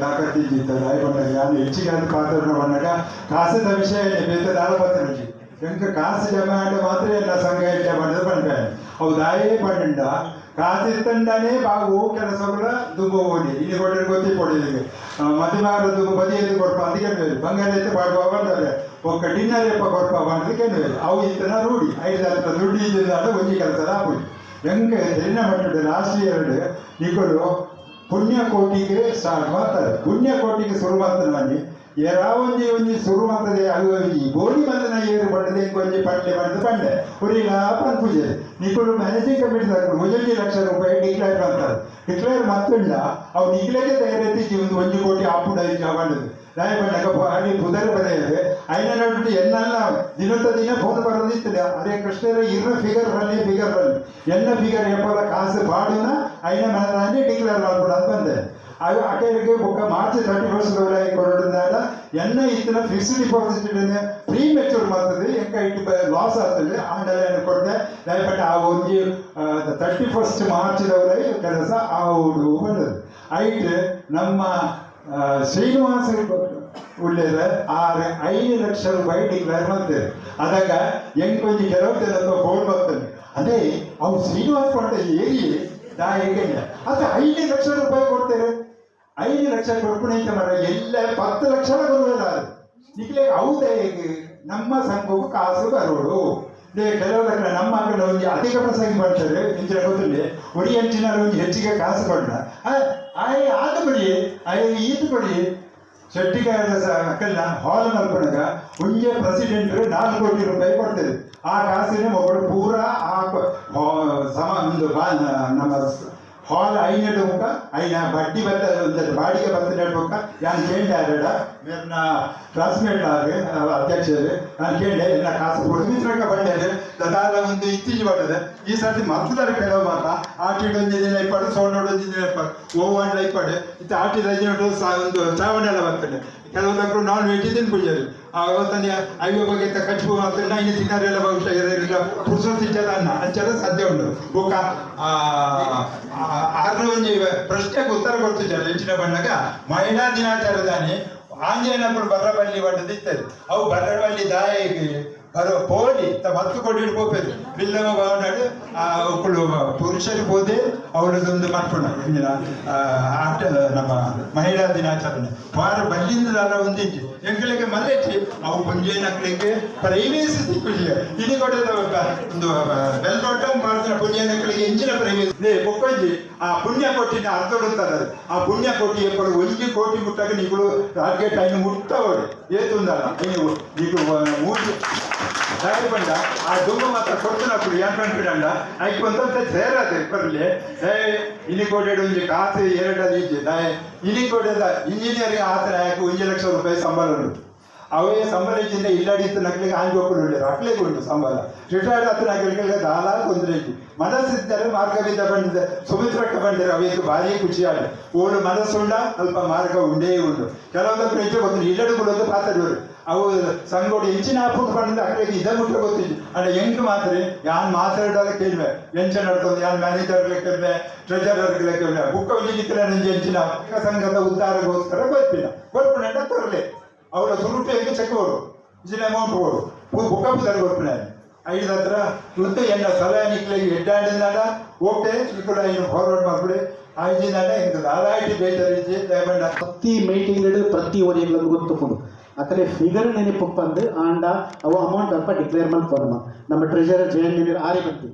ತಾಕತ್ತಿದ್ದಿತ್ತು ರಾಯಕೊಂಡಾಗ ನಾನು ಹೆಚ್ಚಿಗೆ ಪಾತ್ರ ಬಂದಾಗ ಕಾಸದ ವಿಷಯ ಬೇತದ ಆಳಪತ್ರ ಎಂಕ ಕಾಸು ಜಮಾ ಆಡ ಮಾತ್ರ ಎಲ್ಲ ಸಂಘ ಹೆಚ್ಚ ಮಾಡಿದ ಬಂಡೆ ಅವು ದಾಯೇ ಪಂಡ ಕಾಸಿತ್ತಂಡನೇ ಬಾಗು ಕೆಲಸಗಳ ದುಂಬು ಓಡಿ ಇಲ್ಲಿ ಕೊಟ್ಟರೆ ಗೊತ್ತಿ ಕೊಡಿದಿಗೆ ಮಧ್ಯಮಾರ ದುಂಬು ಬದಿಯಲ್ಲಿ ಕೊಡ್ಪ ಅದಕ್ಕೆ ಬಂಗಾರ ಎತ್ತು ಪಾಡುವ ಬಂದರೆ ಒಕ್ಕ ಡಿನ್ನರ್ ಎಪ್ಪ ಕೊಡ್ಪ ಬಂದಕ್ಕೆ ಅವು ಇತ್ತನ ರೂಢಿ 5 ದುಡ್ಡು ಇದ್ದಿದ್ದ ಒಂಜಿ ಕೆಲಸದ ಹಾಕುಡಿ ಎಂಕ ತೆರಿನ ಮಟ್ಟದ ಲಾಸ್ಟ್ ಇಯರ್ ನಿಗಳು ಪುಣ್ಯಕೋಟಿಗೆ ಸ್ಟಾರ್ಟ್ ಮಾಡ್ತಾರೆ ಪುಣ್ಯಕೋಟಿಗೆ ಶುರು ಮಾಡ್ತಾನೆ ಬನ್ನಿ ಒಂಜಿ ಶುರು ಮಾಡ್ತದೆ ಅದು ಗೋಳಿ ಬಂದನ ಏರು ಪಡ್ಡದೆ ಕೊಂಚ ಪಂಡೆ ಬಂದು ಪಂಡೆ ಉರಿಲ ಪಂಪುಜೆ ನಿಗಳು ಮ್ಯಾನೇಜಿಂಗ್ ಕಮಿಟಿ ತಗೊಂಡು 1 ಲಕ್ಷ ರೂಪಾಯಿ ಡಿಕ್ಲೇರ್ ಮಾಡ್ತಾರೆ ಡಿಕ್ಲೇರ್ ಮತ್ತುಂಡ ಅವು ನಿಗ್ಲೆಗೆ ತಯಾರೆತ್ತಿ ಒಂದು 1 ಕೋಟಿ ಆಪುಡ ಬಂಡದು ರಾಯ ಬಂದಾಗ ಅಲ್ಲಿ ಪುದರ್ ಬರೆಯದೆ ಐನ ನೋಡ್ಬಿಟ್ಟು ಎನ್ನೆಲ್ಲ ದಿನದ ದಿನ ಫೋನ್ ಬರೋದಿತ್ತದೆ ಅದೇ ಕೃಷ್ಣರ ಇರೋ ಫಿಗರ್ ಬನ್ನಿ ಎನ್ನ ಫಿಗರ್ ಎಪ್ಪದ ಕಾಸು ಬಾಡುನ ಐನ ಮನೆ ಡಿಕ್ಲೇರ್ ಮಾಡ್ಬಿಡ ಅದು ಬಂದೆ ಅದು ಅಕೈಗೆ ಬೊಕ್ಕ ಮಾರ್ಚ್ 31 ಕೊಡೋದ್ರಿಂದ ಎನ್ನ ಇತ್ತಿನ ಫಿಕ್ಸ್ಡ್ ಡಿಪಾಸಿಟ್ ಪ್ರೀ ಮೆಚೂರ್ ಮಾಡ್ತದೆ ಎಂಕ ಇಟ್ಟು ಲಾಸ್ ಆಗ್ತದೆ ಆಂಡಲ ಕೊಡ್ದೆ ದಯಪಟ್ಟು ಆ ಒಂದು 31 ಮಾರ್ಚ್ದವರೆಗೆ ಕೆಲಸ ಆವುದು ಬಂದದ್ದು ಐಟ್ ನಮ್ಮ ಶ್ರೀನಿವಾಸ ಉಳ್ಳೇದ 5 ಲಕ್ಷ ರೂಪಾಯಿ ಡಿಕ್ಲೇರ್ ಮಾಡ್ತೇವೆ ಅದಾಗ ಎಂಕೊಂಜಿ ಕೆಲವು ಫೋನ್ ಬರ್ತದೆ ಅದೇ ಅವು ಶ್ರೀನಿವಾಸ ಕೊಟ್ಟ ಏರಿ ಹೇಗೆ ಅದು 5 ಲಕ್ಷ ರೂಪಾಯಿ ಕೊಡ್ತೇವೆ 5 ಲಕ್ಷ ಕೊಡ್ಕೊಂಡ ಮರ ಎಲ್ಲ 10 ಲಕ್ಷ ಕೊಡುವುದಿಲ್ಲ ನಿಗ್ಲೆ ಹೌದೇ ನಮ್ಮ ಸಂಘಕ್ಕೂ ಕಾಸು ಬರೋಡು ಕೆಲವು ನಮ್ಮ ಕಡೆ ಒಂದು ಅಧಿಕ ಪ್ರಸಂಗಿ ಮಾಡ್ತಾರೆ ಇಂಚಿನ ಗೊತ್ತಿಲ್ಲ ಒಡಿ ಅಂಚಿನ ಒಂದು ಹೆಚ್ಚಿಗೆ ಕಾಸು ಕೊಡ ಆದ ಕೊಡಿ ಈದು ಕೊಡಿ ಶೆಟ್ಟಿಗಾರದ ಅಕ್ಕಲ್ಲ ಹಾಲ್ ಮಲ್ಕೊಂಡಾಗ ಒಂದೇ ಪ್ರೆಸಿಡೆಂಟ್ 4 ಕೋಟಿ ರೂಪಾಯಿ ಕೊಡ್ತೇವೆ ಆ ಕಾಸಿನ ಒಬ್ಬರು ಪೂರ ಆ ಒಂದು ನಮ್ಮ ಹಾಲ್ ಐನಡು ಮುಖ ಐನ ಬಡ್ಡಿ ಬತ್ತ ಬಾಡಿಗೆ ಬತ್ತ ನಡ್ಬೇಕ ಯಾನ್ ಕೇಂದ್ರ ಮೇರ್ನ ಕ್ಲಾಸ್ಮೇಟ್ ಆಗಿ ಅಧ್ಯಕ್ಷರು ನಾನು ಕೇಳಿದೆ ಎಲ್ಲ ಕಾಸು ಕೊಡ್ಮಿತ್ರಕ ಬಂದಿದೆ ದಾದ ಒಂದು ಇತ್ತೀಚೆ ಬರ್ತದೆ ಈ ಸರ್ತಿ ಮತ್ತದಾರ ಕೆಲವು ಮಾತ್ರ ಆಟಿಡ್ ಒಂದು ದಿನ ಇಪ್ಪಡು ಸೋಣೋಡು ಒಂದು ದಿನ ಇಪ್ಪಡು ಓವನ್ ಇಪ್ಪಡು ಇತ್ತು ಆಟಿದ ಒಂದು ಚಾವಣೆಲ್ಲ ಬರ್ತದೆ ಕೆಲವೊಂದು ನಾನ್ ವೆಜ್ ತಿನ್ಪುಜರು ಅವತ್ತನೇ ಅಯ್ಯೋ ಬಗ್ಗೆ ಕಚ್ಚು ಮಾತ್ರ ಇನ್ನು ತಿನ್ನರೆಲ್ಲ ಬಹುಶಃ ಇರಲಿಲ್ಲ ಪುರುಷೋತ್ತಿಟ್ಟದ ಅನ್ನ ಅಂಚೆಲ್ಲ ಸಾಧ್ಯ ಉಂಟು ಬೊಕ್ಕ ಆರು ಒಂದು ಪ್ರಶ್ನೆಗೆ ಉತ್ತರ ಕೊಡ್ತಿದ್ದಾರೆ ಹೆಚ್ಚಿನ ಬಣ್ಣಗ ಮಹಿಳಾ ದಿನಾಚಾರದಾನೆ ಆಂಜನೇಯಪುರ ಬರ್ರಬಳ್ಳಿ ಬಣ್ಣದ ಇರ್ತದೆ ಅವು ಬರ್ರಬಳ್ಳಿ ದಾಯಿಗೆ బరో పోని మత్తు కొట్టి పోపేది పిల్లగా బాగున్నాడు ఒకళ్ళు పురుషులు పోతే ಅವಳದೊಂದು ಮಾಡ್ಕೊಂಡ ಆಟ ನಮ್ಮ ಮಹಿಳಾ ದಿನಾಚರಣೆ ವಾರ ಬಂದಿದ್ದಲ್ಲ ಒಂದಿಜ್ಜಿ ಎಂಗಳಿಗೆ ಮಲ್ಲೆಚ್ಚಿ ಅವು ಪುಂಜೇನಕ್ಳಿಗೆ ಪ್ರೈವೇಸಿ ಸಿಕ್ಕಿಲ್ಲ ಇಲ್ಲಿ ಕೊಡದ ಒಂದು ಬೆಲ್ದೊಡ್ಡ ಮಾಡ್ತಾನೆ ಪುಂಜೇನಕ್ಳಿಗೆ ಎಂಚಿನ ಪ್ರೈವೇಸಿ ಬೊಕ್ಕಂಜಿ ಆ ಪುಣ್ಯ ಕೋಟಿನ ಅರ್ಧೊಡುತ್ತಾರೆ ಆ ಪುಣ್ಯ ಕೋಟಿ ಎಪ್ಪಳು ಒಂಜಿ ಕೋಟಿ ಮುಟ್ಟಾಗ ನೀಗಳು ಟಾರ್ಗೆಟ್ ಅನ್ನು ಮುಟ್ತವಳು ಏತುಂದಲ್ಲ ನೀವು ನೀನು ಮೂರು దారి పండ ఆ దుమ్మ మాత్రం కొడుతున్నప్పుడు ఏమంటున్నాడ అవి కొంత సేరాదు బరలే ఇన్ని కోటేడు ఉంది కాసు ఏరడది ఇన్ని కోటేದ ಇಂಜಿನಿಯರಿಂಗ್ ಆತರ ಯಾಕೆ 1 ಲಕ್ಷ ರೂಪಾಯಿ ಸಂಬಳ ಉಂಟು ಅವೇ ಸಂಬಳ ಇದ್ದಿಂದ ಇಲ್ಲಡಿತ್ತು ನಕಲಿಗೆ ಆಂಜಿ ಒಕ್ಕಲು ಉಂಟು ಅಕ್ಲಿಗೆ ಉಂಟು ಸಂಬಳ ರಿಟೈರ್ಡ್ ಆತ ನಕಲಿಗೆ ದಾಲ ತೊಂದರೆ ಮನಸ್ಸಿದ್ದರೆ ಮಾರ್ಗವಿದ್ದ ಬಂದಿದ್ದ ಸುಮಿತ್ರಕ್ಕೆ ಬಂದಿರ ಅವಕ್ಕೆ ಭಾರಿ ಖುಷಿಯಾಗ ಓಡು ಮನಸ್ಸುಂಡ ಅಲ್ಪ ಮಾರ್ಗ ಉಂಡೇ ಉಂಟು ಕೆಲವೊಂದಕ್ಕೆ ನಿಜ ಗೊತ್ತಿಲ್ಲ ಇಲ್ಲಡುಗಳು ಪಾತಡೋರು ಅವು ಸಂಗೋಡು ಹೆಂಚಿನ ಹಾಕೊಂಡು ಬಂದ ಅಕ್ಕಳಿಗೆ ಇದ ಮುಟ್ಟ ಗೊತ್ತಿದ್ದು ಅಲ್ಲ ಹೆಂಗೆ ಮಾತ್ರ ಯಾನ್ ಮಾತಾಡೋಲ್ಲ ಕೇಳ್ವೆ ಎಂಚ ನಡ್ಕೊಂಡು ಯಾನ್ ಮ್ಯಾನೇಜರ್ಗೆ ಕೇಳ್ವೆ ಟ್ರೆಜರರ್ಗೆ ಕೇಳ್ವೆ ಬುಕ್ಕ ಉಜ್ಜಿಕ್ಕಿಲ್ಲ ನಂಗೆ ಹೆಂಚಿನ ಸಂಘದ ಉದ್ಧಾರಗೋಸ್ಕರ ಗೊತ್ತಿಲ್ಲ ತರಲೆ ಅವರ ಸುರುಟಿಯಾಗಿ ಚೆಕ್ ಕೊಡು ಇಜಿನ ಅಮೌಂಟ್ ಕೊಡು ಬುಕ್ಕ ಪುದಾರ ಗೊತ್ತಿಲ್ಲ ಐದು ಹತ್ರ ವೃತ್ತ ಎನ್ನ ಸಲಹೆ ನಿಕ್ಲಿಗೆ ಎಡ್ಡಾಡಿದಾಡ ಓಕೆ ఇక్కడ ఆయన ఫార్వర్డ్ ಮಾಡ್ಬಿಡಿ ಆಯ್ಜಿನಾಡ ಇಂಕ ದಾದಾಯಿಟಿ ಬೇಜಾರಿಜಿ ದಯಬಂಡ ಪ್ರತಿ ಮೀಟಿಂಗ್ ಪ್ರತಿ ಓರಿಯಂಗ್ಲಂದು ಗೊತ್ತುಕೊಂಡು ಅಕಲೆ ಫಿಗರ್ ನೆನಪಂದು ಆಂಡ ಅವು ಅಮೌಂಟ್ ಅಲ್ಪ ಡಿಕ್ಲೇರ್ ಮಾಡ್ಕೊಂಡು ನಮ್ಮ ಟ್ರೆಜರರ್ ಜಯಂತ್ ಆರಿ ಬಂತು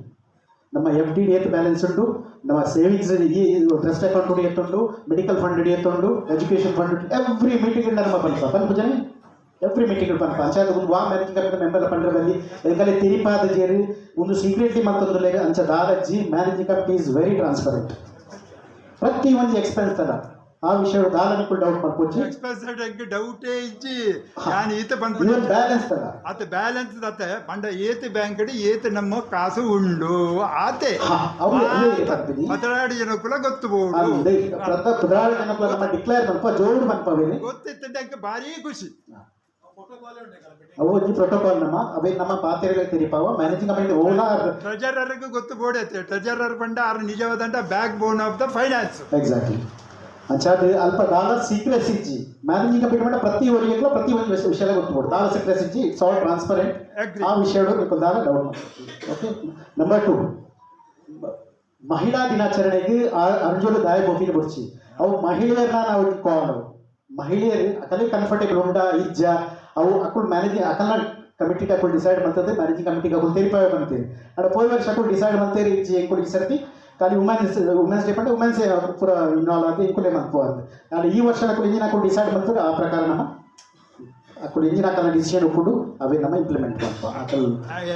ನಮ್ಮ FD ಏತ್ ಬ್ಯಾಲೆನ್ಸ್ ಉಂಟು ನಮ್ಮ ಸೇವಿಂಗ್ಸ್ ಈ ಟ್ರಸ್ಟ್ ಅಕೌಂಟ್ ಎತ್ತುಂಟು ಮೆಡಿಕಲ್ ಫಂಡ್ ಎತ್ತುಂಟು ಎಜುಕೇಷನ್ ಫಂಡ್ ಎವ್ರಿ ಮೀಟಿಂಗ್ ನಮ್ಮ ಬಂತು ಜನ ಎವ್ರಿ ಮೀಟಿಂಗ್ ಪಂಪ ಅಂಚಾದ ಒಂದು ವಾ ಮ್ಯಾನೇಜಿಂಗ್ ಕಮಿಟಿ ಮೆಂಬರ್ ಪಂಡ್ರದಲ್ಲಿ ಎಂಕಲೆ ತಿರಿಪಾದ ಜೇರಿ ಒಂದು ಸೀಕ್ರೆಟ್ಲಿ ಮತ್ತೊಂದು ಅಂಚ ದಾದಾಜಿ managing committee is very transparent ಪ್ರತಿ ಒಂದು ಎಕ್ಸ್ಪೆನ್ಸ್ ತರ ಆ ವಿಷಯ ದಾಲನಿಕ್ಕೂ ಡೌಟ್ ಮಾಡ್ಕೋಚಿ ಎಕ್ಸ್ಪೆನ್ಸ್ ಡೌಟೇ ಇಜ್ಜಿ ನಾನು ಈತ ಬಂದು ಬ್ಯಾಲೆನ್ಸ್ ತರ ಆತ ಬ್ಯಾಲೆನ್ಸ್ ದತ್ತ ಪಂಡ ಏತ ಬ್ಯಾಂಕ್ ಏತ ನಮ್ಮ ಕಾಸು ಉಂಡು ಆತೆ ಮತನಾಡಿ ಜನಕ್ಕೂ ಗೊತ್ತಬಹುದು ಪುದಾಳಿ ಜನಕ್ಕೂ ನಮ್ಮ ಡಿಕ್ಲೇರ್ ಮಲ್ಪ ಜೋಡು ಮಲ್ಪವೇನೆ ಗೊತ್ತಿದ್ದಂಗೆ ಭಾರಿ ಖುಷಿ ಅವು ಒಂದು ಪ್ರೋಟೋಕಾಲ್ ಅವೇ ನಮ್ಮ ಪಾತ್ರೆಗಳಿಗೆ ತೆರಿಪಾವ ಮ್ಯಾನೇಜಿಂಗ್ ಕಮಿಟಿ ಓಲಾ ಟ್ರೆಜರರ್ಗೆ ಗೊತ್ತು ಬೋಡೈತೆ ಟ್ರೆಜರರ್ ಪಂಡ ಅವ್ರ ನಿಜವಾದಂತ backbone of the finance exactly ಅಂಚಾದ ಅಲ್ಪ ದಾಲ ಸೀಕ್ರೆಸಿ ಇಜ್ಜಿ ಮ್ಯಾನೇಜಿಂಗ್ ಕಮಿಟಿ ಮಂಡ ಪ್ರತಿ ಒರಿಯಕ್ಕೆ ಪ್ರತಿ ಒಂದು ವಿಷಯ ಗೊತ್ತುಬೋದು ದಾಲ ಸೀಕ್ರೆಸಿ ಇಜ್ಜಿ ಇಟ್ಸ್ ಆಲ್ ಟ್ರಾನ್ಸ್ಪರೆಂಟ್ ಆ ವಿಷಯಗಳು ನೀವು ದಾಲ ಡೌಟ್ ಮಾಡಿ ಓಕೆ ನಂಬರ್ 2 ಮಹಿಳಾ ದಿನಾಚರಣೆಗೆ ಅರ್ಜುನ ದಾಯಬೋಪಿನ ಬಿಡ್ಚಿ ಅವು ಮಹಿಳೆಯರನ್ನ ನಾವು ಇಟ್ಕೊಳ್ಳೋಣ ಮಹಿಳೆಯರು ಅಕಲೆ ಕಂಫರ್ಟೇಬಲ್ ಉಂಡ ಇಜ್ಜ ಅವು ಅಕ್ಕಳು ಮ್ಯಾನೇಜಿಂಗ್ ಅಕಲ್ನ ಕಮಿಟಿಗೆ ಅಕ್ಕಳು ಡಿಸೈಡ್ ಮಾಡ್ತದೆ ಮ್ಯಾನೇಜಿಂಗ್ ಕಮಿಟಿಗೆ ಅಕ್ಕಳು ತೆರಿಪಾಯ ಬಂತೇವೆ ಅಡ ಪೋಯ್ ವರ್ಷ ಅಕ್ಕಳು ಡಿಸೈಡ್ ಮಾಡ್ತೇವೆ ಇಜ್ಜಿ ಎಂಕುಳು ಈ ಸರ್ತಿ ಖಾಲಿ ವುಮೆನ್ಸ್ ಡೇ ಪಂಡ ವುಮೆನ್ಸ್ ಪೂರ ಇನ್ವಾಲ್ವ್ ಆಗಿ ಇಂಕುಲೆ ಮನ್ಪೋದು ನಾನು ಈ ವರ್ಷ ಅಕ್ಕಳು ಇಂಜಿನ ಅಕ್ಕಳು ಡಿಸೈಡ್ ಮಾಡ್ತಾರೆ ಆ ಪ್ರಕಾರ ನಮ್ಮ ಅಕ್ಕಳು ಇಂಜಿನ ಅಕ್ಕಳ ಡಿಸಿಷನ್ ಒಪ್ಪಿಡು ಅವೇ ನಮ್ಮ ಇಂಪ್ಲಿಮೆಂಟ್ ಮಾಡ್ಕೋ ಅಕ್ಕಳು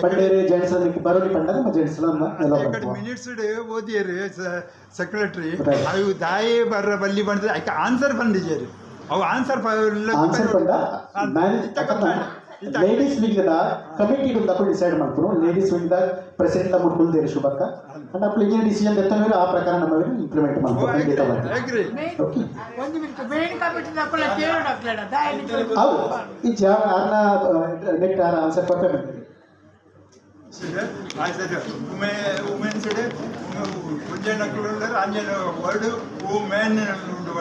ಪಂಡೇರಿ ಜೆಂಟ್ಸ್ ಅದಕ್ಕೆ ಬರೋಲಿ ಪಂಡ ನಮ್ಮ ಜೆಂಟ್ಸ್ ಮಿನಿಟ್ಸ್ ಓದಿಯರು ಸೆಕ್ರೆಟರಿ ಅವು ದಾಯೇ ಬರ ಬಲ್ಲಿ ಬಂದ್ರೆ ಆನ್ಸರ್ ಬಂದಿದ್ದಾರೆ ಅವು ಆನ್ಸರ್ ಲೇಡೀಸ್ ವಿಂಗ್ ಕಮಿಟಿ ಅప్పుడు ಡಿಸೈಡ್ ಮಾಡ್ತಾರೆ ಲೇಡೀಸ್ ವಿಂಗ್ ಪ್ರೆಸಿಡೆಂಟ್ ಮುಟ್ಕೊಳ್ತೀರಿ ಶುಭಕ್ಕ ಅಂಡ್ ಅప్పుడు ಇಂಜಿನ ಡಿಸಿಷನ್ ಎತ್ತಂದ್ರೆ ಆ ಪ್ರಕಾರ ನಮ್ಮ ಇಂಪ್ಲಿಮೆಂಟ್ ಮಾಡ್ತಾರೆ ಈ ಯಾರನ್ನ ನೆಟ್ ಆನ್ಸರ್ ಪರ್ಫೆಕ್ಟ್ ವುಮೆನ್ಸ್ ಡೇ ಮುಂಜಾನೆ ಅಂಜನ ವರ್ಡ್ ವುಮೆನ್ ಉಂಡು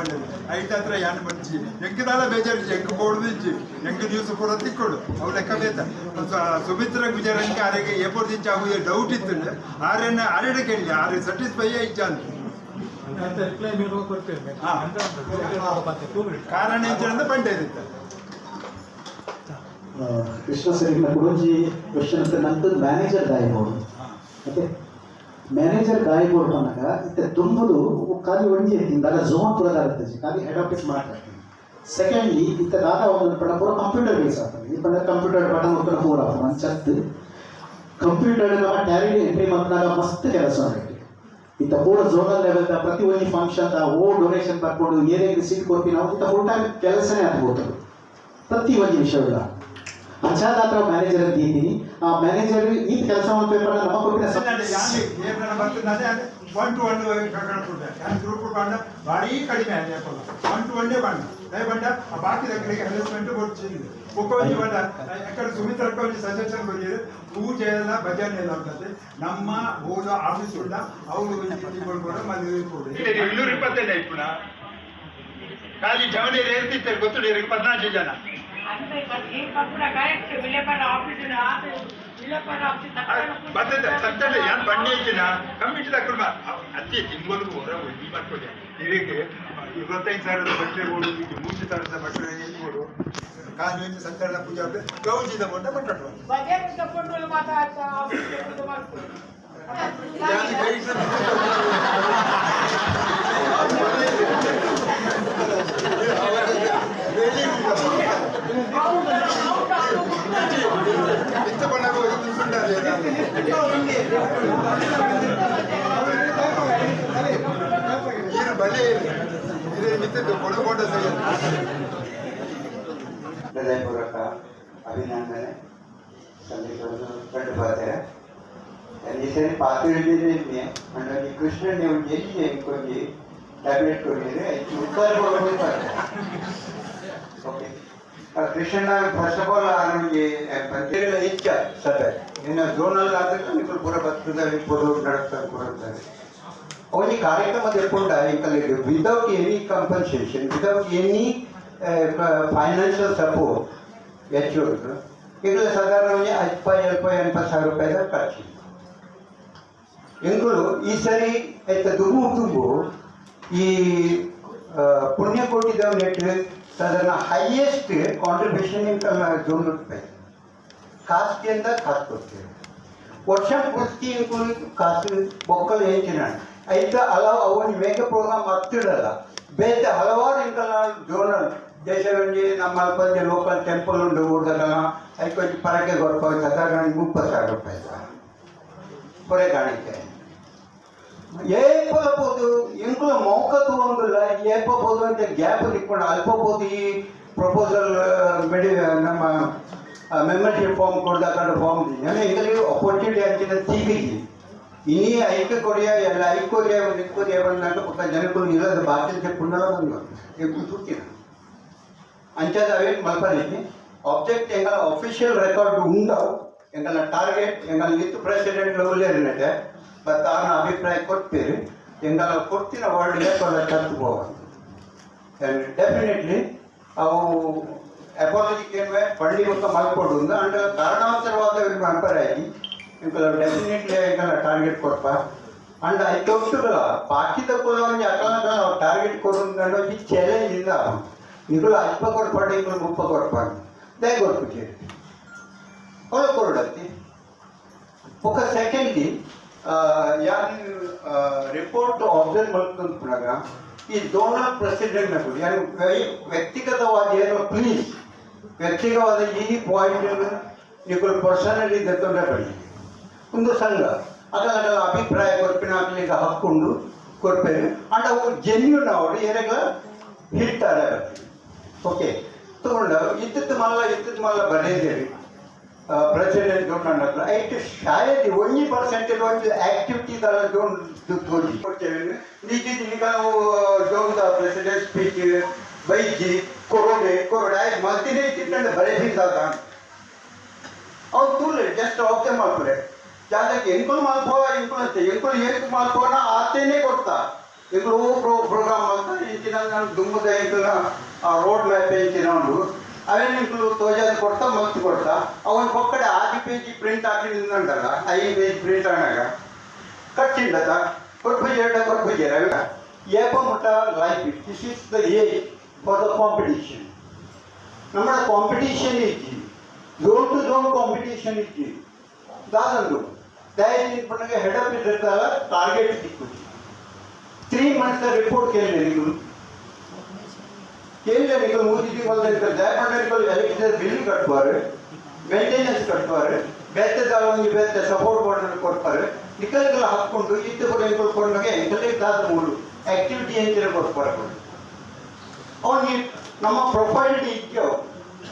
ಐದು ಹತ್ರ ಯಾನು ಬಂಚಿ ಎಂಕದಾಲ ಬೇಜಾರು ಎಂಕ ಬೋರ್ಡು ಇಜ್ಜಿ ಎಂಕ ನ್ಯೂಸ್ ಕೂಡ ತಿಕ್ಕೊಡು ಅವು ಲೆಕ್ಕ ಬೇತ ಸುಮಿತ್ರ ಗುಜರಂಗೆ ಆರೆಗೆ ಏಪೋರ್ ದಿಂಚ ಆಗುವ ಡೌಟ್ ಇತ್ತು ಆರೇನ ಆರೆಡೆ ಕೇಳಿ ಆರೆ ಸ್ಯಾಟಿಸ್ಫೈ ಇಜ್ಜ ಅಂತ ಕಾರಣ ಎಂಚ ಪಂಡ ಇರುತ್ತೆ ಕೃಷ್ಣ ಸರಿ ಕುಡಂಜಿ ಕ್ವಶನ್ ಅಂತ ನಂತರ ಮ್ಯಾನೇಜರ್ ದಾಯಬೋರ್ಡು ಮತ್ತೆ ಮ್ಯಾನೇಜರ್ ದಾಯಬೋರ್ಡು ಅನ್ನಕ ಇತ್ತೆ ತುಂಬುದು ಖಾಲಿ ಒಂಜಿ ಇದ್ದಿಂದಾಗ ಝೋನ್ ಪುರದಾಗುತ್ತೆ ಖಾಲಿ ಹೆಡ್ ಆಫೀಸ್ ಮಾಡ್ತಾರೆ ಸೆಕೆಂಡ್ಲಿ ಇತ್ತೆ ದಾದ ಒಂದು ಪಡ ಪೂರ ಕಂಪ್ಯೂಟರ್ ಬೇಸ್ ಆಗ್ತದೆ ಈ ಪಂಡ ಕಂಪ್ಯೂಟರ್ ಬಟನ್ ಒತ್ತಡ ಪೂರ ಮಂಚತ್ತು ಕಂಪ್ಯೂಟರ್ ನಮ್ಮ ಟ್ಯಾಲಿ ಎಂಟ್ರಿ ಮಾಡ್ದಾಗ ಮಸ್ತ್ ಕೆಲಸ ಆಗೈತಿ ಇತ್ತ ಪೂರ ಝೋನಲ್ ಲೆವೆಲ್ ಪ್ರತಿ ಒಂದು ಫಂಕ್ಷನ್ ಓ ಡೊನೇಷನ್ ಬರ್ಕೊಂಡು ಏನೇನು ಸೀಟ್ ಕೊಡ್ತೀವಿ ನಾವು ಇತ್ತ ಫುಲ್ ಟೈಮ್ ಕೆಲಸನೇ ಆಗ್ಬೋದು ಪ್ರತಿ ಒಂದು ವಿಷಯಗಳ ಅಂಚಾದ ಹತ್ರ ಮ್ಯಾನೇಜರ್ ಅಂತ ಇದ್ದೀನಿ ಆ ಮ್ಯಾನೇಜರ್ ಈ ಕೆಲಸ ಪೇಪರ್ ನಮ್ಮ ಕೊಟ್ಟಿನ ಗ್ರೂಪ್ ಬಂಡ ಭಾರಿ ಕಡಿಮೆ ಆಗಿದೆ 1 ಬಂಡ ಬಂಡ ಬಾಕಿ దగ్గరికి ಅಡ್ಜಸ್ಟ್ಮೆಂಟ್ వచ్చింది ఒక్కొక్క ಬಂಡ ఎక్కడ సుమిత్రక్క సజెషన్ కొయ్యారు పూజ ಎಲ್ಲ ಭಜನೆ ಎಲ್ಲ ಆಗ್ತದೆ ನಮ್ಮ ಓದು ಆಫೀಸ್ ಉಂಡ ಅವರು ಕೂಡ ಮದುವೆ ಕೂಡ 225 ಇಪ್ಪುಣ ಖಾಲಿ ಜವಳಿ ಇರ್ತಿರ್ತಾರೆ ಗೊತ್ತು 14 ಜನ అంటే ఈ పక్కన కరెక్ట్ విలేపర్ ఆఫీస్ ವಿಲೇಪರ್ ಆಫೀಸ್ ಬರ್ತದೆ ಸತ್ತಲ್ಲಿ ಏನು ಬಂಡಿ ಐತಿನ ಕಮ್ಮಿಟ್ಟು ತಗೊಂಡು ಅತಿ ತಿಂಗಳು ಹೊರ ಒಡ್ಡಿ ಮಾಡ್ಕೊಳ್ಳಿ ಇದಕ್ಕೆ 25,000 ಬಟ್ಟೆ ಕೊಡು 30,000 ಬಟ್ಟೆ ಕೊಡು ಕಾಲು ಸತ್ತಲ್ಲ ಪೂಜಾ ಗೌಜಿದ ಮೊಟ್ಟ ಮಟ್ಟಟ್ಟು ಬಜೆಟ್ ತಗೊಂಡು ಮಾತಾಡ್ತಾ ಆಫೀಸ್ ಮಾಡ್ಕೊಳ್ಳಿ ఎంత పడకు ಇದು ಬಲೆ ಇದು ಮಿತ್ತದ್ದು ಕೊಡಕೊಂಡ ಸರಿ ಹೃದಯಪೂರ್ವಕ ಅಭಿನಂದನೆ ಸಲ್ಲಿಸೋದು ಕಂಡು ಬರ್ತಾರೆ ಈ ಸರಿ ಪಾತ್ರೆ ಅಂದರೆ ಕೃಷ್ಣ ನೀವು ಎಲ್ಲಿ ಕೊಂದು ಟ್ಯಾಬ್ಲೆಟ್ ಕೊಟ್ಟಿದ್ರೆ ಉತ್ತರ ಕೊಡ್ತಾರೆ okay Krishna first of all ನಮಗೆ ಪಂಚಾಯತ್ ಹೆಚ್ಚ ಸರ್ ಇನ್ನು ಝೋನಲ್ ಆದರೆ ನೀವು ಪೂರ ಭಕ್ತದಲ್ಲಿ ಕೊಡು ನಡೆಸ್ತಾರೆ ಕೊಡುತ್ತಾರೆ ಅವನಿಗೆ ಕಾರ್ಯಕ್ರಮ ತಿಳ್ಕೊಂಡ ಈಗ without any compensation without any financial support ಹೆಚ್ಚು ಈಗ ಸಾಧಾರಣವಾಗಿ 80,000 ರೂಪಾಯಿದ ಖರ್ಚು ಎಂಗಳು ಈ ಸರಿ ಆಯ್ತಾ ದುಂಬು ಈ ಪುಣ್ಯಕೋಟಿದ ನೆಟ್ ಸಾಧಾರಣ ಹೈಯೆಸ್ಟ್ ಕಾಂಟ್ರಿಬ್ಯೂಷನ್ ಇಂಕಲ್ಲ 2 ರೂಪಾಯಿ ಕಾಸ್ಟಿಂದ ಕಾಸು ಕೊಡ್ತೇವೆ ವರ್ಷ ಪೂರ್ತಿ ಇಂಕಲು ಕಾಸು ಬೊಕ್ಕಲು ಹೆಚ್ಚಿನ అయితే అలా అవన్నీ మేక ప్రోగ్రామ్ అత్తిడಲ್ಲ ಬೇರೆ ಹಲವಾರು ಇಂಕಲ್ ಜೋನಲ್ ದೇಶಗಳಲ್ಲಿ ನಮ್ಮ ಅಲ್ಪಂಜೆ ಲೋಕಲ್ ಟೆಂಪಲ್ ಉಂಡು ಊರ್ದಲ್ಲ ಅದಕ್ಕೆ ಪರಕೆ ಕೊಡ್ಬೋದು ಸಾಧಾರಣ 30,000 ರೂಪಾಯಿ ಪೊರೆ ಕಾಣಿಕೆ ಏಪಬಹುದು ಇಂಕಲು ಮೌಕ ತಗೊಂಡಿಲ್ಲ ಏಪಬಹುದು ಅಂತ ಗ್ಯಾಪ್ ತಿಕ್ಕೊಂಡು ಅಲ್ಪಬಹುದು ಈ ಪ್ರಪೋಸಲ್ ನಮ್ಮ ಮೆಂಬರ್ಶಿಪ್ ಫಾರ್ಮ್ ಕೊಡ್ದಾಕೊಂಡು ಫಾರ್ಮ್ ಇಂಕಲಿಗೆ ಅಪರ್ಚುನಿಟಿ ಅಂಚಿನ ಸಿಗಿದ್ವಿ ಇನಿ ಐಕ್ಯ ಕೊರಿಯಾ ಎಲ್ಲ ಐಕ್ಯ ನಿಕ್ಕೋರಿಯಾ ಬಂದಾಗ ಪಕ್ಕ ಜನಗಳು ಇರೋದು ಭಾಷೆ ಪುನಃ ಬಂದು ಎప్పుడు చూసిన అంచేత అవే మలపరికి ఆబ్జెక్ట్ ఎంగల ఆఫీషియల్ రికార్డు ఉండవు Engala target Engala with president level ಇರಲಿದೆ ಮತ್ತು ಅವನ ಅಭಿಪ್ರಾಯ ಕೊಡ್ತೀರಿ ಎಂಗಲ ಕೊಡ್ತಿನ ವರ್ಡ್ಗೆ ಕೊಲ್ಲ ಚರ್ಚ್ ಹೋಗೋದು ಆ್ಯಂಡ್ ಡೆಫಿನೆಟ್ಲಿ ಅವು ಅಪಾಲಜಿ ಕೇಳುವೆ ಪಳ್ಳಿ ಮತ್ತು ಮಲ್ಕೊಡು ಅಂಡ್ ಕಾರಣಾಂತರವಾದ ಮಲ್ಪರಾಗಿ ಇಂಕಲ ಡೆಫಿನೆಟ್ಲಿ ಇಂಕಲ ಟಾರ್ಗೆಟ್ ಕೊಡ್ಪ ಅಂಡ್ ಐ ತೊಟ್ಟುಗಳ ಬಾಕಿದ ಕೊಲ್ಲೊಂದು ಅಕಲ ಟಾರ್ಗೆಟ್ ಕೊಡು ಈ ಚಾಲೆಂಜ್ ಇಲ್ಲ ಇಂಕಲು ಅಲ್ಪ ಕೊಡ್ಪಾಡು ಇಂಕಲು 30 ಕೊಡ್ಪಾಡು ದಯ ಕೊಡ್ಬಿಟ್ಟಿರಿ ಹೊಲ ಕೊರಡತ್ತಿ ఒక సెకండ్కి యాని రిపోర్ట్ అబ్జర్వ్ ಮಾಡ್ಕೊಂಡಾಗ ಈ ಡೋನರ್ ಪ್ರೆಸಿಡೆಂಟ್ ನಗಳು ಯಾರು ವ್ಯಕ್ತಿಗತವಾದ ಏನೋ ಪ್ಲೀಸ್ ವ್ಯಕ್ತಿಗತವಾದ ಈ ಪಾಯಿಂಟ್ ನೀವು ಪರ್ಸನಲಿ ತೆಗೆದುಕೊಂಡೇ ಒಂದು ಸಂಘ ಅದರ ಅಭಿಪ್ರಾಯ ಕೊಡ್ಪಿನ ಈಗ ಹಾಕ್ಕೊಂಡು ಕೊಡ್ಪೇನೆ ಅಂಡ್ ಅವು ಜೆನ್ಯೂನ್ ಅವರು ಏನಾಗ ಹಿಡ್ತಾರೆ ಓಕೆ ತಗೊಂಡು ಇದ್ದದ್ದು ಮಲ್ಲ ಬರೆಯದೇರಿ ಪ್ರೆಸಿಡೆಂಟ್ ಗೌರ್ಮೆಂಟ್ ಐಟು ಶಾಯದ್ 1% ಒಂದು ಆಕ್ಟಿವಿಟಿ ಕೊಡ್ತೇವೆ ಈಗ ನಾವು ಜೋನ್ದ ಪ್ರೆಸಿಡೆಂಟ್ ಸ್ಪೀಚ್ ಬೈಜಿ ಕೊರೋಡೆ ಆಯ್ತು ಮಲ್ತಿನೇ ಇಟ್ಟಿಟ್ಟು ಬರೆಸಿದಾಗ ಅವ್ರು ತೂಲೆ ಜಸ್ಟ್ ಓಕೆ ಮಾಡ್ತಾರೆ ಜಾಗಕ್ಕೆ ಎಂಕುಲು ಮಾಲ್ಪೋ ಎಂಕುಲು ಅಂತ ಎಂಕುಲು ಏನಕ್ಕೆ ಮಾಲ್ಪೋನ ಆತೇನೆ ಕೊಡ್ತಾ ಎಂಕುಲು ಪ್ರೋಗ್ರಾಮ್ ಅಂತ ಇಂಚಿನ ನಾನು ದುಂಬದ ಎಂಕುಲ ರೋಡ್ ಮ್ಯಾಪ್ ಇಂಚಿನ ಒಂದು ಅವೇನು ಇಂಕುಲು ತೋಜಾದ ಕೊಡ್ತಾ ಮಲ್ತು ಕೊಡ್ತಾ ಅವನ ಪಕ್ಕಡೆ 6 ಪೇಜಿ ಪ್ರಿಂಟ್ ಹಾಕಿಂದಲ್ಲ 5 ಪೇಜ್ ಪ್ರಿಂಟ್ ಆನಾಗ ಕಚ್ಚಿಂಡದ ಕೊಡ್ಬಜೇರ ಏಪ ಮುಟ್ಟ life this is the age for the competition ನಮ್ಮ ಕಾಂಪಿಟೇಷನ್ ಇತ್ತು ಝೋನ್ ಟು ಝೋನ್ ಕಾಂಪಿಟೇಷನ್ ಇತ್ತು దాదాపు దయచేసి పండుగ హెడ్ ఆఫ్ ఇట్లా టార్గెట్ తిక్కుతుంది 3 months ರಿಪೋರ್ಟ್ ಕೇಳಿದೆ ನೀವು ಮೂರ್ತಿ ಬಂದ ದಯಪಂಡ ಎಲೆಕ್ಟ್ರಿಸಿಟಿ ಬಿಲ್ ಕಟ್ತಾರೆ ಮೇಂಟೆನೆನ್ಸ್ ಕಟ್ತಾರೆ ಬೆತ್ತದ ಬೆತ್ತ ಸಪೋರ್ಟ್ ಮಾಡೋದು ಕೊಡ್ತಾರೆ ನಿಕಲ್ಗೆಲ್ಲ ಹಾಕ್ಕೊಂಡು ಇತ್ತು ಕೂಡ ಕೊಡ್ಕೊಂಡಾಗ ಎಂಕಲಿಗೆ ದಾದ 3 ಆಕ್ಟಿವಿಟಿ ಅಂತ ಕೊಡ್ತಾರೆ ಅವನಿಗೆ ನಮ್ಮ ಪ್ರೊಫೈಲ್ ಇದ್ದವು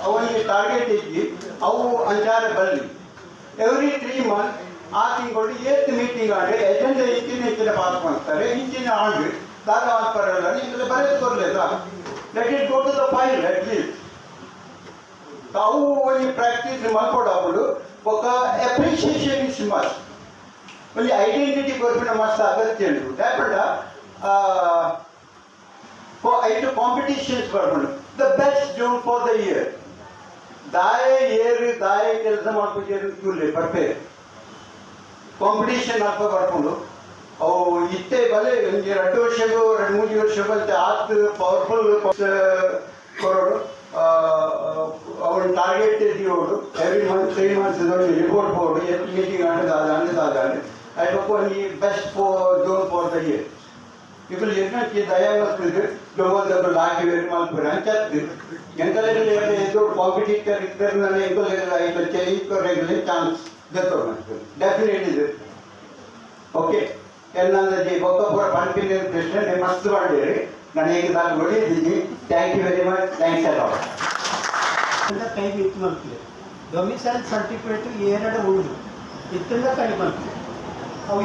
ಅವನಿಗೆ ಟಾರ್ಗೆಟ್ ಇದ್ದು ಅವು ಅಂಚಾರ ಬರಲಿ ಎವ್ರಿ 3 months ಆ ತಿಂಗಳು 8th ಮೀಟಿಂಗ್ ಆಗಿ ಎಜೆಂಡಾ ಹೆಚ್ಚಿನ ಪಾಸ್ ಮಾಡ್ತಾರೆ ಇಂಚಿನ ಆಂಡ್ ದಾದ ಪರಲ್ಲ ನಿಮಗೆ ಬರೆದು ಕೊಡಲಿಲ್ಲ let it go to the file at least ತಾವು ಒಂದು ಪ್ರಾಕ್ಟೀಸ್ ಮಾಡ್ಕೊಡೋದು ఒక ಅಪ್ರಿಷಿಯೇಷನ್ ಇಸ್ ಮಸ್ಟ್ ಒಂದು ಐಡೆಂಟಿಟಿ ಕೊರ್ಪಿನ ಮಸ್ತ್ ಅಗತ್ಯ ಉಂಟು ಯಾಕಂದ್ರೆ ಐಟು ಕಾಂಪಿಟೇಷನ್ಸ್ ಬರ್ಕೊಂಡು the best zone for the year ದಾಯ ಕೆಲಸ ಮಾಡ್ಬೇಕು ಇವ್ಲೆ ಬರ್ಪೇರೆ ಕಾಂಪಿಟೇಷನ್ ಹಾಕೋ ಬರ್ಕೊಂಡು ಅವು ಇಷ್ಟೇ ಬಲೆ ಒಂದು 2 ವರ್ಷಕ್ಕೂ 2-3 ವರ್ಷ ಬಲ್ತೆ ಆತ್ ಪವರ್ಫುಲ್ ಕೊರೋಡು ಅವನ ಟಾರ್ಗೆಟ್ ಎತ್ತಿಯೋಡು every month 3 months report board ಎಷ್ಟು ಮೀಟಿಂಗ್ ಆಡದಾದ್ರೆ ಅದಕ್ಕೆ ಒಂದು best zone for the year ఇప్పుడు ఏంటంటే దయావస్తుంది డోవల్ లాంటి వేరు మాకు రంచదు ఎంకలేగలు ఏదో కాంపిటీటర్ ఇద్దరు ఎంకలేగలు ఐదు చేయించుకోరేగలే ఛాన్స్ దొరుకుతుంది ಡೆಫಿನೆಟ್ಲಿ ಓಕೆ ಎಲ್ಲಂದ್ರೆ ಒಕ್ಕ ಪೂರ ಪಂಪಿನ ಪ್ರಶ್ನೆ ನೀವು ಮಸ್ತ್ ಮಾಡಿರಿ ನನಗೆ ನಾನು ಹೊಡೆದಿದ್ದೀನಿ thank you very much thanks a lot ಅಂತ ಕೈ ಬಿಟ್ಟು ಮಾಡ್ತೀವಿ ಡೊಮಿಸೈಲ್ ಸರ್ಟಿಫಿಕೇಟ್ ಎರಡು ಉಂಡು ಇತ್ತಿಂದ ಕೈ ಮಾಡ್ತೀವಿ ಅವು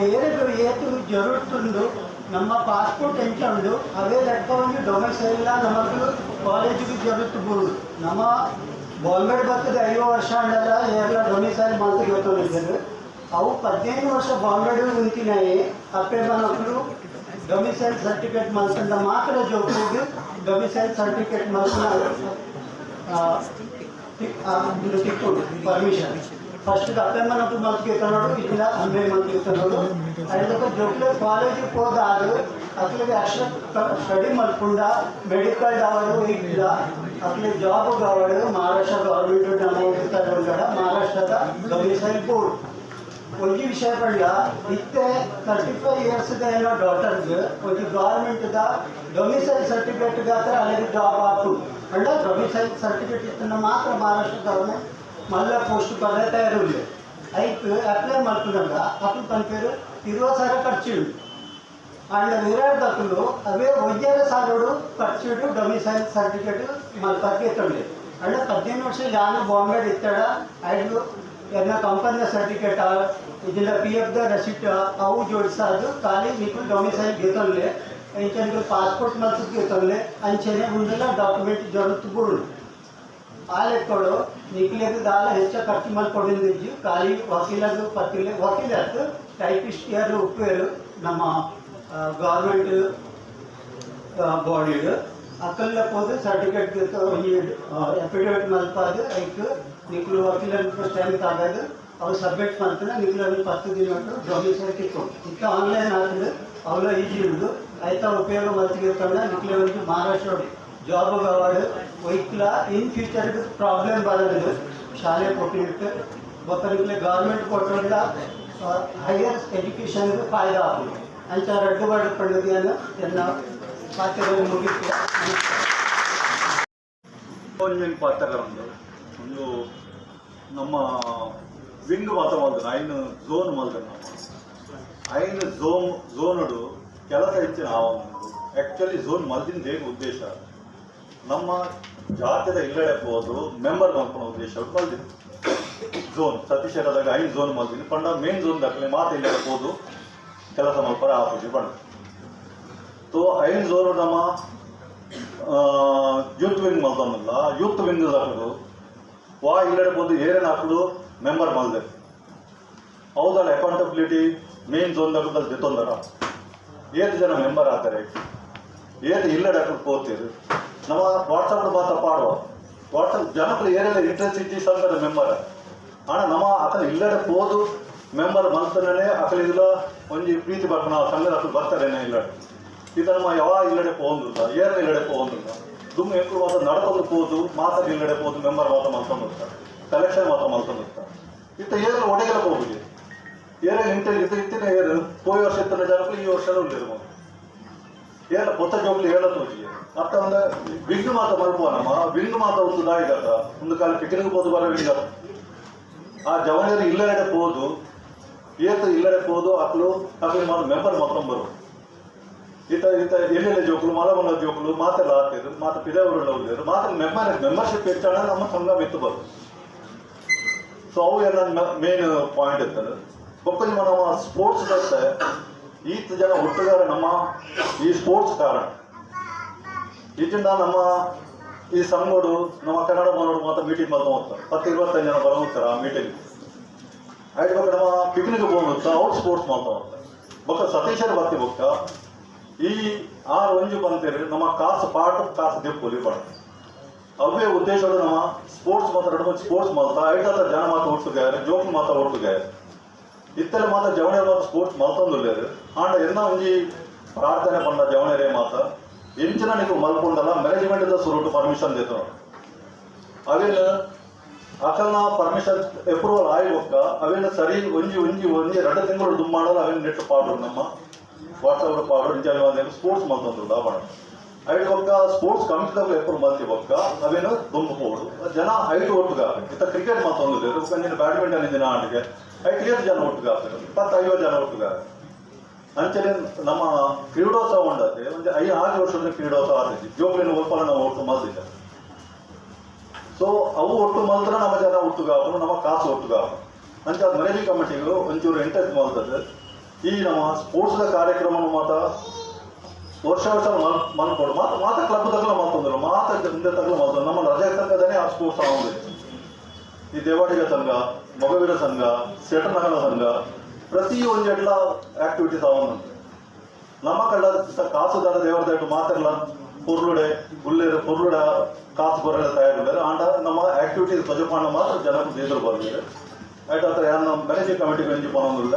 ಏತು ಜರುರುತ್ತುಂಡು ನಮ್ಮ ಪಾಸ್ಪೋರ್ಟ್ ಎಂಚ ಉಂಡು ಅವೇ ಲೆಕ್ಕವನ್ನು ಡೊಮಿಸೈಲ್ ನಮಗೂ ಕಾಲೇಜಿಗೆ ಜರುರುತ್ತಬಹುದು ನಮ್ಮ ಗೌರ್ಮೆಂಟ್ ಬರ್ತದೆ 5 ವರ್ಷ ಅಂಡಲ್ಲ ಏರ್ಲ ಡೊಮಿಸೈಲ್ ಮಾತ್ರ ಗೊತ್ತಿದ್ದಾರೆ ಅವು 15 ವರ್ಷ ಬಾಂಬೆಡು ಉಂಟಿನಾಯಿ ಅಪ್ಪೆ ಮಕ್ಕಳು ಡೊಮಿಸೈಲ್ ಸರ್ಟಿಫಿಕೇಟ್ ಮಾಡ್ಕೊಂಡ ಮಾತ್ರ ಜೋಗಿ ಡೊಮಿಸೈಲ್ ಸರ್ಟಿಫಿಕೇಟ್ ಮಾಡ್ಕೊಂಡು ತಿಕ್ಕೊಂಡು ಪರ್ಮಿಷನ್ ಫಸ್ಟ್ ಅಪ್ಪೆ ಮಕ್ಕಳು ಮಲ್ತಿರ್ತಾನೋಡು ಇಲ್ಲ ಅಮ್ಮೆ ಮಲ್ತಿರ್ತಾನೋಡು ಅದಕ್ಕೆ ಜೊತೆ ಕಾಲೇಜಿಗೆ ಹೋದಾಗ ಅಕ್ಲಿಗೆ ಅಕ್ಷರ ಸ್ಟಡಿ ಮಾಡ್ಕೊಂಡ ಮೆಡಿಕಲ್ ಕಾವಡು ಇಲ್ಲ ಅಕ್ಲಿಗೆ ಜಾಬ್ ಕಾವಡು ಮಹಾರಾಷ್ಟ್ರ ಗೌರ್ಮೆಂಟ್ ನಮ್ಮ ಮಹಾರಾಷ್ಟ್ರದ ಡೊಮಿಸೈಲ್ ಬೋರ್ಡ್ ಒಂದು ವಿಷಯ ಪಡ್ಲ ಇತ್ತೆ 35 years ಏನೋ ಡಾಟರ್ಸ್ ಒಂದು ಗೌರ್ಮೆಂಟ್ ಡೊಮಿಸೈಲ್ ಸರ್ಟಿಫಿಕೇಟ್ ಗಾತ್ರ ಅಲ್ಲಿಗೆ ಜಾಬ್ ಆಯ್ತು ಅಂಡ ಡೊಮಿಸೈಲ್ ಸರ್ಟಿಫಿಕೇಟ್ ಇತ್ತನ್ನ ಮಾತ್ರ ಮಹಾರಾಷ್ಟ್ರ ಗೌರ್ಮೆಂಟ್ ಮಲ್ಲ ಪೋಸ್ಟ್ ಬರಲೇ ತಯಾರಿಲ್ಲ ಐದು ಅಪ್ಲೈ ಮಾಡ್ಕೊಂಡಾಗ ಅಪ್ಪ ತನ್ನ పేరు 20,000 ಖರ್ಚು అండ్ విరాడకులు అవే వయ్యార సారోడు ఖర్చుడు డొమిసైల్ సర్టిఫికేట్ మళ్ళీ ఎత్తండి అంటే 15 ವರ್ಷ ಯಾನು ಬಾಂಬೆ ಇತ್ತಾಡ ಐದು ಎಲ್ಲ ಕಂಪನಿಯ ಸರ್ಟಿಫಿಕೇಟ್ ಇದೆಲ್ಲ PF ರೆಸಿಪ್ಟ್ ಅವು ಜೋಡಿಸೋದು ಖಾಲಿ ನೀವು ಡೊಮಿಸೈಲ್ ಗೆತ್ತಲ್ಲೇ ಎಂಚೆ ಪಾಸ್ಪೋರ್ಟ್ ಮತ್ತು ಗೆತ್ತಲ್ಲೇ ಅಂಚೆನೆ ಮುಂದೆಲ್ಲ ಡಾಕ್ಯುಮೆಂಟ್ ಜರುತ್ತುಗಳು ಆ ಲೆಕ್ಕಗಳು ನಿಕ್ಲಿಗೆ ದಾಲ ಹೆಚ್ಚ ಖರ್ಚು ಮಾಡಿ ಕೊಡಿದ್ದು ಖಾಲಿ ವಕೀಲರು ವಕೀಲ ಟೈಪಿಸ್ಟ್ ಯಾರು ಉಪ್ಪೇರು ನಮ್ಮ ಗೌರ್ಮೆಂಟ್ ಬಾಡಿದು ಅಕ್ಕಲ್ಲ ಹೋದ ಸರ್ಟಿಫಿಕೇಟ್ ಅಫಿಡವಿಟ್ ಮಲ್ಪಾದು ಐಕ್ ನಿಕ್ಲು ವಕೀಲರು ಟೈಮ್ ತಾಗೋದು ಅವ್ರು ಸಬ್ಮಿಟ್ ಮಾಡ್ತಾರೆ ನಿಕ್ಲು 10 ದಿನ ಡೊಮಿಸೈಲ್ ಕಿತ್ಕೊಂಡು ಇತ್ತ ಆನ್ಲೈನ್ ಹಾಕಿದ್ರೆ ಅವಳ ಈಜಿ ಇರೋದು ಆಯ್ತಾ ಉಪಯೋಗ ಮಾಡ್ತಿರ್ತಾಳೆ ನಿಕ್ಲೆ ಒಂದು ಮಹಾರಾಷ್ಟ್ರ ಜಾಬ್ ಕಾವಾಡು ವೈಕ್ಲ ಇನ್ ಫ್ಯೂಚರ್ಗೆ ಪ್ರಾಬ್ಲಮ್ ಬರೋದು ಶಾಲೆ ಕೊಟ್ಟಿರುತ್ತೆ ಒಬ್ಬರಿಗೆ ಗೌರ್ಮೆಂಟ್ ಕೊಟ್ಟರಿಂದ ಹೈಯರ್ ಎಜುಕೇಷನ್ಗೆ ಫಾಯ್ದಾ ಆಗುತ್ತೆ ಅಂತ ರಡ್ಡುಬಾಡು ಪಡೆದಿಯನ್ನು ಎಲ್ಲ ಪಾತ್ರಗಳು ಮುಗಿತು ಪಾತ್ರ ಒಂದು ನಮ್ಮ ವಿಂಗ್ ಮಾತ್ರ ಮಾಡ್ತಾನೆ ಐನು ಝೋನ್ ಮಾಡ್ತಾನೆ ಐನು ಝೋನಡು ಕೆಲಸ ಹೆಚ್ಚಿನ ಆ್ಯಕ್ಚುಲಿ ಝೋನ್ ಮಲ್ದಿನ ಹೇಗೆ ಉದ್ದೇಶ ನಮ್ಮ ಜಾತ್ಯದ ಇಲ್ಲಡೆ ಹೋದು ಮೆಂಬರ್ ಮಾಡ್ಕೊಳ್ಳೋ ಉದ್ದೇಶ ಮಲ್ದಿನ ಝೋನ್ ಸತೀಶದಾಗ 5 ಝೋನ್ ಮಲ್ದಿನಿ ಪಂಡ ಮೇನ್ ಝೋನ್ ದಾಖಲೆ ಮಾತು ಇಲ್ಲಡೆ ಹೋದು ಕೆಲಸ ಮಾಡ್ತಾರೆ ಆಪೋಸಿಟ್ ಬಂದು ತೋ 5 ಝೋನು ನಮ್ಮ ಯೂತ್ ವಿಂಗ್ ಮಲ್ದಲ್ಲ ಯೂತ್ ವಿಂಗ್ ಹಾಕೋದು ವಾ ಇಲ್ಲಡೆ ಬಂದು ಏನೇನು ಹಾಕೋದು ಮೆಂಬರ್ ಮಲ್ದೆ ಹೌದಲ್ಲ ಅಕೌಂಟಬಿಲಿಟಿ ಮೇನ್ ಝೋನ್ ಹಾಕೋದಲ್ಲಿ ಜೊತೊಂದರ ಏಳು ಜನ ಮೆಂಬರ್ ಆಗ್ತಾರೆ ಏಳು ಇಲ್ಲಡೆ ಹಾಕೋದು ಹೋಗ್ತೀರಿ ನಮ್ಮ ವಾಟ್ಸಪ್ ಮಾತ್ರ ಪಾಡುವ ವಾಟ್ಸಪ್ ಜನಗಳು ಏನೆಲ್ಲ ಇಂಟ್ರೆಸ್ಟ್ ಇದ್ದೀಸ್ ಅಂತಾರೆ ಮೆಂಬರ್ ಹಣ ನಮ್ಮ ಅಕಲ್ ಇಲ್ಲಡೆ ಹೋದು ಮೆಂಬರ್ ಮಲ್ತನೇ ಅಕಲಿಲ್ಲ ಒಂದು ಪ್ರೀತಿ ಬರ್ತಾನೆ ನಾವು ಸಂಘದ ಅಕಲ್ ಬರ್ತಾರೇನೆ ಇಲ್ಲಡೆ ಇದು ನಮ್ಮ ಯಾವ ಇಲ್ಲಡೆ ಹೋಗಿಲ್ಲ ಏನ ಇಲ್ಲಡೆ ಹೋಗಿಲ್ಲ ದುಮ್ಮು ಎಕ್ಕಳು ಮಾತ್ರ ನಡ್ಕೊಂಡು ಹೋದು ಮಾತ್ರ ಇಲ್ಲಡೆ ಹೋದು ಮೆಂಬರ್ ಮಾತ್ರ ಮಲ್ಕೊಂಡು ಹೋಗ್ತಾರೆ ಕಲೆಕ್ಷನ್ ಮಾತ್ರ ಮಲ್ಕೊಂಡು ಹೋಗ್ತಾರೆ ಇತ್ತ ಏನೆಲ್ಲ ಒಡೆಗೆಲ್ಲ ಹೋಗಿದೆ ಏನೇನು ಇತ್ತಿನ ಏರು ಹೋಗಿ ವರ್ಷ ಇತ್ತನ ಜನಗಳು ಈ ವರ್ಷ ಉಳಿದಿರ್ಬೋದು ಏನ ಹೊತ್ತ ಜೋಗ್ಲಿ ಹೇಳೋದು ಹೋಗಿ ಅತ್ತ ಒಂದು ವಿಂಗ್ ಮಾತ್ರ ಮಲ್ಪುವ ನಮ್ಮ ವಿಂಗ್ ಮಾತ್ರ ಒಂದು ದಾಯಿಗಾತ ಒಂದು ಕಾಲ ಪಿಕ್ನಿಕ್ ಹೋದು ಬರೋ ವಿಂಗ್ ಆ ಜವನಿಯರು ಇಲ್ಲಡೆ ಹೋದು ಏತು ಇಲ್ಲಡೆ ಹೋದು ಅಕ್ಲು ಮಾತ್ರ ಮೆಂಬರ್ ಮಾತ್ರ ಬರು ಈತ ಎಲ್ಲೆಲ್ಲ ಜೋಕುಲು ಮಲಮಲ್ಲ ಜೋಕುಲು ಮಾತೆಲ್ಲ ಆಗ್ತಿದ್ರು ಮಾತ್ರ ಪಿದವರುಳ್ಳ ಉಳಿದ್ರು ಮಾತ್ರ ಮೆಂಬರ್ಶಿಪ್ ಹೆಚ್ಚಾಣ ನಮ್ಮ ಸಂಘ ಮೆತ್ತು ಬರು ಸೊ ಅವು ಎಲ್ಲ ಮೇನ್ ಪಾಯಿಂಟ್ ಇರ್ತದೆ ಒಕ್ಕಲಿ ನಮ್ಮ ಸ್ಪೋರ್ಟ್ಸ್ ಬರುತ್ತೆ ಈತ ಜನ ಒಟ್ಟುಗಾರ ನಮ್ಮ ಈ ಸ್ಪೋರ್ಟ್ಸ್ ಕಾರಣ ಇದರಿಂದ ನಮ್ಮ ಈ ಸಂಘಗಳು ನಮ್ಮ ಕನ್ನಡ ಮನೋಡು ಮಾತ್ರ ಮೀಟಿಂಗ್ ಬಂದು ಹೋಗ್ತಾರೆ 10-25 ಜನ ಬರೋ ಹೋಗ್ತಾರೆ ಆ ಮೀಟಿಂಗ್ ಆಯ್ತು ಬಗ್ಗೆ ನಮ್ಮ ಪಿಕ್ನಿಕ್ ಹೋಗ್ತಾ ಔಟ್ ಸ್ಪೋರ್ಟ್ಸ್ ಮಾಡ್ತಾ ಹೋಗ್ತಾರೆ ಬೊಕ್ಕ ಸತೀಶರು ಬರ್ತಿ ಬೊಕ್ಕ ಈ 6 ಒಂಜು ಬಂತೀರಿ ನಮ್ಮ ಕಾಸು ಪಾಟು ಕಾಸು ದಿಪ್ಪು ಬಾಡ ಅವೇ ಉದ್ದೇಶಗಳು ನಮ್ಮ ಸ್ಪೋರ್ಟ್ಸ್ ಮಾತಾಡೋದು ಸ್ಪೋರ್ಟ್ಸ್ ಮಾತಾ ಐಟ ಜನ ಮಾತ ಒಟ್ಟುಗಾರೆ ಜೋಕ್ ಮಾತ ಒಟ್ಟುಗಾರೆ ಇತ್ತೆಲ್ಲ ಮಾತ ಜವಣೆ ಮಾತ ಸ್ಪೋರ್ಟ್ಸ್ ಮಲ್ತೊಂದುಲ್ಲೇರು ಆಂಡ ಎನ್ನ ಒಂಜಿ ಪ್ರಾರ್ಥನೆ ಪಂಡ ಜವಣೆರೇ ಮಾತ ಎಂಚಿನ ನೀವು ಮಲ್ಕೊಂಡಲ್ಲ ಮ್ಯಾನೇಜ್ಮೆಂಟ್ ಸುರುಟು ಪರ್ಮಿಷನ್ ದೇತು ಅವೇನು ಅಕಲ್ನ ಪರ್ಮಿಷನ್ ಅಪ್ರೂವಲ್ ಆಗಿ ಒಕ್ಕ ಅವೇನು ಸರಿ ಒಂಜಿ 2 ತಿಂಗಳು ದುಮ್ ಮಾಡಲ್ಲ ಅವೇನು ನೆಟ್ಟು ಪಾಡು ನಮ್ಮ ವಾಟ್ಸಪ್ ಪಾಡು ನಿಜ ಸ್ಪೋರ್ಟ್ಸ್ ಮಲ್ತೊಂದು ದಾಬಣ ಐದು ಒಕ್ಕ ಸ್ಪೋರ್ಟ್ಸ್ ಕಮಿಟಿದಾಗ ಎಪ್ಪರು ಮಲ್ತಿ ಒಕ್ಕ ಅವೇನು ದುಂಬಬಹುದು ಜನ 5 ಒಟ್ಟುಗ ಇತ್ತ ಕ್ರಿಕೆಟ್ ಮತ್ತೊಂದು ನೀನು ಬ್ಯಾಡ್ಮಿಂಟನ್ ಇಂದಿನ ಆಟಿಗೆ 5 ಜನ ಒಟ್ಟುಗ 25 ಜನ ಒಟ್ಟುಗ ಅಂಚನೆ ನಮ್ಮ ಕ್ರೀಡೋತ್ಸವ ಉಂಡತ್ತೆ ಒಂದು 5 ವರ್ಷದ ಕ್ರೀಡೋತ್ಸವ ಆಗ್ತೈತಿ ಜೋಗ್ಲಿನ ಒಪ್ಪಲ ನಾವು ಒಟ್ಟು ಮಲ್ತಿದ್ದೆ ಸೊ ಅವು ಒಟ್ಟು ಮಲ್ತ್ರ ನಮ್ಮ ಜನ ಒಟ್ಟುಗಾಪನು ನಮ್ಮ ಕಾಸು ಒಟ್ಟುಗಾಪನು ಅಂಚೆ ಅದು ಮ್ಯಾನೇಜಿಂಗ್ ಕಮಿಟಿಗಳು ಒಂಚೂರು ಇಂಟ್ರೆಸ್ಟ್ ಮಾಡ್ತದೆ ಈ ನಮ್ಮ ಸ್ಪೋರ್ಟ್ಸ್ದ ಕಾರ್ಯಕ್ರಮ ಮಾತ ವರ್ಷ ಮಲ್ಕೊಡು ಮಾತ ಕ್ಲಬ್ ತಗಲ ಮಾತಂದ್ರು ಮಾತ ಹಿಂದೆ ತಗಲ ಮಾತು ನಮ್ಮ ರಜೆ ತಕ್ಕದೇ ಆ ಸ್ಪೋರ್ಟ್ಸ್ ಆಗೋದು ಈ ದೇವಾಡಿಗ ಸಂಘ ಮಗವೀರ ಸಂಘ ಸೆಟನಗರ ಸಂಘ ಪ್ರತಿ ಒಂದು ಎಡ್ಲ ಆಕ್ಟಿವಿಟೀಸ್ ಆಗೋದಂತೆ ನಮ್ಮ ಕಳ್ಳ ಕಾಸುದಾರ ದೇವರದಾಯ್ತು ಮಾತೆಲ್ಲ ಪೊರ್ಲುಡೆ ಗುಲ್ಲೇರು ಪೊರ್ಲುಡ ಕಾಸು ಬರಲ್ಲ ತಯಾರಿದ್ದಾರೆ ಆಂಡ ನಮ್ಮ ಆಕ್ಟಿವಿಟೀಸ್ ಧ್ವಜಪಾನ ಮಾತ್ರ ಜನಕ್ಕೆ ದೇದರು ಬಂದಿದೆ ಆಯ್ತು ಆ ಥರ ಯಾರು ಮ್ಯಾನೇಜಿಂಗ್ ಕಮಿಟಿಗೆ ಇಂಜಿ ಪನೊಂದಿಲ್ಲ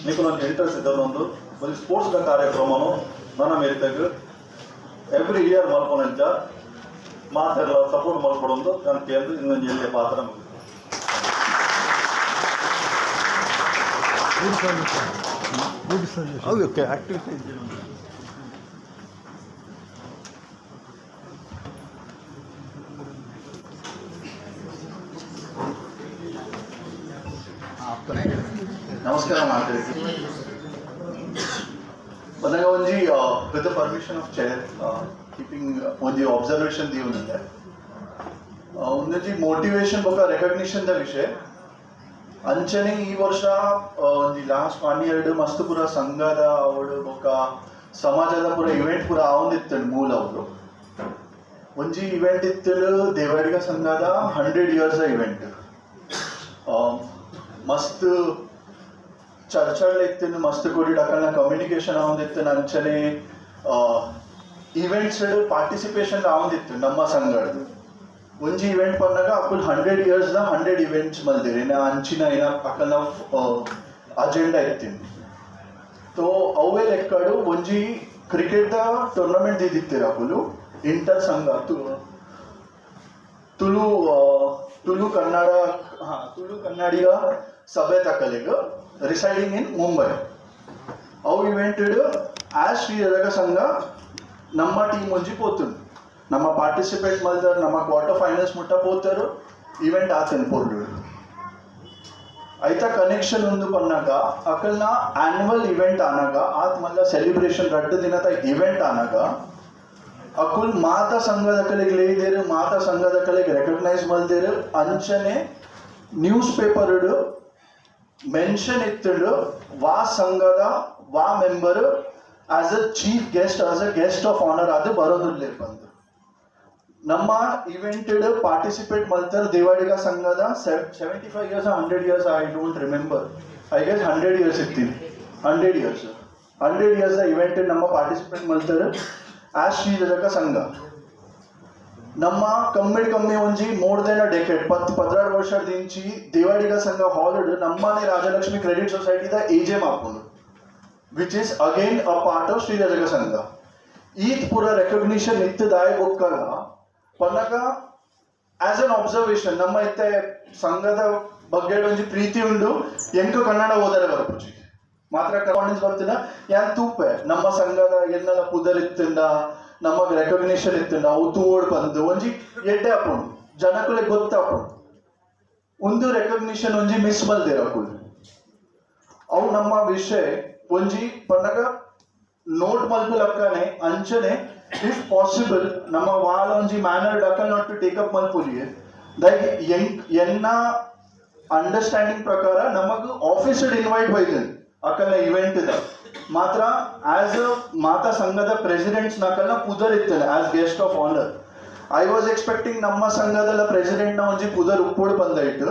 నీకు నాకు ఇంట్రెస్ట్ ఇద్దరు ಒಂದು ಸ್ಪೋರ್ಟ್ಸ್ದ ಕಾರ್ಯಕ್ರಮನು ನನ್ನ ಮೇರೆಗೆ ಎವ್ರಿ ಇಯರ್ ಮಲ್ಕೊಂಡ ಮಾತೆಲ್ಲ ಸಪೋರ್ಟ್ ಮಲ್ಕೊಡೊಂದು ನಾನು ಕೇಳಿದ್ರು ಇನ್ನೊಂದು ಎಲ್ಲಿ ಪಾತ್ರ ಓಕೆ ಆಕ್ಟಿವಿಟಿ ನಮಸ್ಕಾರ ಮಾಡ್ತಿದ್ದೀನಿ ಮನೆಗ ಒಂಜಿ with the permission of chair keeping ಒಂಜಿ ಅಬ್ಸರ್ವೇಷನ್ ದೀವನಿದೆ ಒಂದೊಂಜಿ ಮೋಟಿವೇಶನ್ ಬೊಕ್ಕ ರೆಕಗ್ನಿಷನ್ ದ ವಿಷಯ ಅಂಚನೆ ಈ ವರ್ಷ ಒಂಜಿ ಲಾಸ್ಟ್ 1 year ಮಸ್ತ್ ಪೂರ ಸಂಘದ ಅವಳು ಬೊಕ್ಕ ಸಮಾಜದ ಪೂರ ಇವೆಂಟ್ ಪೂರ ಆವೊಂದಿತ್ತು ಮೂಲ ಅವರು ಒಂಜಿ ಇವೆಂಟ್ ಇತ್ತು ದೇವಾಡಿಗ ಸಂಘದ 100 years ಇವೆಂಟ್ ಮಸ್ತ್ ಚರ್ಚೆಗಳು ಇತ್ತು ಮಸ್ತ್ ಕೂಡಿ ಅಕಲ್ನ ಕಮ್ಯುನಿಕೇಶನ್ ಆವೊಂದಿತ್ತು ಅಂಚನೆ ಈವೆಂಟ್ಸ್ ಪಾರ್ಟಿಸಿಪೇಷನ್ ಆವೊಂದಿತ್ತು ನಮ್ಮ ಸಂಘದ್ದು ಒಂಜಿ ಇವೆಂಟ್ ಬಂದಾಗ ಅಕುಲ್ 100 years 100 ಇವೆಂಟ್ಸ್ ಮಲ್ದಿರಿ ಅಂಚಿನ ಏನ ಅಕಲ್ನ ಅಜೆಂಡಾ ಇತ್ತೀನಿ ತೋ ಅವೇ ಲೆಕ್ಕಡು ಒಂಜಿ ಕ್ರಿಕೆಟ್ ದ ಟೂರ್ನಮೆಂಟ್ ದಿತ್ತಿರ ಅಕುಲು ಇಂಟರ್ ಸಂಘ ತುಳು ಕನ್ನಡಿಗ ಸಭೆ ತಕ್ಕಲಿಗ ರಿಸೈಡಿಂಗ್ ಇನ್ ಮುಂಬೈ ಅವು ಇವೆಂಟೆಡ್ ಆಸ್ ಶ್ರೀರಗ ಸಂಘ ನಮ್ಮ ಟೀಮ್ ಒಂಜಿ ಪೋತುಂಡು ನಮ್ಮ ಪಾರ್ಟಿಸಿಪೇಟ್ ಮಲ್ದಾರ ನಮ್ಮ ಕ್ವಾರ್ಟರ್ ಫೈನಲ್ಸ್ ಮುಟ್ಟ ಪೋತಾರು ಈವೆಂಟ್ ಆತನು ಪೋರ್ಲು ಐತ ಕನೆಕ್ಷನ್ ಒಂದು ಪನ್ನಾಗ ಅಕಲ್ನ ಆನ್ಯುವಲ್ ಇವೆಂಟ್ ಆನಾಗ ಆತ್ ಮಲ್ಲ ಸೆಲಿಬ್ರೇಷನ್ 2 ದಿನದ ಇವೆಂಟ್ ಆನಾಗ ಅಕುಲ್ ಮಾತಾ ಸಂಘದ ಕಲೆಗೆ ಲೇದೇರು ಮಾತಾ ಸಂಘದ ಕಲೆಗೆ ರೆಕಗ್ನೈಸ್ ಮಲ್ದೇರು ಅಂಚನೆ ನ್ಯೂಸ್ ಪೇಪರ್ ಮೆನ್ಷನ್ ಇತ್ತು ವಾ ಸಂಘದ ವಾ member as a chief guest as a guest of honour ಅದು ಬರೋದಿಲ್ಲ ಬಂದು ನಮ್ಮ ಇವೆಂಟ್ ಪಾರ್ಟಿಸಿಪೇಟ್ ಮಲ್ತಾರೆ ದೇವಾಡಿಗ ಸಂಘದ 75 years 100 years I don't remember I guess 100 years ಇರ್ತೀನಿ 100 years ಇವೆಂಟ್ ನಮ್ಮ ಪಾರ್ಟಿಸಿಪೇಟ್ ಮಲ್ತಾರೆ ಆಸ್ ಶ್ರೀರಗ ಸಂಘ ನಮ್ಮ ಕಮ್ಮಿ ಒಂಜಿ ಮೋರ್ ದೆನ್ ಅ ಡೆಕೆಡ್ 10-12 ವರ್ಷದಿಂಚಿ ದೇವಾಡಿಗ ಸಂಘ ಹಾಲ್ಡ್ ನಮ್ಮನೆ ರಾಜಲಕ್ಷ್ಮಿ ಕ್ರೆಡಿಟ್ ಸೊಸೈಟಿದ ಎಜೆ ಮಾಪುಂಡು which is again a part of ಶ್ರೀರಗ ಸಂಘ ಈತ್ ಪೂರ ರೆಕಗ್ನಿಷನ್ ಇತ್ತು ದಾಯ ಬೊಕ್ಕಲ ಪನ್ನಗ ಆಸ್ ಅನ್ ಅಬ್ಸರ್ವೇಷನ್ ನಮ್ಮ ಇತ್ತೆ ಸಂಘದ ಬಗ್ಗೆ ಒಂಜಿ ಪ್ರೀತಿ ಉಂಡು ಎಂಕ ಕನ್ನಡ ಓದರೆ ಬರ್ಪುಜಿ ಮಾತ್ರ ಕರೆಸ್ಪಾಂಡೆನ್ಸ್ ಬರ್ತಿನ ಯಾನ್ ತೂಪೆ ನಮ್ಮ ಸಂಘದ ಎನ್ನೆಲ್ಲ ಪುದರ್ ಇತ್ತಿಂದ ನಮಗೆ ರೆಕಗ್ನಿಷನ್ ಇತ್ತಿಂದ ಅವು ತೂಡ್ ಬಂದು ಒಂಜಿ ಎಡ್ಡೆ ಹಾಕೊಂಡು ಜನಕ್ಕುಲೆ ಗೊತ್ತಾಕೊಂಡು ಒಂದು ರೆಕಗ್ನಿಷನ್ ಒಂಜಿ ಮಿಸ್ ಬಲ್ದಿರ ಕುಲ್ ಅವು ನಮ್ಮ ವಿಷಯ ಒಂಜಿ ಪನ್ನಗ ನೋಟ್ ಮಲ್ಪುಲಕ್ಕನೆ ಅಂಚನೆ ಇಫ್ ಪಾಸಿಬಲ್ ನಮ್ಮ ವಾಲ ಒಂಜಿ ಮ್ಯಾನರ್ ಡಕಲ್ ನಾಟ್ ಟು ಟೇಕ್ ಅಪ್ ಮಲ್ಪುಲಿಗೆ ದೈಕ್ ಎನ್ನ ಅಂಡರ್ಸ್ಟ್ಯಾಂಡಿಂಗ್ ಪ್ರಕಾರ ನಮಗ್ ಆಫೀಸರ್ ಇನ್ವೈಟ್ ಬೈತನ್ ಅಕಲ್ನ ಇವೆಂಟ್ ಇದ ಮಾತ್ರ ಆಸ್ ಅ ಮಾತಾ ಸಂಘದ ಪ್ರೆಸಿಡೆಂಟ್ಸ್ ನಕಲ್ನ ಪುದರ್ ಇತ್ತಲ್ಲ as guest of honour I was expecting ನಮ್ಮ ಸಂಘದಲ್ಲ ಪ್ರೆಸಿಡೆಂಟ್ ನ ಒಂಜಿ ಪುದರ್ ಉಪ್ಪೋಡ್ ಬಂದಾಯ್ತು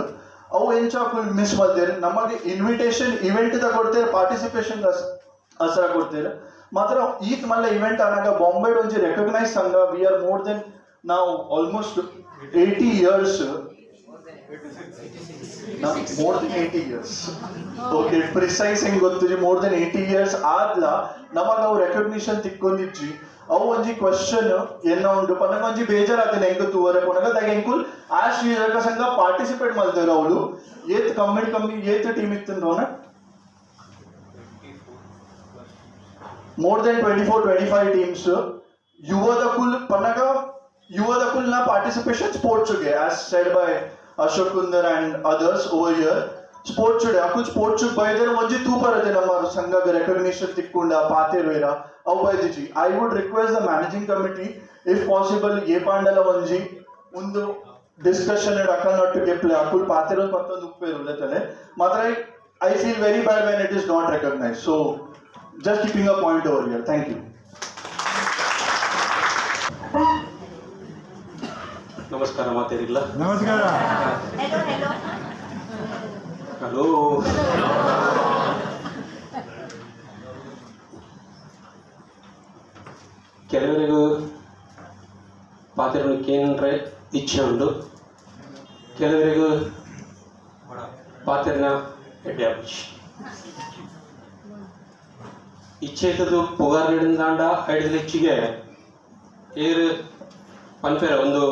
ಅವು ಎಂಚ ಮಿಸ್ ಮಾಡ್ತೇವೆ ನಮಗೆ ಇನ್ವಿಟೇಷನ್ ಇವೆಂಟ್ ದ ಕೊಡ್ತೇವೆ ಪಾರ್ಟಿಸಿಪೇಷನ್ ಅಸರ ಕೊಡ್ತೇವೆ ಮಾತ್ರ ಈತ್ ಮಲ್ಲ ಇವೆಂಟ್ ಆನಾಗ ಬಾಂಬೆ ಒಂಜಿ ರೆಕಗ್ನೈಸ್ ಸಂಘ we are now almost 80 years. Now, more than 80 years. Okay, precise ಹೆಂಗ್ ಗೊತ್ತಿರಿ more than 80 years ಆದ್ಲ ನಮಗ ಅವು ರೆಕಗ್ನಿಷನ್ ತಿಕ್ಕೊಂಡಿಜ್ಜಿ ಅವು ಒಂಜಿ ಕ್ವಶನ್ ಏನೋ ಉಂಟು ಪನಗ ಒಂಜಿ ಬೇಜಾರಾಗ್ತದೆ ಹೆಂಗ್ ತೂವರೆ ಪನಗ ದಾಗ ಎಂಕುಲ್ ಆ ಶ್ರೀರಂಗ ಸಂಘ ಪಾರ್ಟಿಸಿಪೇಟ್ ಮಾಡ್ತಾರೆ ಅವಳು ಏತ್ ಕಮ್ಮಿ ಏತ್ team ಇತ್ತಂದ್ರೋನ more than 24-25 teams. Yuvadakul Panaga, Yuvadakul na participation sports chuge, as said by Ashok Kundar and others over here. Sports chuge, akul sports chug by there onji tu parate namma sangha recognition tikkunda paate vera avu by diji. I would request the managing committee, if possible, ye pandala onji undu discussion and akanattu geple akul paate ro mattondu upperu letale. Matra I feel very bad when it is not recognized. So just keeping a point over here. Thank you. ನಮಸ್ಕಾರ ಮಾತಾಡಿಲ್ಲ. ನಮಸ್ಕಾರ. Hello. ಕೆಲವರಿಗೂ ಪಾತ್ರಕ್ಕೆ ಏನಂದ್ರೆ ಇಚ್ಛೆ ಉಂಟು, ಕೆಲವರಿಗೂ ಪಾತ್ರನ ಎಡ್ಡೆ ಇಚ್ಛೆ ಇದ್ದದ್ದು ಪುಗಾರ್ಗಳಿಂದಾಂಡ ಐಡಿದ ಹೆಚ್ಚಿಗೆ ಏರು ಪನ್ಪೇರ ಒಂದು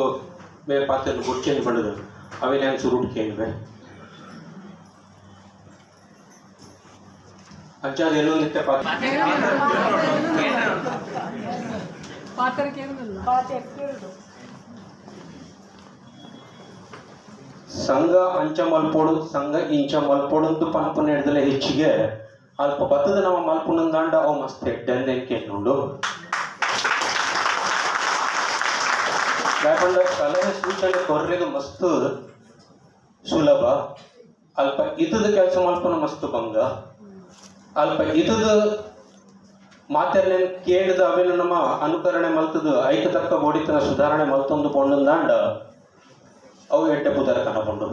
ಮೇ ಪಾತ್ರ ಗುಡ್ಚೇಂಜ್ ಮಾಡಿದ್ರು ಅವೇ ನಾನು ಸುರುಟ್ ಕೇಳಿವೆ ಅಂಚಾದ ಏನೋ ನಿತ್ಯ ಸಂಘ ಅಂಚ ಮಲ್ಪೋಡು ಸಂಘ ಇಂಚ ಮಲ್ಪೋಡು ಪನ್ಪನ ಹಿಡ್ದಲೆ ಹೆಚ್ಚಿಗೆ ಅಲ್ಪ ಬತ್ತದ ನಮ್ಮ ಮಲ್ಪುನಂದಾಂಡ ಅವು ಮಸ್ತ್ ಎಡ್ಡೆ ಕೇಳ್ಕೊಂಡು ಯಾಕಂದ್ರೆ ಸಲಹೆ ಸೂಚನೆ ಕೊರ್ರೆದು ಮಸ್ತ್ ಸುಲಭ, ಅಲ್ಪ ಇತದ ಕೆಲಸ ಮಲ್ಪನ ಮಸ್ತ್ ಭಂಗ, ಅಲ್ಪ ಇತದ ಮಾತೆಲ್ಲ ಕೇಳಿದ ಅವೇನು ನಮ್ಮ ಅನುಕರಣೆ ಮಲ್ತದ ಐಕತಕ್ಕ ಬೋಡಿತನ ಸುಧಾರಣೆ ಮಲ್ತೊಂದು ಕೊಂಡಂದಾಂಡ ಅವು ಎಡ್ಡೆ ಪುದರ ಕನಕೊಂಡು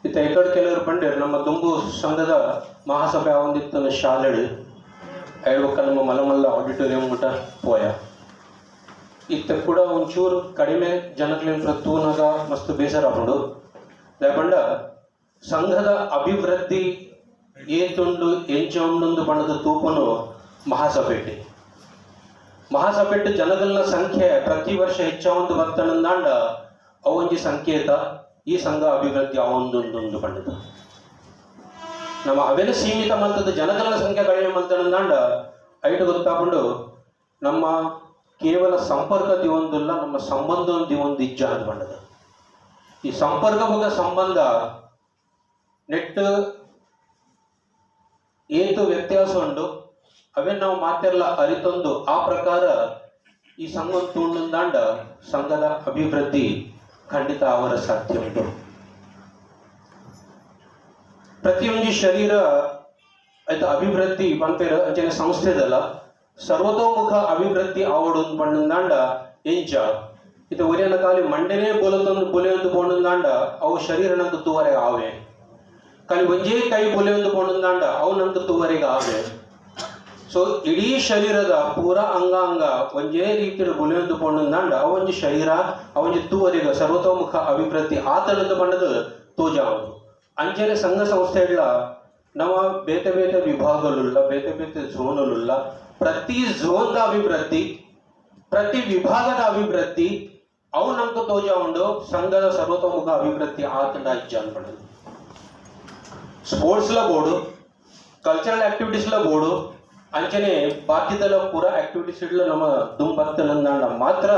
ಇತ್ತ ಎಕಡೆ ಕೆಲವರು ಬಂದಿರು ನಮ್ಮ ದುಂಬು ಸಂಘದ ಮಹಾಸಭೆ ಆವಂದಿತ್ತು ಶಾಲೆಡು ಹೇಳ್ಬೇಕ ನಮ್ಮ ಮಲಮಲ್ಲ ಆಡಿಟೋರಿಯಂ ಊಟ ಪೋಯ ಇತ್ತ ಕೂಡ ಒಂಚೂರು ಕಡಿಮೆ ಜನಕ್ಲಿಂದ ತೂನಾಗ ಮಸ್ತ್ ಬೇಸರ ಬಂಡು ಯಾಕಂಡ ಸಂಘದ ಅಭಿವೃದ್ಧಿ ಏತುಂಡು ಎಂಚ ಉಂಡು ಬಣ್ಣದ ತೂಪನು ಮಹಾಸಭೆಟ್ಟು ಜನಗಳ ಸಂಖ್ಯೆ ಪ್ರತಿ ವರ್ಷ ಹೆಚ್ಚಾವಂದು ಬರ್ತನಂದಾಂಡ ಅವಂಜಿ ಸಂಕೇತ ಈ ಸಂಘ ಅಭಿವೃದ್ಧಿ ಅವೊಂದೊಂದೊಂದು ಬಣ್ಣದ ನಮ್ಮ ಅವೆಲ್ಲ ಸೀಮಿತ ಮಲ್ತದ ಜನಗಳ ಸಂಖ್ಯೆ ಕಡಿಮೆ ಮಲ್ತನಂದಾಂಡ ಐಟು ಗೊತ್ತಾಕೊಂಡು ನಮ್ಮ ಕೇವಲ ಸಂಪರ್ಕ ದಿವೊಂದಿಲ್ಲ ನಮ್ಮ ಸಂಬಂಧ ದಿವೊಂದು ಇಜ್ಜ ಅಂತ ಬಣ್ಣದ ಈ ಸಂಪರ್ಕ ಬಗ್ಗೆ ಸಂಬಂಧ ನೆಟ್ ಏತು ವ್ಯತ್ಯಾಸ ಉಂಟು ಅವೇ ನಾವು ಮಾತೆಲ್ಲ ಅರಿತೊಂದು ಆ ಪ್ರಕಾರ ಈ ಸಂಘ ತೂಂಡಂದಾಂಡ ಸಂಘದ ಅಭಿವೃದ್ಧಿ ಖಂಡಿತ ಅವರ ಸಾಧ್ಯ ಉಂಟು. ಪ್ರತಿಯೊಂದು ಶರೀರ ಆಯ್ತು ಅಭಿವೃದ್ಧಿ ಪಂಪೇರ ಅಂಚನೆ ಸಂಸ್ಥೆದಲ್ಲ ಸರ್ವತೋಮುಖ ಅಭಿವೃದ್ಧಿ ಆವಡೊಂದು ಬಣ್ಣದಾಂಡ ಎಂಚ ಇದು ಒರಿಯನ ಕಾಲಿ ಮಂಡೆನೇ ಬೊಲೆಯೊಂದು ಬೋಣದಾಂಡ ಅವು ಶರೀರನಂದು ತೂವರೆಗೆ ಆವೆ ಕಾಲಿ ಒಂಜೇ ಕೈ ಬೊಲೆಯೊಂದು ಬೋಣದಾಂಡ ಅವನಂದು ತೂವರೆಗೆ ಆವೆ. ಸೊ ಇಡೀ ಶರೀರದ ಪೂರ ಅಂಗಾಂಗ ಒಂದೇ ರೀತಿಯ ಬೊಲೆಯೊಂದು ಬೋಣದಾಂಡ ಅವೊಂದು ಶರೀರ ಅವೊಂದು ತೂವರೆಗೆ ಸರ್ವತೋಮುಖ ಅಭಿವೃದ್ಧಿ ಆತನಂದು ಬಣ್ಣದ ತೋಜಾವುದು ಅಂಚನೆ ಸಂಘ ಸಂಸ್ಥೆಗಳ ನಮ್ಮ ಬೇತೆ ಬೇತೆ ವಿಭಾಗಲುಲ್ಲ ಬೇತೆ ಬೇತೆ ಝೋನುಲ್ಲ ಪ್ರತಿ ಝೋನ್ದ ಅಭಿವೃದ್ಧಿ ಪ್ರತಿ ವಿಭಾಗದ ಅಭಿವೃದ್ಧಿ ಅವು ನಮ್ಗೆ ತೋಜ ಉಂಡು ಸಂಘದ ಸರ್ವತೋಮುಖ ಅಭಿವೃದ್ಧಿ ಆತಂಡ ಇಜ್ಜ ಅನ್ಪಡೋದು. ಸ್ಪೋರ್ಟ್ಸ್ಲ ಬೋರ್ಡು ಕಲ್ಚರಲ್ ಆಕ್ಟಿವಿಟೀಸ್ಲ ಬೋರ್ಡು ಅಂಚನೆ ಬಾಕಿದೆಲ್ಲ ಪೂರ ಆಕ್ಟಿವಿಟೀಸ್ ಇಡ್ಲ ನಮ್ಮ ದುಂಬತ್ತನಂದಾಂಡ ಮಾತ್ರ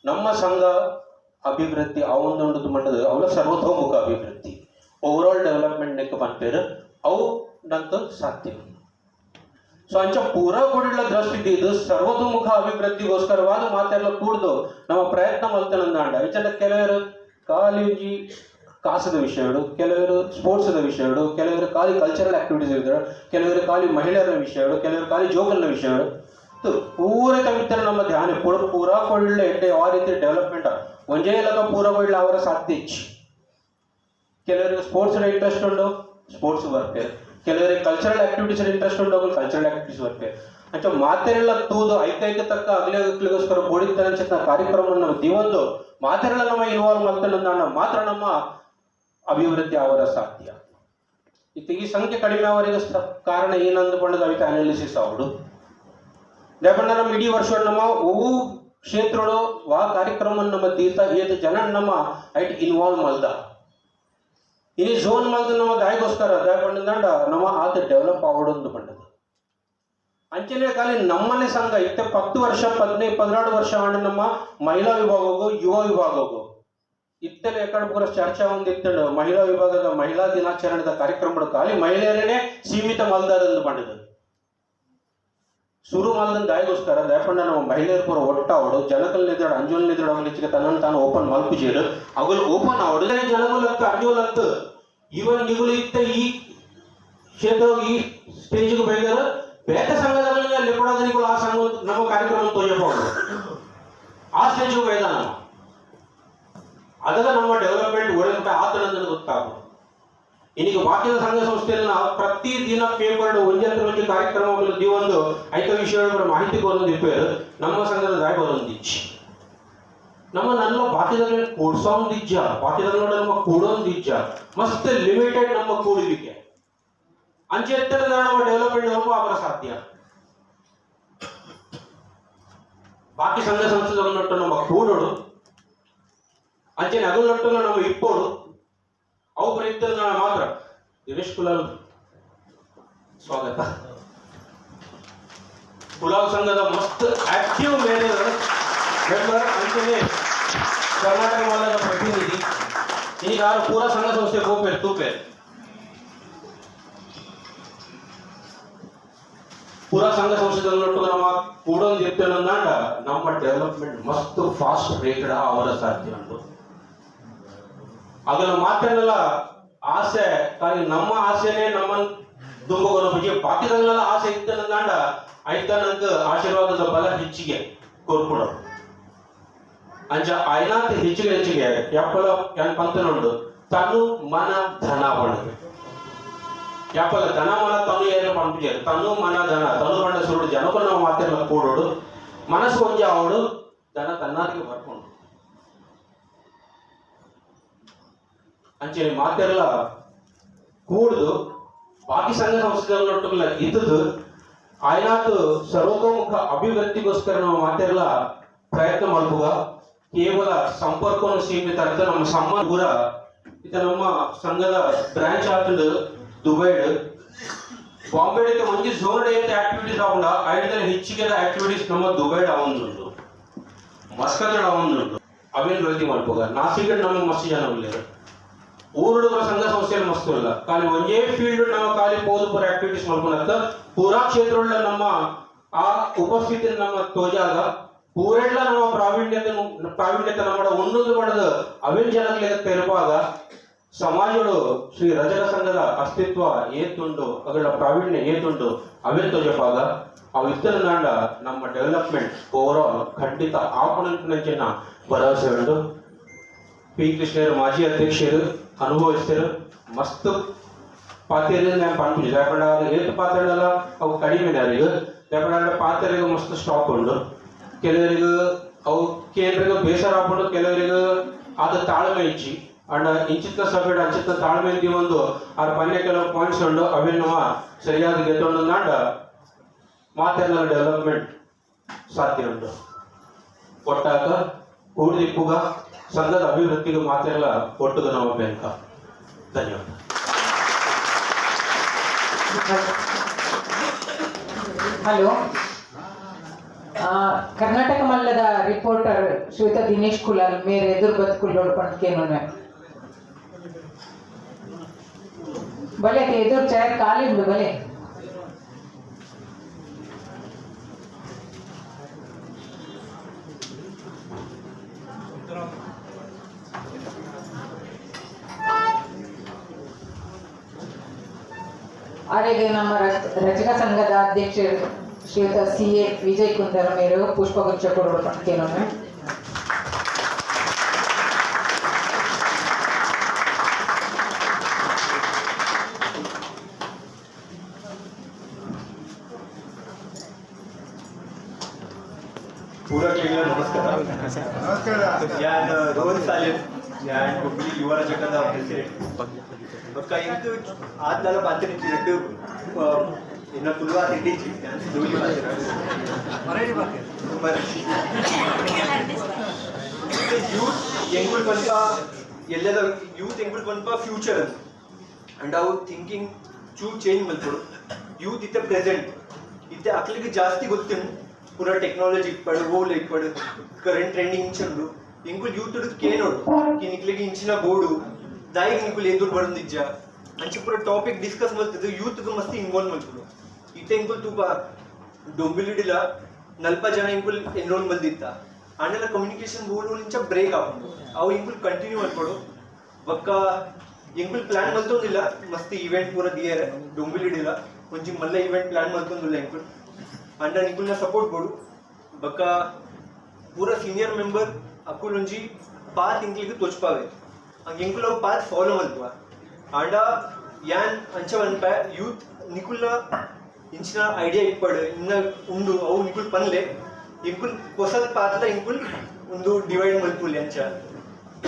ನಮ್ಮ ಸಂಘ ಅಭಿವೃದ್ಧಿ ಅವೊಂದೊಂದು ಮಂಡದ ಅವಳ ಸರ್ವತೋಮುಖ ಅಭಿವೃದ್ಧಿ ಓವರಾಲ್ ಡೆವಲಪ್ಮೆಂಟ್ ನೆಕ್ ಪಂಪೇರು ಅವು ನಂತ ಸಾಧ್ಯ. ಸೊ ಅಂಚ ಪೂರ ಕೊಡಿಲ್ಲ ದೃಷ್ಟಿ ಇದು ಸರ್ವತೋಮುಖ ಅಭಿವೃದ್ಧಿಗೋಸ್ಕರವಾದ ಮಾತೆಲ್ಲ ಕೂಡ್ದು ನಮ್ಮ ಪ್ರಯತ್ನ ಮಲ್ತನಂದಾಂಡ ಅಂಚನ ಕೆಲವರು ಕಾಲೇಜಿ ಕಾಸದ ವಿಷಯಗಳು, ಕೆಲವರು ಸ್ಪೋರ್ಟ್ಸ್ದ ವಿಷಯಗಳು, ಕೆಲವರು ಖಾಲಿ ಕಲ್ಚರಲ್ ಆಕ್ಟಿವಿಟೀಸ್ ಇದ್ದಾರೆ, ಕೆಲವರು ಖಾಲಿ ಮಹಿಳೆಯರ ವಿಷಯಗಳು, ಕೆಲವರು ಖಾಲಿ ಜೋಗಲ್ನ ವಿಷಯಗಳು ಪೂರ ಕವಿತರ ನಮ್ಮ ಧ್ಯಾನ ಪೂರ ಕೊಡ್ಲೆ ಎಡ್ಡೆ ಯಾವ ರೀತಿ ಡೆವಲಪ್ಮೆಂಟ್ ಒಂಜೇ ಇಲ್ಲದ ಪೂರ ಕೊಡ್ಲ ಅವರ ಸಾಧ್ಯ ಇಚ್ಚಿ. ಕೆಲವರಿಗೆ ಸ್ಪೋರ್ಟ್ಸ್ ಇಂಟ್ರೆಸ್ಟ್ ಉಂಟು ಸ್ಪೋರ್ಟ್ಸ್ ವರ್ಕ್, ಕೆಲವರಿಗೆ ಕಲ್ಚರಲ್ ಆಕ್ಟಿವಿಟೀಸ್ ಇಂಟ್ರೆಸ್ಟ್ ಉಂಟು ಕಲ್ಚರಲ್ ಆಕ್ಟಿವಿಟೀಸ್ ವರ್ಕ್. ಅಂಚ ಮಾತೆರೆಲ್ಲ ತೂದು ಐಕೈಕ ತಕ್ಕ ಅಗಲಿಗೋಸ್ಕರ ಬೋಡಿತಂಚಿನ ಕಾರ್ಯಕ್ರಮವನ್ನು ದಿವಂದು ಮಾತೆರೆಲ್ಲ ನಮ್ಮ ಇನ್ವಾಲ್ವ್ ಮಾಡ್ತಾನ ಮಾತ್ರ ನಮ್ಮ ಅಭಿವೃದ್ಧಿ ಅವರ ಸಾಧ್ಯ. ಈ ಸಂಖ್ಯೆ ಕಡಿಮೆ ಅವರಿಗೆ ಕಾರಣ ಏನಂದು ಪಂಡದ ಅವಿತ ಅನಾಲಿಸಿಸ್ ಅವಡು ಲೇಪಂಡ ನಮ್ಮ ಇಡೀ ವರ್ಷ ನಮ್ಮ ಒವು ಕ್ಷೇತ್ರಗಳು ವಾ ಕಾರ್ಯಕ್ರಮ ನಮ್ಮ ದೀತ ಏದು ಜನ ನಮ್ಮ ಐಟ್ ಇನ್ವಾಲ್ವ್ ಮಲ್ದ ಈ ಝೋನ್ ಮಲ್ದ ನಮ್ಮ ದಾಯಿಗೋಸ್ಕರ ದಾಯ ಪಂಡದಂಡ ನಮ್ಮ ಆತ ಡೆವಲಪ್ ಆವಡೊಂದು ಪಂಡದು ಅಂಚನೆ ಖಾಲಿ ನಮ್ಮನೆ ಸಂಘ ಇತ್ತೆ 10 ವರ್ಷ 15-16 ವರ್ಷ ಆಂಡ ನಮ್ಮ ಮಹಿಳಾ ವಿಭಾಗವು ಯುವ ವಿಭಾಗವು ಇತ್ತಲೆ ಎಕಡೆ ಪೂರ ಚರ್ಚೆ ಒಂದಿತ್ತು ಮಹಿಳಾ ವಿಭಾಗದ ಮಹಿಳಾ ದಿನಾಚರಣೆದ ಕಾರ್ಯಕ್ರಮಗಳು ಖಾಲಿ ಮಹಿಳೆಯರೇ ಸೀಮಿತ ಮಲ್ದಾರಂದು ಪಂಡದು ಶುರು ಮಲ್ದನ್ ದಾಯಿಗೋಸ್ಕರ ದಯಪಂಡ ನಮ್ಮ ಮಹಿಳೆಯರು ಪೂರ ಒಟ್ಟಾವಡು ಜನಕಲ್ ನಿದ್ರಾಡ ಅಂಜೋಲ್ ನಿದ್ರಾಡ ಅವಲಿಚ್ಚಿಗೆ ತನ್ನ ತಾನು ಓಪನ್ ಮಲ್ಪುಜೇರು ಅವುಗಳು ಓಪನ್ ಆವಡು ಜನಗುಲತ್ತು ಅಂಜೋಲತ್ತು ಇವನ್ ನಿಗುಲು ಇತ್ತ ಈ ಕ್ಷೇತ್ರ ಈ ಸ್ಟೇಜ್ಗೆ ಬೆಳೆದಾರ ಬೇಕ ಸಂಘದಲ್ಲಿ ಲೆಪ್ಪಡಾದನಿಗಳು ಆ ಸಂಘ ನಮ್ಮ ಕಾರ್ಯಕ್ರಮ ತೋಜಬಹುದು ಆ ಸ್ಟೇಜ್ಗೆ ಬೆಳೆದ ನಮ್ಮ ಅದರ ನಮ್ಮ ಡೆವಲಪ್ಮೆಂಟ್ ಒಳಗೆ ಆತನಂದನ ಗೊತ್ತಾಗೋದು ಇನ್ನೀಗ ಬಾಕಿದ ಸಂಘ ಸಂಸ್ಥೆಯಲ್ಲಿ ನಾವು ಪ್ರತಿ ದಿನ ಪೇಪರ್ ಒಂಜಂತ್ರ ಕಾರ್ಯಕ್ರಮಗಳು ದಿವೊಂದು ಐಕ ವಿಷಯಗಳ ಮಾಹಿತಿ ಬರೋದಿಪ್ಪೇರು ನಮ್ಮ ಸಂಘದ ದಾಯ ಬರೋದಿಚ್ಚಿ ನಮ್ಮ ನನ್ನ ಬಾಕಿದಲ್ಲಿ ಕೂಡ್ಸೋದಿಜ್ಜ ಬಾಕಿದಲ್ಲಿ ನೋಡಿ ನಮ್ಮ ಕೂಡೋದಿಜ್ಜ ಮಸ್ತ್ ಲಿಮಿಟೆಡ್ ನಮ್ಮ ಕೂಡಲಿಕ್ಕೆ ಅಂಚೆ ಎತ್ತರದ ನಮ್ಮ ಡೆವಲಪ್ಮೆಂಟ್ ಅವರ ಸಾಧ್ಯ ಬಾಕಿ ಸಂಘ ಸಂಸ್ಥೆಗಳನ್ನೊಟ್ಟು ನಮ್ಮ ಕೂಡೋಡು ಅಂಚೆ ನಗಲೊಟ್ಟು ನಮ್ಮ ಇಪ್ಪೋಡು ಅವು ಪ್ರಯುಕ್ತ ಮಾತ್ರ ದಿನೇಶ್ ಕುಲಾಲ್ ಸ್ವಾಗತ. ಕುಲಾಲ್ ಸಂಘದ ಮಸ್ತ್ ಆಕ್ಟಿವ್ ಮೆಂಬರ್ ಅಂಚನೆ ಕರ್ನಾಟಕ ಮಾಲದ ಪ್ರತಿನಿಧಿ ಈಗ ಪೂರ ಸಂಘ ಸಂಸ್ಥೆ ಗೋಪೇರ್ ತೂಪೇರ್ ಪೂರ ಸಂಘ ಸಂಸ್ಥೆಗಳನ್ನೊಟ್ಟು ನಮ್ಮ ಕೂಡೊಂದು ಇರ್ತೇನಂದಾಂಡ ನಮ್ಮ ಡೆವಲಪ್ಮೆಂಟ್ ಮಸ್ತ್ ಫಾಸ್ಟ್ ರೇಟೆಡ್ ಅವರ ಸಾಧ್ಯ ಉಂಟು. ಅದನ್ನ ಮಾತನ್ನೆಲ್ಲ ಆಸೆ ಖಾಲಿ ನಮ್ಮ ಆಸೆನೇ ನಮ್ಮನ್ನು ತುಂಬುವ ಬಗ್ಗೆ ಬಾಕಿದಲ್ಲೆಲ್ಲ ಆಸೆ ಇತ್ತನಂದಾಂಡ ಐತನಂತ ಆಶೀರ್ವಾದದ ಬಲ ಹೆಚ್ಚಿಗೆ ಕೋರ್ಕೊಡೋದು ಅಂಚ ಐನಾತ್ ಹೆಚ್ಚಿಗೆ ಯಾಪಲ ಏನ್ ಪಂತನುಂಡು ತನು ಮನ ಧನ ಬಣ್ಣಗೆ ಯಾಪಲ ಧನ ಮನ ತನು ಏನು ಪಂಪಿಗೆ ತನು ಮನ ಧನ ತನು ಬಣ್ಣ ಸುರುಡು ಜನಕ್ಕೂ ನಾವು ಮಾತೆಲ್ಲ ಕೂಡೋಡು ಮನಸ್ಸು ಒಂಜಿ ಆವಡು ಧನ ತನ್ನಾದಿಗೆ ಬರ್ಕೊಂಡು ಅಂಚೆ ಮಾತೆಲ್ಲ ಕೂಡ್ದು ಬಾಕಿ ಸಂಘ ಸಂಸ್ಥೆಗಳನ್ನೊಟ್ಟಿಗೆಲ್ಲ ಇದ್ದದ್ದು ಆಯ್ನಾತು ಸರ್ವತೋಮುಖ ಅಭಿವೃದ್ಧಿಗೋಸ್ಕರ ನಾವು ಮಾತೆಲ್ಲ ಪ್ರಯತ್ನ ಮಾಡುವಾಗ ಕೇವಲ ಸಂಪರ್ಕವನ್ನು ಸೀಮಿತ ಅಂತ ನಮ್ಮ ಸಂಬಂಧ ಪೂರ ಇತ ನಮ್ಮ ಸಂಘದ ಬ್ರಾಂಚ್ ಆಗ್ತದೆ ದುಬೈಡ್ ಬಾಂಬೆ ಮಂಜಿ ಝೋನ್ ಡೇ ಆಕ್ಟಿವಿಟೀಸ್ ಆಗೊಂಡ ಐದರಲ್ಲಿ ಹೆಚ್ಚಿಗೆ ಆಕ್ಟಿವಿಟೀಸ್ ನಮ್ಮ ದುಬೈಡ್ ಆವೊಂದುಂಟು ಮಸ್ಕತ್ ಆವೊಂದುಂಟು ಅವೇನು ವೃದ್ಧಿ ಮಾಡ್ಬೋದ ನಾಸಿಕ್ ನಮಗೆ ಮಸ್ತ್ ಜನ ಉಳ್ಳೇರು ಊರುಗಳ ಸಂಘ ಸಂಸ್ಥೆಯಲ್ಲಿ ಮಸ್ತು ಇಲ್ಲ ಖಾಲಿ ಒಂದೇ ಫೀಲ್ಡ್ ನಮ್ಮ ಖಾಲಿ ಪೋದು ಪೂರ ಆಕ್ಟಿವಿಟೀಸ್ ಮಾಡ್ಕೊಂಡ ಪೂರಾ ಕ್ಷೇತ್ರಗಳ ನಮ್ಮ ಆ ಉಪಸ್ಥಿತಿ ನಮ್ಮ ತೋಜಾಗ ಪೂರೆಲ್ಲ ನಮ್ಮ ಪ್ರಾವೀಣ್ಯತೆ ನಮ್ಮ ಒಂದೊಂದು ಪಡೆದು ಅವೇನ್ ಜನಗಳಿಗೆ ತೆರಪಾಗ ಸಮಾಜಗಳು ಶ್ರೀ ರಜಕ ಸಂಘದ ಅಸ್ತಿತ್ವ ಏತುಂಡು ಅದರ ಪ್ರಾವೀಣ್ಯ ಏತುಂಡು ಅವೇನ್ ತೋಜಪಾಗ ಅವು ಇತ್ತನಾಂಡ ನಮ್ಮ ಡೆವಲಪ್ಮೆಂಟ್ ಓವರ್ ಆಲ್ ಖಂಡಿತ ಆಪಣಂಚಿನ ಭರವಸೆ ಉಂಟು. ಪಿ ಕೃಷ್ಣರು ಮಾಜಿ ಅಧ್ಯಕ್ಷರು ಅನುಭವಿಸ್ತಾರೆ ಮಸ್ತ್ ಪಾತ್ರೆಯಿಂದ ನಾನು ಪಂಪಿಸಿ ಯಾಕಂದ್ರೆ ಏತು ಪಾತ್ರೆಗಳೆಲ್ಲ ಅವು ಕಡಿಮೆ ಅವರಿಗೆ ಯಾಕಂದ್ರೆ ಪಾತ್ರೆಗೆ ಮಸ್ತ್ ಸ್ಟಾಕ್ ಉಂಟು ಕೆಲವರಿಗೆ ಅವು ಕೇಂದ್ರಿಗೆ ಬೇಸರ ಹಾಕೊಂಡು ಕೆಲವರಿಗೆ ಆದ ತಾಳ್ಮೆ ಇಚ್ಚಿ ಅಂಡ್ ಇಂಚಿತ್ತ ಸಬೇಡ ಅಂಚಿತ್ತ ತಾಳ್ಮೆ ಒಂದು ಅವ್ರ ಪನ್ಯ ಕೆಲವು ಪಾಯಿಂಟ್ಸ್ ಉಂಡು ಅವೇನು ನಮ್ಮ ಸರಿಯಾದ ಗೆದ್ದೊಂಡು ನಾಂಡ ಮಾತೆಲ್ಲ ಡೆವಲಪ್ಮೆಂಟ್ ಸಾಧ್ಯ ಉಂಟು. ಒಟ್ಟಾಗ ಕೂಡಿದಿಪ್ಪುಗ ಸಂಘದ ಅಭಿವೃದ್ಧಿಗೆ ಮಾತೆಲ್ಲ ಒಟ್ಟುಗ ನಮ್ಮ ಬ್ಯಾಂಕ. ಧನ್ಯವಾದ. ಹಲೋ, ಕರ್ನಾಟಕ ಮಲ್ಲದ ರಿಪೋರ್ಟರ್ ಶ್ರೀಯುತ ದಿನೇಶ್ ಕುಲಾಲ್ ಮೇರೆ ಎದುರು ಬದುಕುಲ್ ನೋಡ್ಕೊಂಡ್ಕೇನು ಭಲೆ ಎದುರು ಚೇರ್ ಖಾಲಿ ಉಂಡು ಭಲೆ. ಆರೆಗೆ ನಮ್ಮ ರಜಕ ಸಂಘದ ಅಧ್ಯಕ್ಷರು ಶ್ರೀಯುತ CA ವಿಜಯ್ ಕುಂದರ್ ಮೇರು ಪುಷ್ಪಗುಚ್ಛ ಕೊಡೋಣ. पूरा केलेला नमस्कार. या रोहन सालेम या ಹುಬ್ಬಳ್ಳಿ ಯುವ ರಚಕದ ಪ್ರೆಸಿಡೆಂಟ್ ಬಕ್ಕ ಇಂದು ಆದ್ನಾಲ ಮಾತಿನಿಂದ ಎರಡು ಇನ್ನ ತುಳುವ ತಿಂಡಿಜಿ ಜೋಲಿ ಮರಾಠಿ ಯೂತ್ ಎಂಗುಲ್ ಬಂದ ಎಲ್ಲದ ಯೂತ್ ಎಂಗುಲ್ ಬಂದ ಫ್ಯೂಚರ್ ಅಂಡ್ ಅವು ಥಿಂಕಿಂಗ್ ಚೂರ್ ಚೇಂಜ್ ಮಾಡ್ಕೊಡು ಯೂತ್ ಇತ್ತೆ ಪ್ರೆಸೆಂಟ್ ಇತ್ತೆ ಅಕ್ಲಿಗೆ ಜಾಸ್ತಿ ಗೊತ್ತಿನ ಪೂರಾ ಟೆಕ್ನಾಲಜಿ ಇಪ್ಪಡು ಓಲ್ ಇಪ್ಪಡು ಕರೆಂಟ್ ಟ್ರೆಂಡಿಂಗ್ ಇಂಚಂಡು ಇಂಕುಲ್ ಯೂತ್ ಕೇನೋಡು ಕಿ ನಿಕ್ಲಿಗೆ ಇಂಚಿನ ಬೋರ್ಡು ದಾಯಿಗೆ ನಿಕುಲ್ ಎದುರು ಬರೋದು ನಿಜ ಅಂಚೆ ಪೂರ ಟಾಪಿಕ್ ಡಿಸ್ಕಸ್ ಮಾಡ್ತಿದ್ದು ಯೂತ್ಗೆ ಮಸ್ತ್ ಇನ್ವಾಲ್ವ್ ಮಾಡ್ತಿದ್ರು ಇತ್ತೆ ಇಂಕುಲ್ ತೂಪ ಡೊಂಬಿಲಿಡಿಲ 40 ಜನ ಇಂಕುಲ್ ಎನ್ರೋಲ್ ಬಂದಿತ್ತ ಆಮೇಲೆ ಕಮ್ಯುನಿಕೇಶನ್ ಬೋರ್ಡ್ ಇಂಚ ಬ್ರೇಕ್ ಆಗ್ಬೋದು ಅವು ಇಂಕುಲ್ ಕಂಟಿನ್ಯೂ ಮಾಡ್ಕೊಡು ಬಕ್ಕ ಇಂಕುಲ್ ಪ್ಲಾನ್ ಮಲ್ತೊಂದಿಲ್ಲ ಮಸ್ತ್ ಇವೆಂಟ್ ಪೂರ ದಿಯರೆ ಡೊಂಬಿಲಿಡಿಲ ಒಂಚಿ ಮಲ್ಲ ಇವೆಂಟ್ ಪ್ಲಾನ್ ಮಲ್ತೊಂದಿಲ್ಲ ಇಂಕುಲ್ ಅಂಡ ನಿಕುಲ್ನ ಸಪೋರ್ಟ್ ಕೊಡು ಬಕ್ಕ ಪೂರ ಸೀನಿಯರ್ ಮೆಂಬರ್ ಅಕುಲ್ ಒಂಜಿ ಪಾತ್ ಇಂಕ್ಲಿಗೆ ತೋಚ್ಪಾವೆ ಹಂಗೆ ಇಂಕುಲ್ ಅವು ಪಾತ್ ಫಾಲೋ ಮಲ್ತುವ ಆಂಡ ಯಾನ್ ಅಂಚ ಅನ್ಪ ಯೂತ್ ನಿಕುಲ್ನ ಇಂಚಿನ ಐಡಿಯಾ ಇಪ್ಪಡು ಇನ್ನ ಉಂಡು ಅವು ನಿಕುಲ್ ಪನ್ಲೆ ಇಂಕುಲ್ ಹೊಸದ ಪಾತ್ಲ ಇಂಕುಲ್ ಒಂದು ಡಿವೈಡ್ ಮಲ್ಪುಲಿ ಅಂಚ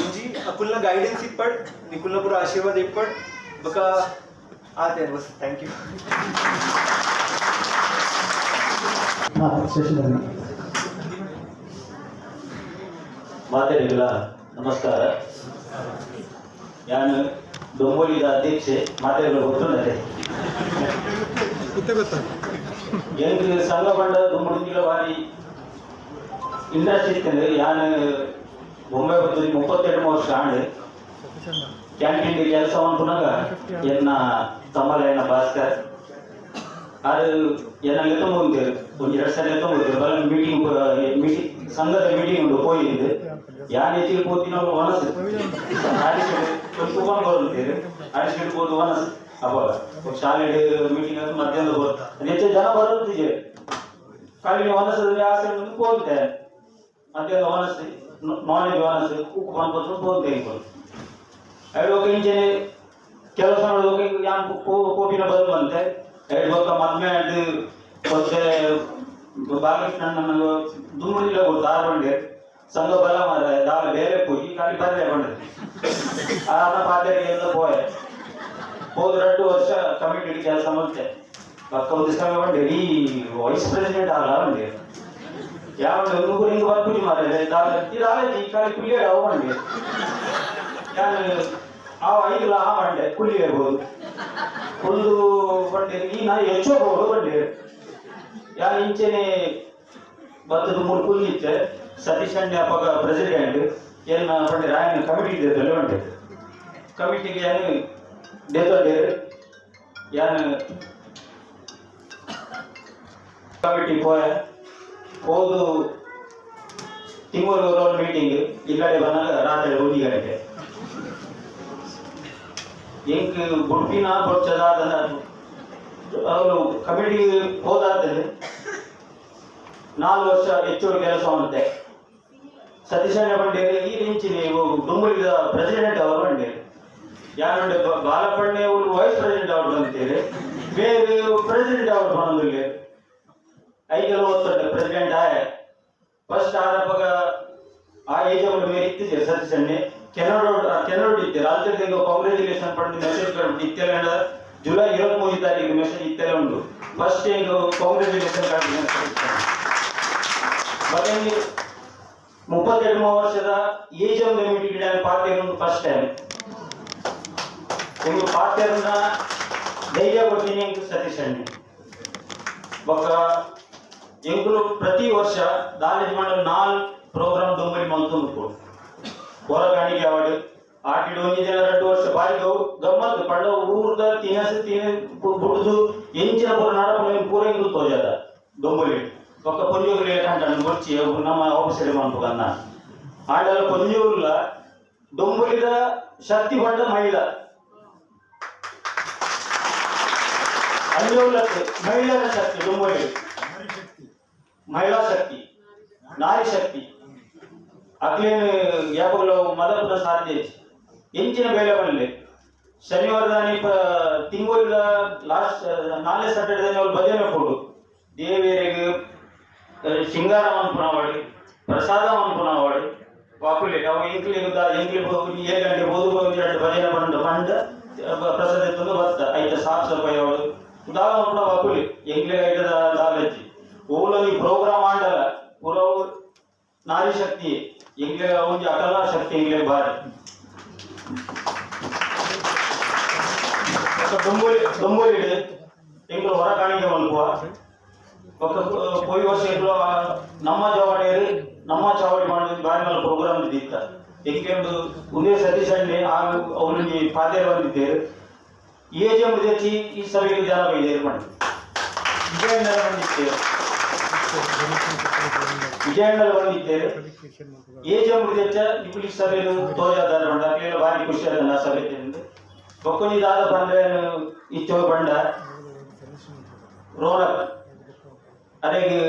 ಒಂಜಿ ಅಕುಲ್ನ ಗೈಡೆನ್ಸ್ ಇಪ್ಪಡ್ ನಿಕುಲ್ನ ಪೂರ ಆಶೀರ್ವಾದ ಇಪ್ಪಡ್ ಬಕ ಆತೆ ಬಸ್ ಥ್ಯಾಂಕ್ ಯು. ಮಾತೆರಿಗಳ ನಮಸ್ಕಾರ. ನಾನು ಡೊಂಬೋಲಿದ ಅಧ್ಯಕ್ಷೆ ಮಾತೆಗಳು ಗೊತ್ತುಂಟದೆ ಎಂಟು ಸಂಘ ಬಂಡ ದುಮ್ಮುಡಿಗಳ ಬಾರಿ ಇಂಟ್ರೆಸ್ಟ್ ಇತ್ತಂದ್ರೆ ನಾನು 1932 ವರ್ಷ ಆಂಡ್ ಕ್ಯಾಂಟೀನ್ ಕೆಲಸ ಮಾಡ್ಕೊಂಡಾಗ ಎನ್ನ ತಮ್ಮಲ ಭಾಸ್ಕರ್ ಅದು ಏನ ಲೆತ್ತಂಬಂದು ಒಂದು 2 ಸಲ ಲೆತ್ತಂಬಂದು ಬಲ ಮೀಟಿಂಗ್ ಸಂಘದ ಮೀಟಿಂಗ್ ಉಂಟು ಪೋಯಿಂದು ಯಾನ್ ಹೆಚ್ಚಿಗೆ ಪೋತಿನ ವನಸ್ ತುಫಾನ್ ಬರುತ್ತೇವೆ ಆಡಿಸ್ಕೊಂಡು ಹೋದು ವನಸ್ ಅವಾಗ ಶಾಲೆ ಮೀಟಿಂಗ್ ಅಂತ ಮಧ್ಯಾಹ್ನ ಹೆಚ್ಚು ಜನ ಬರುತ್ತಿದೆ ಕಾಲಿನ ವನಸದಲ್ಲಿ ಆಸೆ ಮುಂದೆ ಹೋಗುತ್ತೆ ಮಧ್ಯಾಹ್ನ ವನಸ್ ನಾಲೆಜ್ ವನಸ್ ಉಪ್ಪು ಬಂದು ಹೋಗ್ತೇವೆ ಎರಡು ಇಂಚನೆ ಕೆಲಸ ಮಾಡೋಕೆ ಯಾನ್ ಕೋಪಿನ ಬರುವಂತೆ ಎರಡು ಬೊಕ್ಕ ಮದ್ಮೆ ಅಂಡು ಮತ್ತೆ ಬಾಲಕೃಷ್ಣ ನನಗೆ ದುಮ್ಮುಡಿಲ್ಲ ಕೊಡ್ತು 6 ಬಂಡೆ ಸಂಘ ಬಲ ಮಾರ ದಾಳ ಬೇರೆ ಹೋಗಿ ಖಾಲಿ ಬರಲೇ ಬಂಡದು ಆನ ಪಾತ್ರೆಗೆ ಎಲ್ಲ ಹೋದ 2 ವರ್ಷ ಕಮಿಟಿ ಕೆಲಸ ಮಾಡ್ತೆ ಪಕ್ಕ ಒಂದು ಸಮಯ ಬಂಡೆ ಈ ವೈಸ್ ಪ್ರೆಸಿಡೆಂಟ್ ಆಗಲ್ಲ ಬಂಡೆ ಯಾವ ಹುಡುಗರು ಹಿಂಗೆ ಬರ್ಬಿಟ್ಟು ಮಾರ ಇದಾಗಿ ಖಾಲಿ ಕುಲಿಯ ಅವು ಬಂಡೆ ನಾನು ಅವ 5 ಲಾ ಬಂಡೆ ಕುಲಿ ಇರ್ಬೋದು ಒಂದು ಬಂಡೆ ಈ ನಾ ಹೆಚ್ಚೋಗ್ಬೋದು ಬಂಡೆ ಯಾರು ಇಂಚೆನೆ ಬತ್ತದ 3 ಕುಲಿ ಇತ್ತೆ ಸತೀಶ್ ಅಪ್ಪ ಪ್ರೆಸಿಡೆಂಟ್ ಏನು ಬಂಡೆ ರಾಯನ ಕಮಿಟಿ ಇದ್ದಿದ್ದಲ್ಲ ಬಂಡೆ ಕಮಿಟಿಗೆ ಏನು ಡೇತೊಂಡೆ ಯಾನು ಕಮಿಟಿ ಹೋದು ತಿಂಗಳು ಮೀಟಿಂಗ್ ಈ ಕಡೆ ಬಂದಾಗ ರಾತ್ರಿ 1 ಗಂಟೆ ಎಂಕ್ ಬುಡ್ಪಿನ ಬೊಚ್ಚದಾದ ಅವರು ಕಮಿಟಿ ಹೋದಾದ್ಮೇಲೆ 4 ವರ್ಷ ಹೆಚ್ಚುವರಿ ಕೆಲಸ ಮಾಡುತ್ತೆ ಸತೀಶಣ್ಣ ಬಂಡೇರಿ ಈ ರಿಂಚಿ ನೀವು ಡುಂಬುಲಿದ ಪ್ರೆಸಿಡೆಂಟ್ ಅವರು ಬಂಡೇರಿ ಯಾರು ಬಾಲಪಣ್ಣೆ ಅವರು ವೈಸ್ ಪ್ರೆಸಿಡೆಂಟ್ ಅವರು ಬಂದಿದ್ದಾರೆ ಬೇರೆ ಪ್ರೆಸಿಡೆಂಟ್ ಅವರು ಬಂದಿಲ್ಲ 5 ವರ್ಷ ಪ್ರೆಸಿಡೆಂಟ್ ಆಯ ಫಸ್ಟ್ ಆರಪ್ಪಗ ಆ ಏಜ್ ಅವರು ಬೇರೆ ಇತ್ತಿದೆ ಸತೀಶಣ್ಣೆ ಕೆನೋಡ್ ಇತ್ತೆ ರಾಜ್ಯದಿಂದ ಕಾಂಗ್ರೆಚುಲೇಷನ್ ಪಡೆದ ಮೆಸೇಜ್ ಇತ್ತೆಲ್ಲ ಜುಲೈ 23 ತಾರೀಕು ಮೆಸೇಜ್ ಇತ್ತೆಲ್ಲ ಉಂಟು ಫಸ್ಟ್ ಕಾಂಗ್ರೆಚುಲೇಷನ್ ಮತ್ತೆ 32 ವರ್ಷದ age of limited party first time ಒಂದು ಪಾರ್ಟಿಯನ್ನ ಧೈರ್ಯ ಕೊಡ್ತೀನಿ ಸತೀಶ್ ಅಣ್ಣ ಬೊಕ್ಕ ಎಂಕುಲು ಪ್ರತಿ ವರ್ಷ ದಾಲೇಜ್ ಮಾಡಲು 4 ಪ್ರೋಗ್ರಾಮ್ ಡೊಂಬಲಿ ಮಲ್ತೊಂದು ಹೊರಗಾಣಿಗೆ ಅವಾರ್ಡ್ ಆಟಿಡ್ 1 ದಿನ 2 ವರ್ಷ ಬಾರಿ ಗಮ್ಮತ್ ಪಂಡ ಊರ್ದ ತಿನ್ನ ಬುಡ್ದು ಎಂಚಿನ ಪೂರ ನಾಡಕ ಪೂರ ಇಂದು ತೋಜದ ಡೊಂಬಲಿ ಒಕ್ಕ ಪೊಂಜೂರು ಕಂಟನ್ನು ಗೊಚ್ಚಿ ನಮ್ಮ ಆಫೀಸಲ್ಲಿ ಮಾಡ್ಬೇಕನ್ನ ಆಡಲ್ಲ ಪೊಂಜೂರ್ಲ ಡೊಂಬಲಿದ ಶಕ್ತಿ ಪಂಡ ಮಹಿಳಾ ಅಂಜೋಲಕ್ಕೆ ಮಹಿಳೆಯರ ಶಕ್ತಿ ಡೊಂಬಲಿ ಮಹಿಳಾ ಶಕ್ತಿ ನಾರಿ ಶಕ್ತಿ ಅಕ್ಲೇನು ಯಾವಾಗಲೂ ಮದಪುರ ಸಾಧ್ಯ ಎಂಚಿನ ಬೇಳೆ ಬರಲಿ ಶನಿವಾರದಾನಿ ತಿಂಗಳ ಲಾಸ್ಟ್ 4 ಸ್ಯಾಟರ್ಡೇ ಅವ್ರು ಭಜನೆ ಕೊಡು ದೇವಿಯರಿಗೆ ಶಿಂಗಾರ ಮನ್ಪುನವಾಡಿ ಪ್ರಸಾದ ಮನ್ಪುನವಾಡಿ ವಾಕುಲೆ ಅವು ಎಂಕ್ಲಿ 7 ಗಂಟೆ ಓದುವ 2 ಭಜನೆ ಬಂದು ಪ್ರಸಾದ ಎತ್ತೊಂದು ಬತ್ತ ಐತ ಸಾಫ್ ಸಫಾಯಿ ಅವಳು ದಾಲ ಮನ್ಪುನ ವಾಕುಲೆ ಎಂಕ್ಲಿ ಐಟದ ದಾಲಜ್ಜಿ ಓಲೊಂದು ಪ್ರೋಗ್ರಾಮ್ ಆಂಡಲ ಪುರವು ನಾರಿ ಶಕ್ತಿ ಎಂಕ್ಲೆ ಒಂಜಿ ಅಟಲ ಶಕ್ತಿ ಎಂಕ್ಲೆ ಬಾರಿ ದೊಂಬೊಲಿ ಎಂಕ್ಲು ಹೊರ ಕಾಣಿಕೆ ಮಲ್ಪುವ ಪೋಯಿ ವರ್ಷ ನಮ್ಮ ಜವಾಡೇರಿ ನಮ್ಮ ಚಾವಡಿ ಮಾಡೋದು ಬಾರಿ ಮೇಲೆ ಪ್ರೋಗ್ರಾಮ್ ಇದ್ದಿತ್ತ ಎಂಕೆಂದು ಒಂದೇ ಸತೀಶ್ ಅಣ್ಣೆ ಅವನಿಗೆ ಪಾದೇರು ಬಂದಿದ್ದೇರು ಏಜೆ ಮುದೆಚ್ಚಿ ಈ ಸಭೆಗೆ ಜನ ಬೈದೇರು ಮಾಡಿ ವಿಜಯಣ್ಣರು ಬಂದಿದ್ದೇರು ಏಜೆ ಮುದೆಚ್ಚ ನಿಪುಲಿ ಸಭೆಯನ್ನು ತೋಜಾದಾರ ಬಂಡ ಅಕ್ಲೆಲ್ಲ ಭಾರಿ ಖುಷಿ ಅದನ್ನ ಸಭೆ ತಿಂದು ಬೊಕ್ಕೊಂಜಿ ದಾದ ಬಂದ್ರೆ ಇಚ್ಚೋ ಬಂಡ ರೋನಕ್ ಅರೆಗೆ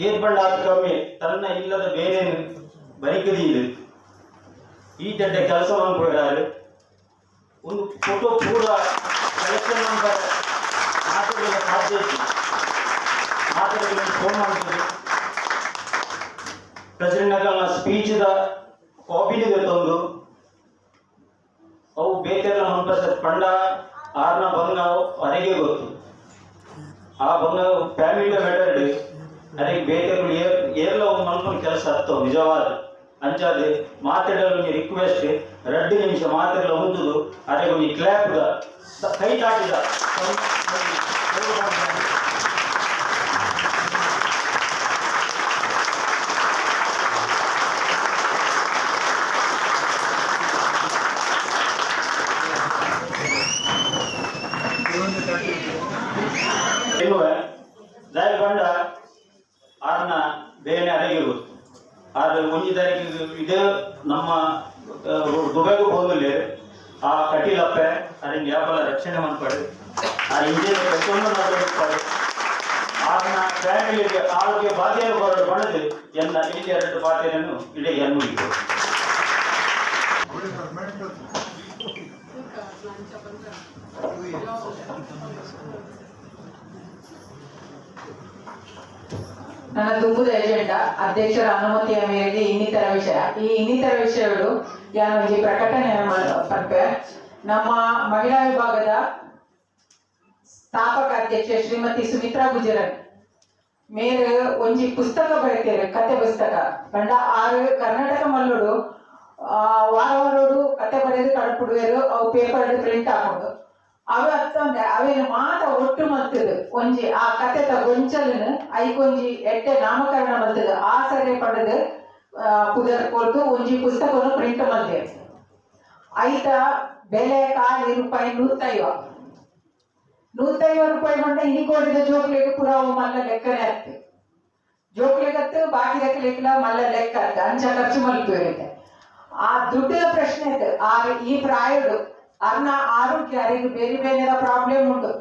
ಏನ್ ಬಂಡ ಆದ ಕಮ್ಮಿ ತನ್ನ ಇಲ್ಲದ ಬೇರೆ ಬೈಕದಿ ಇದೆ ಈ ತಡ್ಡೆ ಕೆಲಸ ಮಾಡ್ಕೊಳ್ತಾರೆ ಒಂದು ಫೋಟೋ ಪೂರ ಕಲೆಕ್ಷನ್ ನಂಬರ್ ಮಾತಾಡಲಿಕ್ಕೆ ಸಾಧ್ಯ ಇತ್ತು ಮಾತಾಡಲಿಕ್ಕೆ ಫೋನ್ ಮಾಡ್ತೀವಿ ಪ್ರೆಸಿಡೆಂಟ್ ನಗಲ್ನ ಸ್ಪೀಚ್ದ ಕಾಪಿನಿದೆ ತಂದು ಅವು ಬೇಕೆಲ್ಲ ಮಂತ್ರ ಪಂಡ ಆರ್ನ ಭಂಗ ಹೊರಗೆ ಗೊತ್ತು ಆ ಭಂಗ ಫ್ಯಾಮಿಲಿ ಮೆಟರ್ಡ್ ಅದಕ್ಕೆ ಬೇಕರು ಏರ್ಲ ಒಂದು ಮನ್ಕೊಂಡು ಕೆಲಸ ಹತ್ತವು ನಿಜವಾದ ಅಂಚಾದೆ ಮಾತಾಡಲು ರಿಕ್ವೆಸ್ಟ್ 2 ನಿಮಿಷ ಮಾತಾಡಲು ಹೊಂದುದು ಅದಕ್ಕೆ ಒಂದು ಕ್ಲಾಪ್ ಕೈ ತಾಟಿದ ದಾರಿ ಬಂಡ ಆರ್ನ ಬೇನೆ ಅರಗಿರು ಆದ್ರೆ 1 ತಾರೀಕಿಗೆ ಇದು ನಮ್ಮ ದುಬೈಗೂ ಹೋಗಲಿ ಆ ಕಟೀಲಪ್ಪೆ ಅದನ್ನ ಯಾಪಲ ರಕ್ಷಣೆ ಮಾಡ್ಪಾಡು ಆ ಇಂಜಿನ್ ಪ್ರತಿಯೊಂದು ಮಾಡ್ತಾರೆ ಆರ್ನ ಫ್ಯಾಮಿಲಿಗೆ ಆರೋಗ್ಯ ಬಾಧೆಯನ್ನು ಬರೋದು ಬಣದು ಎನ್ನ ಇಲ್ಲಿ 2 ಬಾಧೆಯನ್ನು ಇಡೀ ಎನ್ನುವುದು ನನ್ನ ತುಂಬುದ ಏಜೆಂಡಾ ಅಧ್ಯಕ್ಷರ ಅನುಮತಿಯ ಮೇರೆಗೆ ಇನ್ನಿತರ ವಿಷಯಗಳು ಯಾನೊಂಜಿ ಪ್ರಕಟಣೆ ಪಂಪೆ ನಮ್ಮ ಮಹಿಳಾ ವಿಭಾಗದ ಸ್ಥಾಪಕ ಅಧ್ಯಕ್ಷೆ ಶ್ರೀಮತಿ ಸುಮಿತ್ರಾ ಗುಜರನ್ ಮೇರೆ ಒಂಜಿ ಪುಸ್ತಕ ಬರೀತಾರೆ ಕತೆ ಪುಸ್ತಕ ಬಂಡ 6 ಕರ್ನಾಟಕ ಮಲ್ಲೋಡು ವಾರವಾರೋಡು ಕತೆ ಬರೆದು ಕಳ್ಪಿಡುವರು ಅವು ಪೇಪರ್ ಪ್ರಿಂಟ್ ಹಾಕೊಂಡು ಅವ ಅತ್ತಂದೆ ಅವೇನು ಮಾತ ಒಟ್ಟು ಮಲ್ತದು ಒಂಜಿ ಆ ಕತೆದ ಗೊಂಚಲನ್ನು ಐಕೊಂಜಿ ಎಟ್ಟೆ ನಾಮಕರಣ ಮಲ್ತದು ಆ ಸರಿ ಪಡೆದು ಪುದರ್ ಕೊಟ್ಟು ಒಂಜಿ ಪುಸ್ತಕವನ್ನು ಪ್ರಿಂಟ್ ಮಲ್ತೇವೆ ಐತ ಬೆಲೆ ಕಾಲಿ ರೂಪಾಯಿ 150 ರೂಪಾಯಿ ಬಂದ ಇಲ್ಲಿ ಕೊಡಿದ ಜೋಕ್ಲೆಗೆ ಪುರಾವು ಮಲ್ಲ ಲೆಕ್ಕನೇ ಆಗ್ತದೆ ಜೋಕ್ಲೆಗತ್ತು ಬಾಕಿ ಲೆಕ್ಕಲಿಕ್ಕಿಲ್ಲ ಮಲ್ಲ ಲೆಕ್ಕ ಆಗ್ತದೆ ಅಂಚ ಖರ್ಚು ಮಲ್ಪೇವೆ ಆ ದುಡ್ಡಿನ ಪ್ರಶ್ನೆ ಐತೆ ಈ ಪ್ರಾಯಡು ಅರ್ನ ಆರೋಗ್ಯ ಅರಿಗೂ ಬೇರೆ ಬೇರೆ ಪ್ರಾಬ್ಲಮ್ ಉಂಟು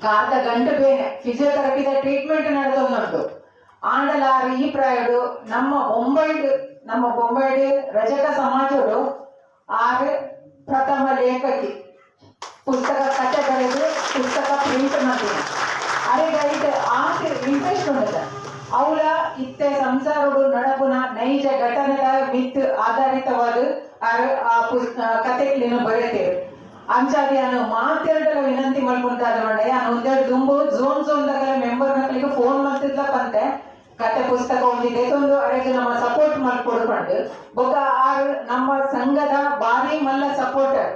ಕಾದ ಗಂಟು ಬೇನೆ ಫಿಸಿಯೋಥೆರಪಿದ ಟ್ರೀಟ್ಮೆಂಟ್ ನಡೆದೊಂದುಂಟು ಆಂಡಲಾರು ಈ ಪ್ರಾಯಡು ನಮ್ಮ ಬೊಂಬೈಡು ರಜಕ ಸಮಾಜಡು ಆರು ಪ್ರಥಮ ಲೇಖಕಿ ಪುಸ್ತಕ ಕತೆ ಬರೆದು ಪುಸ್ತಕ ಪ್ರಿಂಟ್ ಮಾಡ್ತೀನಿ ಅರಿಗೈದು ಆಸೆ ಇಂಟ್ರೆಸ್ಟ್ ಉಂಟು ಅವಳ ಇತ್ತೆ ಸಂಸಾರಡು ನಡಪುನ ನೈಜ ಘಟನೆದ ಮಿತ್ ಆಧಾರಿತವಾದ ಆ ಕತೆಗಳನ್ನು ಬರೆಯುತ್ತೇವೆ ಅಂಚಾದಿ ನಾನು ಮಾತೆರಡಲ ವಿನಂತಿ ಮಾಡ್ಕೊಂತಾದ ನೋಡಿ ನಾನು ಒಂದೆರಡು ದುಂಬು ಝೋನ್ದಾಗ ಮೆಂಬರ್ ಮಕ್ಕಳಿಗೆ ಫೋನ್ ಮಾಡ್ತಿದ್ಲಪ್ಪಂತೆ ಕತೆ ಪುಸ್ತಕ ಒಂದಿದೆ ಒಂದು ಅರೆಗೆ ನಮ್ಮ ಸಪೋರ್ಟ್ ಮಾಡ್ಕೊಡ್ಕೊಂಡು ಬೊಕ್ಕ ಆರು ನಮ್ಮ ಸಂಘದ ಬಾರಿ ಮಲ್ಲ ಸಪೋರ್ಟರ್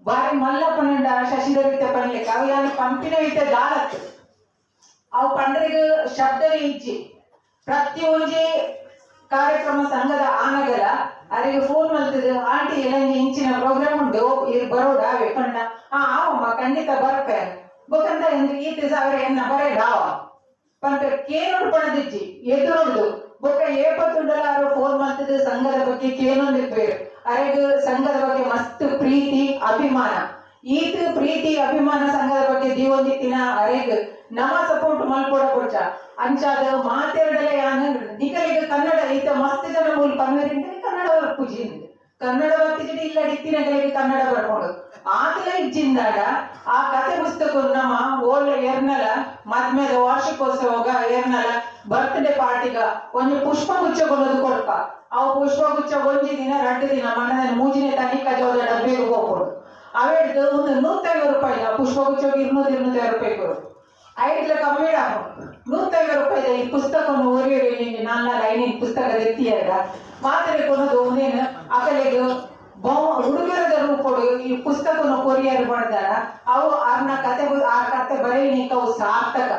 ಬಾರಿ ಮಲ್ಲ ಪನ್ನಂಡ ಶಶಿಧರಿತ ಪನ್ಲಿಕ್ಕೆ ಅವು ಯಾರು ಪಂಪಿನ ಇತ್ತೆ ದಾಳತ್ತು ಅವು ಪಂಡ್ರಿಗೆ ಶಬ್ದ ಇಚ್ಚಿ ಪ್ರತಿಯೊಂದು ಕಾರ್ಯಕ್ರಮ ಸಂಘದ ಆನಗಲ ಅವರಿಗೆ ಫೋನ್ ಮಾಡ್ತಿದ್ರು ಆಂಟಿ ಎಲ್ಲಂಜಿ ಇಂಚಿನ ಪ್ರೋಗ್ರಾಮ್ ಉಂಟು ಬರೋಡ ಪಂಡ ಆವಮ್ಮ ಖಂಡಿತ ಬರ್ಪೆ ಬೊಕ್ಕಂತ ಈತ ಸಾವಿರ ಎನ್ನ ಬರೇ ಡಾವ ಪಂಪ ಕೇನೋಡು ಪಣದಿಜ್ಜಿ ಎದುರುಂಡು ಬೊಕ್ಕ ಏಪತ್ತುಂಡಲಾರು ಫೋನ್ ಮಾಡ್ತಿದ್ರು ಸಂಘದ ಬಗ್ಗೆ ಕೇನೊಂದಿರ್ಬೇರು ಅರೆಗೆ ಸಂಘದ ಬಗ್ಗೆ ಮಸ್ತ್ ಪ್ರೀತಿ ಅಭಿಮಾನ ಈತ ಪ್ರೀತಿ ಅಭಿಮಾನ ಸಂಘದ ಬಗ್ಗೆ ದೀವೊಂದಿತ್ತಿನ ಅರೆಗೆ ನಮ್ಮ ಸಪೋರ್ಟ್ ಮಲ್ಕೊಡ ಕೊಡ್ಚ ಅಂಚಾದ ಮಾತೆರಡಲೆ ಯಾನು ನಿಕಲಿಗೆ ಕನ್ನಡ ಈತ ಮಸ್ತ್ ಜನ ಮೂಲ ಕನ್ನಡ ಕನ್ನಡ ಪೂಜಿ ಕನ್ನಡ ಬರ್ತಿಜಿ ಇಲ್ಲ ಇತ್ತಿನಗಳಿಗೆ ಕನ್ನಡ ಬರ್ಕೊಂಡು ಆತಲ ಇಜ್ಜಿಂದಾಡ ಆ ಕತೆ ಪುಸ್ತಕ ನಮ್ಮ ಓಲ್ಡ್ ಏರ್ನಲ ಮದ್ಮೆದ ವಾರ್ಷಿಕೋತ್ಸವಗ ಏರ್ನಲ ಬರ್ತ್ಡೇ ಪಾರ್ಟಿಗ ಒಂದು ಪುಷ್ಪಗುಚ್ಛ ಕೊಡೋದು ಕೊಡ್ಪ ಅವು ಪುಷ್ಪಗುಚ್ಛ ಒಂಜಿ ದಿನ 2 ದಿನ ಮಣ್ಣದ ಮೂಜಿನ ತನಿಖ ಜೋದ ಡಬ್ಬಿಗೆ ಹೋಗ್ಕೊಡು ಅವೇಡ್ದು ಒಂದು 150 ರೂಪಾಯಿ ಪುಷ್ಪಗುಚ್ಛ 200 ರೂಪಾಯಿ ಕೊಡು ಐಡ್ಲ ಕಮ್ಮಿ ಡಾಕು 150 ರೂಪಾಯಿ ಈ ಪುಸ್ತಕವನ್ನು ಓರಿಯೋರಿ ನನ್ನ ಲೈನಿನ ಪುಸ್ತಕ ಎತ್ತಿಯಾಗ ಮಾತ್ರೆ ಕೊಡೋದು ಒಂದೇನು ಅಕಲೆಗೆ ಹುಡುಗರದ ರೂಪಡು ಈ ಪುಸ್ತಕವನ್ನು ಕೊರಿಯರ್ ಮಾಡಿದಾರ ಅವು ಆ ಕತೆ ಬರೀಲಿಕ್ಕೆ ಅವು ಸಾರ್ಥಕ.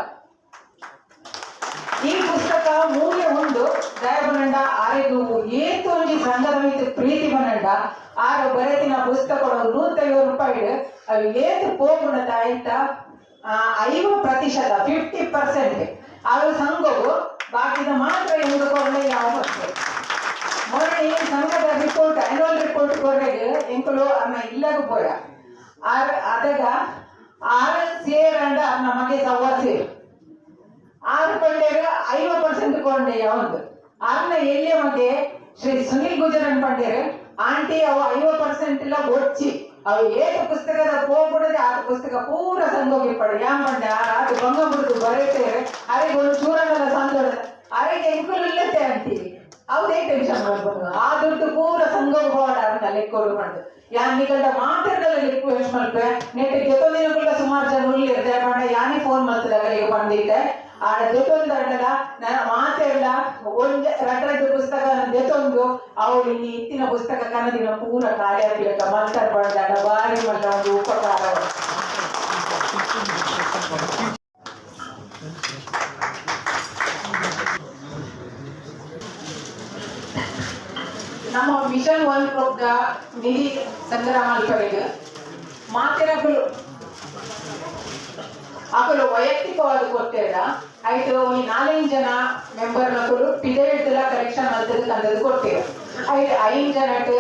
ಈ ಪುಸ್ತಕ ಮೂಲೆ ಒಂದು ದಯ ಬನಂಡ ಆರೆಗೂ ಏತು ಒಂಜಿ ಸಂಘದ ಮಿತ್ತು ಪ್ರೀತಿ ಬನಂಡ ಆರು ಬರೆದಿನ ಪುಸ್ತಕಗಳು 150 ರೂಪಾಯಿ ಅವು ಏತು ಪೋಗುಣದ ಆಯ್ತ 50% 50% ಅವು ಸಂಘವು ಬಾಕಿದ ಮಾತ್ರ ಎಂದುಕೊಂಡೆ ಯಾವ ಬರ್ತದೆ ಮೊನ್ನೆ ಸಂಘದ ರಿಪೋರ್ಟ್ ಆನ್ಯುವಲ್ ರಿಪೋರ್ಟ್ ಕೊರೆಗೆ ಎಂಕಲು ಅನ್ನ ಇಲ್ಲಗೂ ಪೋಯ ಅದಾಗ 6 ಸೇರ್ ಅಂಡ ನಮಗೆ ಸವ್ವ ಸೇರು 6 ಕೊಂಡೆಗ 50% ಕೊಂಡೆ ಯಾವುದು ಅನ್ನ ಎಲ್ಲಿ ಮಗೆ ಶ್ರೀ ಸುನಿಲ್ ಗುಜರನ್ ಪಂಡೇರು ಆಂಟಿ ಅವು 50% ಇಲ್ಲ ಒಚ್ಚಿ ಅವು ಏಕ ಪುಸ್ತಕದ ಹೋಗ್ಬಿಡದೆ ಆ ಪುಸ್ತಕ ಪೂರ ಸಂಗೋಗಿ ಪಡ ಯಾನ್ ಪಂಡ ಅದು ಬಂಗ ಬಿಡುದು ಬರೀತೇವೆ ಅರೆಗೆ ಒಂದು ಚೂರನೆಲ್ಲ ಸಂದೋಡ ಅರೆಗೆ ಎಂಕುಲು ಇಲ್ಲತ್ತೆ ಅಂತೀವಿ ಅವ್ರೇ ಟೆನ್ಷನ್ ಮಾಡ್ಬೋದು ಆ ದುಡ್ಡು ಪೂರ ಸಂಗೋಗ ಹೋಡ ಅಂತ ಲೆಕ್ಕೋಡು ಮಾಡುದು ಯಾನ್ ನಿಗಂಡ ಮಾತಾಡಲ್ಲ ರಿಕ್ವೆಸ್ಟ್ ಮಾಡ್ಬೇ ನೆಟ್ ಜೊತೆದಿನಗಳ ಸುಮಾರು ಜನ ಉಳ್ಳಿರ್ದೆ ಮಾಡ ಯಾನೇ ಫೋನ್ ಮಾಡ್ತಿದ್ದಾಗ ಈಗ ಬಂದಿದ್ದೆ ಆ ಜೊತೆಂದಲ್ಲ ನನ್ನ ಮಾತೆಲ್ಲ ಒಂದು 2 ಪುಸ್ತಕ ಜೊತೆಂದು ಅವಳು ಇಲ್ಲಿ ಇತ್ತಿನ ಪುಸ್ತಕ ಕನ್ನದಿನ ಪೂರ ಕಾರ್ಯಾಗ್ಲಿಕ್ಕ ಮಂತರ್ ಪಡೆದಾಡ ಬಾರಿ ಮಟ್ಟ ಒಂದು ಉಪಕಾರ ನಮ್ಮ ಮಿಷನ್ 1 ಪ್ರೋಗ್ದ ನಿಧಿ ಸಂಗ್ರಹ ಮಲ್ಪರೆಗೆ ಮಾತೆರಗಳು ಅಕಲು ವೈಯಕ್ತಿಕವಾದ ಕೊಟ್ಟೇಡ ಆಯ್ತು ಈ 4 ಜನ ಮೆಂಬರ್ ನಕಲು ಪಿರಿಯಡ್ ಕಲೆಕ್ಷನ್ ಅಂತದ್ದು ತಂದದ್ದು ಕೊಟ್ಟೇವೆ ಆಯ್ತು 5 ಜನಕ್ಕೆ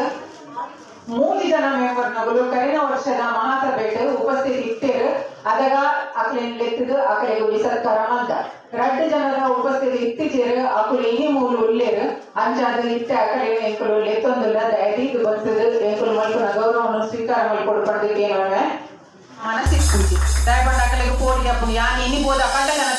3 ಜನ ಮೆಂಬರ್ ನಕಲು ಕರಿನ ವರ್ಷದ ಮಹಾಸಭೆಗೆ ಉಪಸ್ಥಿತಿ ಇಟ್ಟೇರು ಅದಾಗ ಅಕಲೇನ್ ಲೆತ್ತದು ಅಕಲೆ ಸರ್ಕಾರ ಮಂದ 2 ಜನರ ಉಪಸ್ಥಿತಿ ಇತ್ತಿಚೇರು ಅಕಲು ಇನಿ ಮೂಲು ಉಳ್ಳೇರು ಅಂಚಾದ ಇತ್ತೆ ಅಕಲೆ ಎಂಕಲು ಲೆತ್ತೊಂದಿಲ್ಲ ದಯದೀದು ಬರ್ತದೆ ಎಂಕಲು ಮಲ್ಪನ ಗೌರವವನ್ನು ಸ್ವೀಕಾರ ಮಾಡಿಕೊಡು ಪಡೆದಕ್ಕೆ ಏನೋ ಮನಸ್ಸಿಗೆ ಖುಷಿ ದಯಪಂಡ ಅಕಲೆಗೆ ಪೋಡಿ ಅಪ್ಪು ಯಾನ್ ಇನಿ ಬೋದ ಪಂಡ ನನ್ನ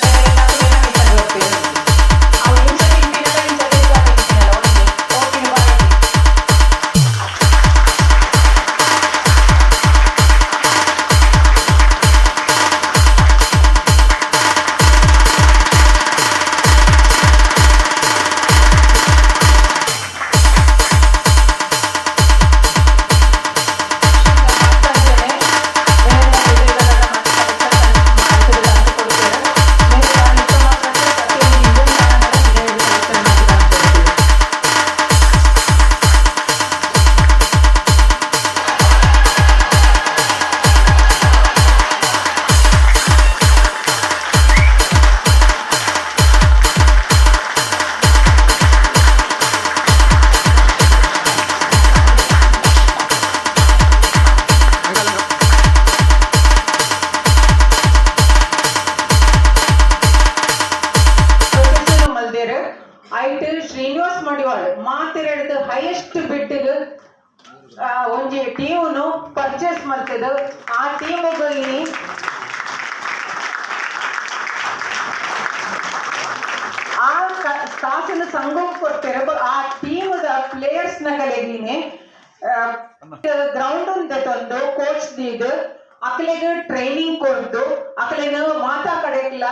ಶ್ರೀನಿವಾಸ್ ಮಡಿವಾಳ ಮಾತಿರೆಡ್ದು ಹೈಯೆಸ್ಟ್ ಬಿಡ್ಗೆ ಒಂಜಿ ಟೀಮ್ನು ಪರ್ಚೇಸ್ ಮಾಡ್ತಿದ್ದು ಆ ಟೀಮಿಗೆ ಇಲ್ಲಿ ಆ ಕಾಸಿನ ಸಂಘಕ್ಕೆ ಕೊಡ್ತಾರೆ ಆ ಟೀಮದ ಪ್ಲೇಯರ್ಸ್ ನ ಕಲೆಗಿನೇ ಗ್ರೌಂಡ್ ತಂದು ಕೋಚ್ ದೀದು ಅಕಲೆಗೆ ಟ್ರೈನಿಂಗ್ ಕೊಡ್ದು ಅಕಲೆನ ಮಾತಾ ಕಡೆಗಿಲ್ಲ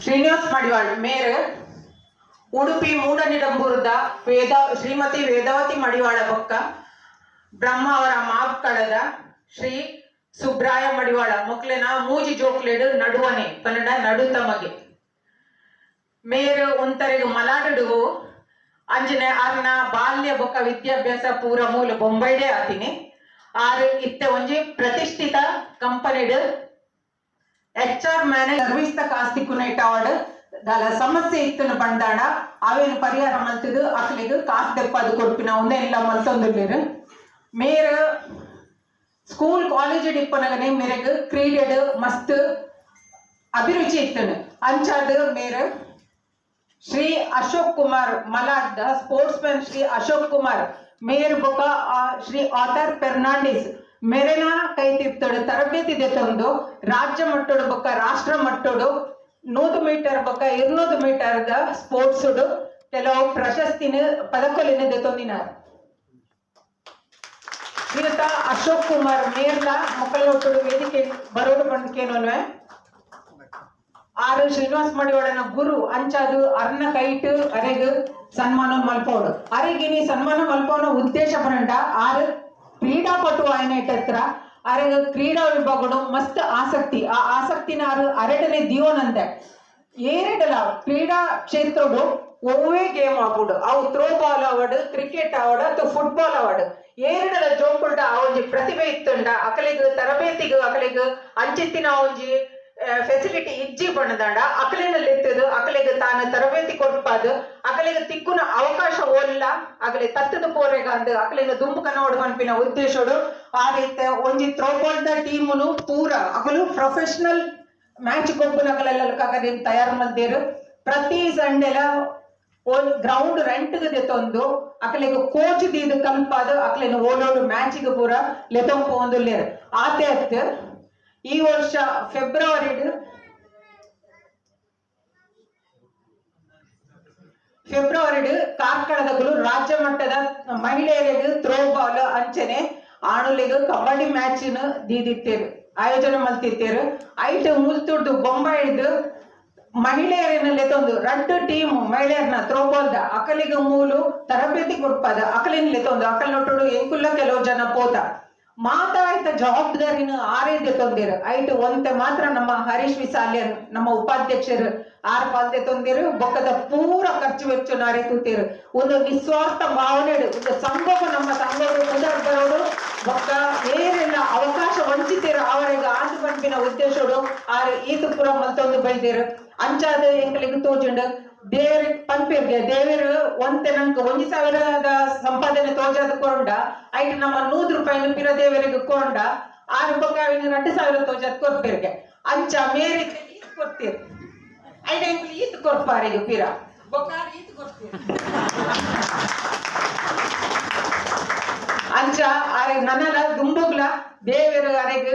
ಶ್ರೀನಿವಾಸ್ ಮಡಿವಾಳ್ ಮೇರ್ ಉಡುಪಿ ಮೂಡನಿಡಂಬೂರದ ಶ್ರೀಮತಿ ವೇದಾವತಿ ಮಡಿವಾಳ ಬೊಕ್ಕ ಬ್ರಹ್ಮ ಅವರ ಮಾಪ್ ಕಳೆದ ಶ್ರೀ ಸುಬ್ರಾಯ ಮಡಿವಾಳ ಮೊಕ್ಲೆನ ಮೂಜಿ ಜೋಕ್ಲೆಡ್ ನಡುವನೆ ಕನ್ನಡ ನಡು ತಮಗೆ ಮೇರ್ ಒಂತರೆಗೆ ಮಲಾಡುಗು ಅಂಜನೆ ಆರ್ನ ಬಾಲ್ಯ ಬೊಕ್ಕ ವಿದ್ಯಾಭ್ಯಾಸ ಪೂರ ಮೂಲ ಬೊಂಬೈಡೆ ಆತಿನಿ ಆರು ಇತ್ತೆ ಒಂಜಿ ಪ್ರತಿಷ್ಠಿತ ಕಂಪನಿಡ್ HR ಮ್ಯಾನೇಜ್ ಸರ್ವಿಸ್ ದ ಕಾಸ್ತಿಕ್ಕು ನೈಟ್ ಅವಾರ್ಡ್ ದಾಲ ಸಮಸ್ಯೆ ಇತ್ತನ ಬಂದಾಡ ಅವೇನು ಪರಿಹಾರ ಮಲ್ತಿದ್ದು ಅಕ್ಲಿಗೆ ಕಾಸು ದೆಪ್ಪದು ಕೊಡ್ಪಿನ ಒಂದೇ ಇಲ್ಲ ಮಲ್ತೊಂದಿಲ್ಲೇರು ಮೇರ್ ಸ್ಕೂಲ್ ಕಾಲೇಜ್ ಡಿಪ್ಪನಗನೆ ಮೇರೆಗೆ ಕ್ರೀಡೆಡ್ ಮಸ್ತ್ ಅಭಿರುಚಿ ಇತ್ತನು ಅಂಚಾದ ಮೇರ್ ಶ್ರೀ ಅಶೋಕ್ ಕುಮಾರ್ ಮಲಾಡ್ ಸ್ಪೋರ್ಟ್ಸ್ಮನ್ ಶ್ರೀ ಅಶೋಕ್ ಕುಮಾರ್ ಮೇಯರ್ ಬೊಕ್ಕ ಶ್ರೀ ಆಥರ್ ಫೆರ್ನಾಂಡಿಸ್ ಮೇರೆನ ಕೈ ತಿರ್ತಡು ತರಬೇತಿ ದೆತೊಂದು ರಾಜ್ಯ ಮಟ್ಟಡು ಬೊಕ್ಕ ರಾಷ್ಟ್ರ ಮಟ್ಟಡು 100 ಮೀಟರ್ ಬೊಕ್ಕ 200 ಮೀಟರ್ ಸ್ಪೋರ್ಟ್ಸ್ ಕೆಲವು ಪ್ರಶಸ್ತಿನ ಪದಕಲಿನ ದೆತೊಂದಿನಾರ್ ಶ್ರೀಯುತ ಅಶೋಕ್ ಕುಮಾರ್ ಮೇರ್ಲ ಮೊಕ್ಕಲೊಟ್ಟುಡು ವೇದಿಕೆ ಬರೋಡು ಬಂದ್ಕೇನೋನ್ವೆ ಆರು ಶ್ರೀನಿವಾಸ್ ಮಡಿವಾಳನ ಗುರು ಅಂಚಾದು ಅರ್ನ ಕೈಟ್ ಅರೆಗ್ ಸನ್ಮಾನ ಮಲ್ಪೋಡು ಅರೆಗಿನಿ ಸನ್ಮಾನ ಮಲ್ಪೋನ ಉದ್ದೇಶ ಪರಂಡ ಆರು ಕ್ರೀಡಾಪಟು ఆయన ಹತ್ರ ಅರೆಗ್ ಕ್ರೀಡಾ ವಿಭಾಗಡು ಮಸ್ತ್ ಆಸಕ್ತಿ ಆ ಆಸಕ್ತಿನ ಅರೆಡನೆ ದಿಯೋನಂತೆ ಏರೆಡಲ ಕ್ರೀಡಾ ಕ್ಷೇತ್ರಡು ಒವ್ವೇ ಗೇಮ್ ಆಪುಡು ಅವು ಥ್ರೋ ಬಾಲ್ ಆವಡ್ ಕ್ರಿಕೆಟ್ ಆವಡ್ ಅಥವಾ ಫುಟ್ಬಾಲ್ ಆವಡ್ ಏರೆಡಲ ಜೋಕುಲ್ಡ ಒಂಜಿ ಪ್ರತಿಭೆ ಇತ್ತುಂಡ ಅಕಲಿಗ್ ತರಬೇತಿಗ್ ಅಕಲಿಗ್ ಅಂಚಿತ್ತಿನ ಒಂಜಿ ಫೆಸಿಲಿಟಿ ಇಜ್ಜಿ ಬಣ್ಣದಾಂಡ ಅಕಲಿನಲ್ಲಿ ಇತ್ತದು ಅಕಲಿಗೆ ತಾನು ತರಬೇತಿ ಕೊಡ್ಪಾದು ಅಕಲಿಗೆ ತಿಕ್ಕುನ ಅವಕಾಶ ಓಲ್ಲ ಅಕಲಿ ತತ್ತದ ಪೋರೆಗ ಅಂದ್ ಅಕಲಿನ ದುಂಬುಕ ನೋಡು ಅನ್ಪಿನ ಉದ್ದೇಶಡು ಆ ರೀತಿ ಒಂಜಿ ಥ್ರೋಬಾಲ್ ದ ಟೀಮುನು ಪೂರ ಅಕಲು ಪ್ರೊಫೆಷನಲ್ ಮ್ಯಾಚ್ ಕೊಬ್ಬುನಗಲೆಲ್ಲ ಕಗದಿನ್ ತಯಾರು ಮಲ್ದೇರು ಪ್ರತಿ ಸಂಡೆಲ ಗ್ರೌಂಡ್ ರೆಂಟ್ಗೆ ದೆತೊಂದು ಅಕಲಿಗೆ ಕೋಚ್ ದೀದು ಕಲ್ಪಾದು ಅಕಲಿನ ಓಡೋಡು ಮ್ಯಾಚಿಗೆ ಪೂರ ಲೆತೊಂಪು ಒಂದು ಲೇರು ಆತೆ ಅತ್ತ ಈ ವರ್ಷ ಫೆಬ್ರವರಿ ಕಾರ್ಕಳದಗಳು ರಾಜ್ಯ ಮಟ್ಟದ ಮಹಿಳೆಯರಿಗೆ ಥ್ರೋ ಬಾಲ್ ಅಂಚನೆ ಆಣುಲಿಗೆ ಕಬಡ್ಡಿ ಮ್ಯಾಚ್ ದೀದಿತ್ತೇರು ಆಯೋಜನೆ ಮಲ್ತಿತ್ತೇರು ಐಟ್ ಮುಲ್ತುಡ್ದು ಬೊಂಬ ಹಿಡಿದು ಮಹಿಳೆಯರಲ್ಲಿ ತಂದು 2 ಟೀಮ್ ಮಹಿಳೆಯರನ್ನ ಥ್ರೋ ಬಾಲ್ ಅಕಲಿಗೆ ಮೂಲು ತರಬೇತಿ ಕೊಡ್ಪದ ಅಕಲಿನಲ್ಲಿ ತಂದು ಅಕಲ್ನೊಟ್ಟು ಎಂಕುಲ್ಲ ಕೆಲವು ಜನ ಪೋತ ಮಾತಾಯ್ತ ಜವಾಬ್ದಾರಿನ ಆರೇದ್ಯ ತೊಂದಿರು ಐಟ್ ಒಂತೆ ಮಾತ್ರ ನಮ್ಮ ಹರೀಶ್ ವಿಸಾಲ್ಯನ್ ನಮ್ಮ ಉಪಾಧ್ಯಕ್ಷರು 6 ಪಾಲ್ದೆ ತೊಂದಿರು ಬೊಕ್ಕದ ಪೂರ ಖರ್ಚು ವೆಚ್ಚ ನಾರಿ ತೂತಿರು ಒಂದು ನಿಸ್ವಾರ್ಥ ಭಾವನೆ ಒಂದು ಸಂಘವು ನಮ್ಮ ಸಂಘಗಳು ಬರೋಡು ಬೊಕ್ಕ ಏರೆಲ್ಲ ಅವಕಾಶ ವಂಚಿತಿರು ಅವರಿಗೆ ಆದು ಪಂಪಿನ ಉದ್ದೇಶಡು ಈತು ಪುರ ಮಲ್ತೊಂದು ಬೈದಿರು ಅಂಚಾದ ಎಂಕಲಿಗೆ ತೋಜುಂಡು ದೇವ್ರ ಪಂಪಿರ್ಗೆ ದೇವರು ಒಂತೆ ನಂಗೆ 1,000 ಸಂಪಾದನೆ ತೋಜಾದ ಕೊಂಡ ಐಟ್ ನಮ್ಮ 100 ರೂಪಾಯಿ ಪಿರ ದೇವರಿಗೆ ಕೊಂಡ 6 ರೂಪಾಯಿ 2,000 ತೋಜಾದ ಕೊರ್ಪಿರ್ಗೆ ಅಂಚ ಮೇರಿ ಕೊಡ್ತೀರಿ ಐಟ್ ಎಂಕ್ಲಿ ಈತ್ ಕೊರ್ಪಾರಿಗೆ ಪಿರ ಬೊಕ್ಕಾರ ಈತ್ ಕೊಡ್ತೀರಿ ಅಂಚ ಅರೆಗ್ ನನಲ ದುಂಬುಗ್ಲ ದೇವರು ಅರೆಗ್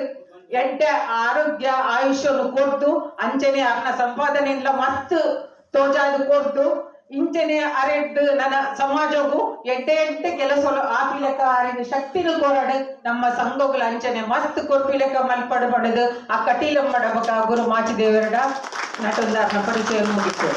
ಎಂಟೆ ಆರೋಗ್ಯ ಆಯುಷ್ಯನು ಕೊಡ್ದು ಅಂಚನೆ ಅರ್ನ ಸಂಪಾದನೆ ಇಲ್ಲ ಮಸ್ತ್ ತೋಜಾದು ಕೊಡ್ದು ಇಂಚನೆ ಅರೆಡ್ ನನ್ನ ಸಮಾಜವು ಎಡ್ಡೆ ಕೆಲಸ ಆಪಿಲೆಕ್ಕ ಅರೆಗ್ ಶಕ್ತಿನ ಕೋರಡು ನಮ್ಮ ಸಂಘಗಳ ಅಂಚನೆ ಮಸ್ತ್ ಕೊರ್ಪಿಲೆಕ್ಕ ಮಲ್ಪಡು ಪಡೆದು ಆ ಕಟೀಲ ಮಾಡಬೇಕ ಗುರು ಮಾಚಿ ದೇವರಡ ನಟೊಂದಾರ್ನ ಪರಿಚಯ ಮುಗಿತು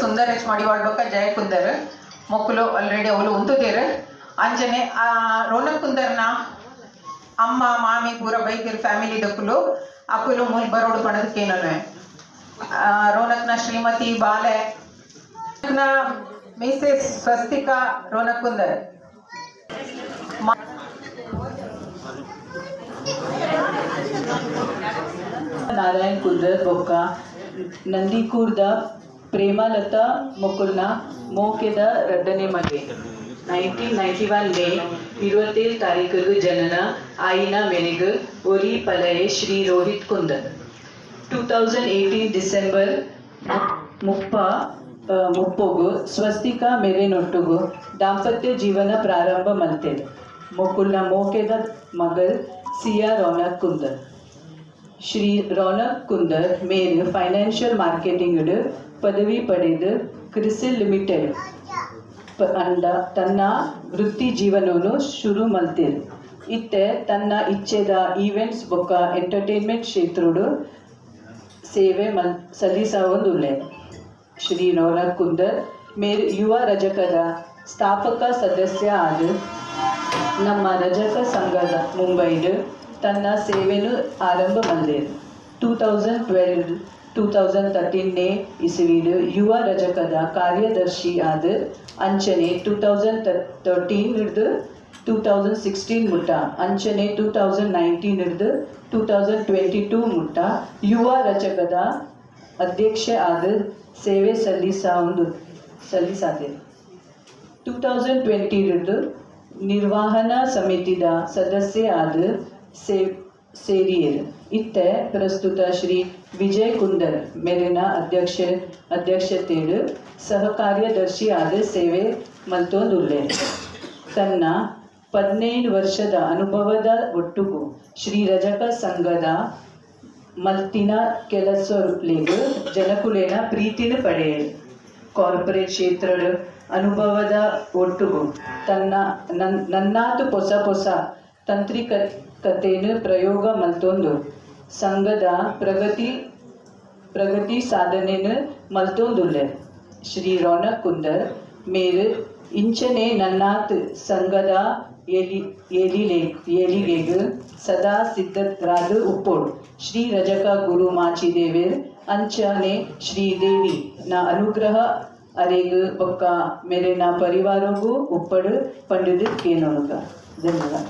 ಸುಂದರೇಶ್ ಮಡಿವಾಳ್ಬಕ್ಕ ಜಯ ಕುಂದರ್ ಮೊಕ್ಕಲು ಆಲ್ರೆಡಿ ಅವಳು ಉಂತುದೇರು ಅಂಜನೆ ರೋನಕ್ ಕುಂದರ್ನ ಅಮ್ಮ ಮಾಮಿ ಪೂರ ಬೈಕಿರ್ ಫ್ಯಾಮಿಲಿ ದಕ್ಕಲು ಅಕ್ಕಲು ಮೂಲ್ ಬರೋಡು ಪಣದಕ್ಕೇನಲ್ವೇ ರೋನಕ್ನ ಶ್ರೀಮತಿ ಬಾಲೆ ಮಿಸೆಸ್ ಸ್ವಸ್ತಿಕಾ ರೋನಕ್ ಕುಂದರ್ ನಾರಾಯಣ್ ಕುಂದರ್ ಬೊಕ್ಕ ನಂದಿಕೂರ್ದ ಪ್ರೇಮಲತಾ ಮೊಕ್ಕುರ್ನ ಮೋಕೆದ 2ನೇ ಮದುವೆ 1991 ಮೇ 27 ತಾರೀಖಿಗೆ ಜನನ ಆಯಿನ ಮೇರೆಗೆ ಒರಿ ಪಲಯೆ ಶ್ರೀ ರೋಹಿತ್ ಕುಂದರ್ 2018 ಡಿಸೆಂಬರ್ ಮುಪ್ಪುಗು ಸ್ವಸ್ತಿಕಾ ಮೇರೆನೊಟ್ಟುಗು ದಾಂಪತ್ಯ ಜೀವನ ಪ್ರಾರಂಭ ಮಲ್ತೆದು मोकुलना मोकेद मगल सिया रौनक कुंदर श्री रौनक कुंदर मेरे फाइनेंशियल मार्केटिंग पदवी ಪಡೆದು ಕ್ರಿಸಿಲ್ ಲಿಮಿಟೆಡ್ ತನ್ನ ವೃತ್ತಿ ಜೀವನವನ್ನು ಶುರು ಮಾಡ್ತೀರಿ. ಇತ್ತೆ ತನ್ನ ಇಚ್ಛೆದ ಈವೆಂಟ್ಸ್ ಬೊಕ್ಕ ಎಂಟರ್ಟೈನ್ಮೆಂಟ್ ಕ್ಷೇತ್ರಡು ಸೇವೆ ಸಲ್ಲಿಸೊಂದುಲ್ಲೆ. ಶ್ರೀ ರೌನಕ್ ಕುಂದರ್ ಮೇರು ಯುವ ರಜಕದ ಸ್ಥಾಪಕ ಸದಸ್ಯ ಆದ ನಮ್ಮ ರಜಕ ಸಂಘದ ಮುಂಬೈಡ್ ತನ್ನ ಸೇವೆಯನ್ನು ಆರಂಭ ಮಾಡಿದೆ. 2012-2013ನೇ ಇಸವಿಡ್ ಯುವ ರಜಕದ ಕಾರ್ಯದರ್ಶಿ ಆದ ಅಂಚನೆ 2013 ಹಿಡಿದು 2016 ಮುಟ್ಟ ಅಂಚನೆ 2019 ಹಿಡಿದು 2022 ಮುಟ್ಟ ಯುವ ರಜಕದ ಅಧ್ಯಕ್ಷ ಆದ ಸೇವೆ ಸಲ್ಲಿಸಾದೆ. 2020 ಹಿಡಿದು ನಿರ್ವಹಣಾ ಸಮಿತಿದ ಸದಸ್ಯ ಆದ ಸೇರಿಯರು. ಇತ್ತೆ ಪ್ರಸ್ತುತ ಶ್ರೀ ವಿಜಯ್ ಕುಂದರ್ ಮೇಲಿನ ಅಧ್ಯಕ್ಷತೆಯು ಸಹ ಕಾರ್ಯದರ್ಶಿ ಆದ ಸೇವೆ ಮಲ್ತೊಂದುಲ್ಲೆ. ತನ್ನ 15 ವರ್ಷದ ಅನುಭವದ ಒಟ್ಟಿಗೂ ಶ್ರೀ ರಜಕ ಸಂಘದ ಮಲ್ತಿನ ಕೆಲಸಲೇಗು ಜನಕುಲೇನ ಪ್ರೀತಿನ ಪಡೆಯಲು ಕಾರ್ಪೊರೇಟ್ ಕ್ಷೇತ್ರದ ಅನುಭವದ ಒಟ್ಟಿಗೂ ನನ್ನಾತು ಹೊಸ ಹೊಸ ತಾಂತ್ರಿಕತೆಯನ್ನು ಪ್ರಯೋಗ ಮಲ್ತೊಂದು ಸಂಘದ ಪ್ರಗತಿ ಸಾಧನೆಯನ್ನು ಮಲ್ತೊಂದುಲ್ಲೆ. ಶ್ರೀ ರೌನಕ್ ಕುಂದರ್ ಮೇರು ಇಂಚನೆ ನನ್ನಾತ್ ಸಂಘದ ಏಳಿಗೆಗೆ ಸದಾ ಸಿದ್ಧರಾದ ಉಪ್ಪೋಡು. ಶ್ರೀ ರಜಕ ಗುರು ಮಾಚಿದೇವಿರ್ ಅಂಚನೆ ಶ್ರೀದೇವಿ ನ ಅನುಗ್ರಹ ಅರೆಗು ಬೊಕ್ಕ ಮೇರೆನ ಪರಿವಾರಗೂ ಉಪ್ಪಡು ಪಂಡಿದು ಕೇನೋನುಗ. ಧನ್ಯವಾದ.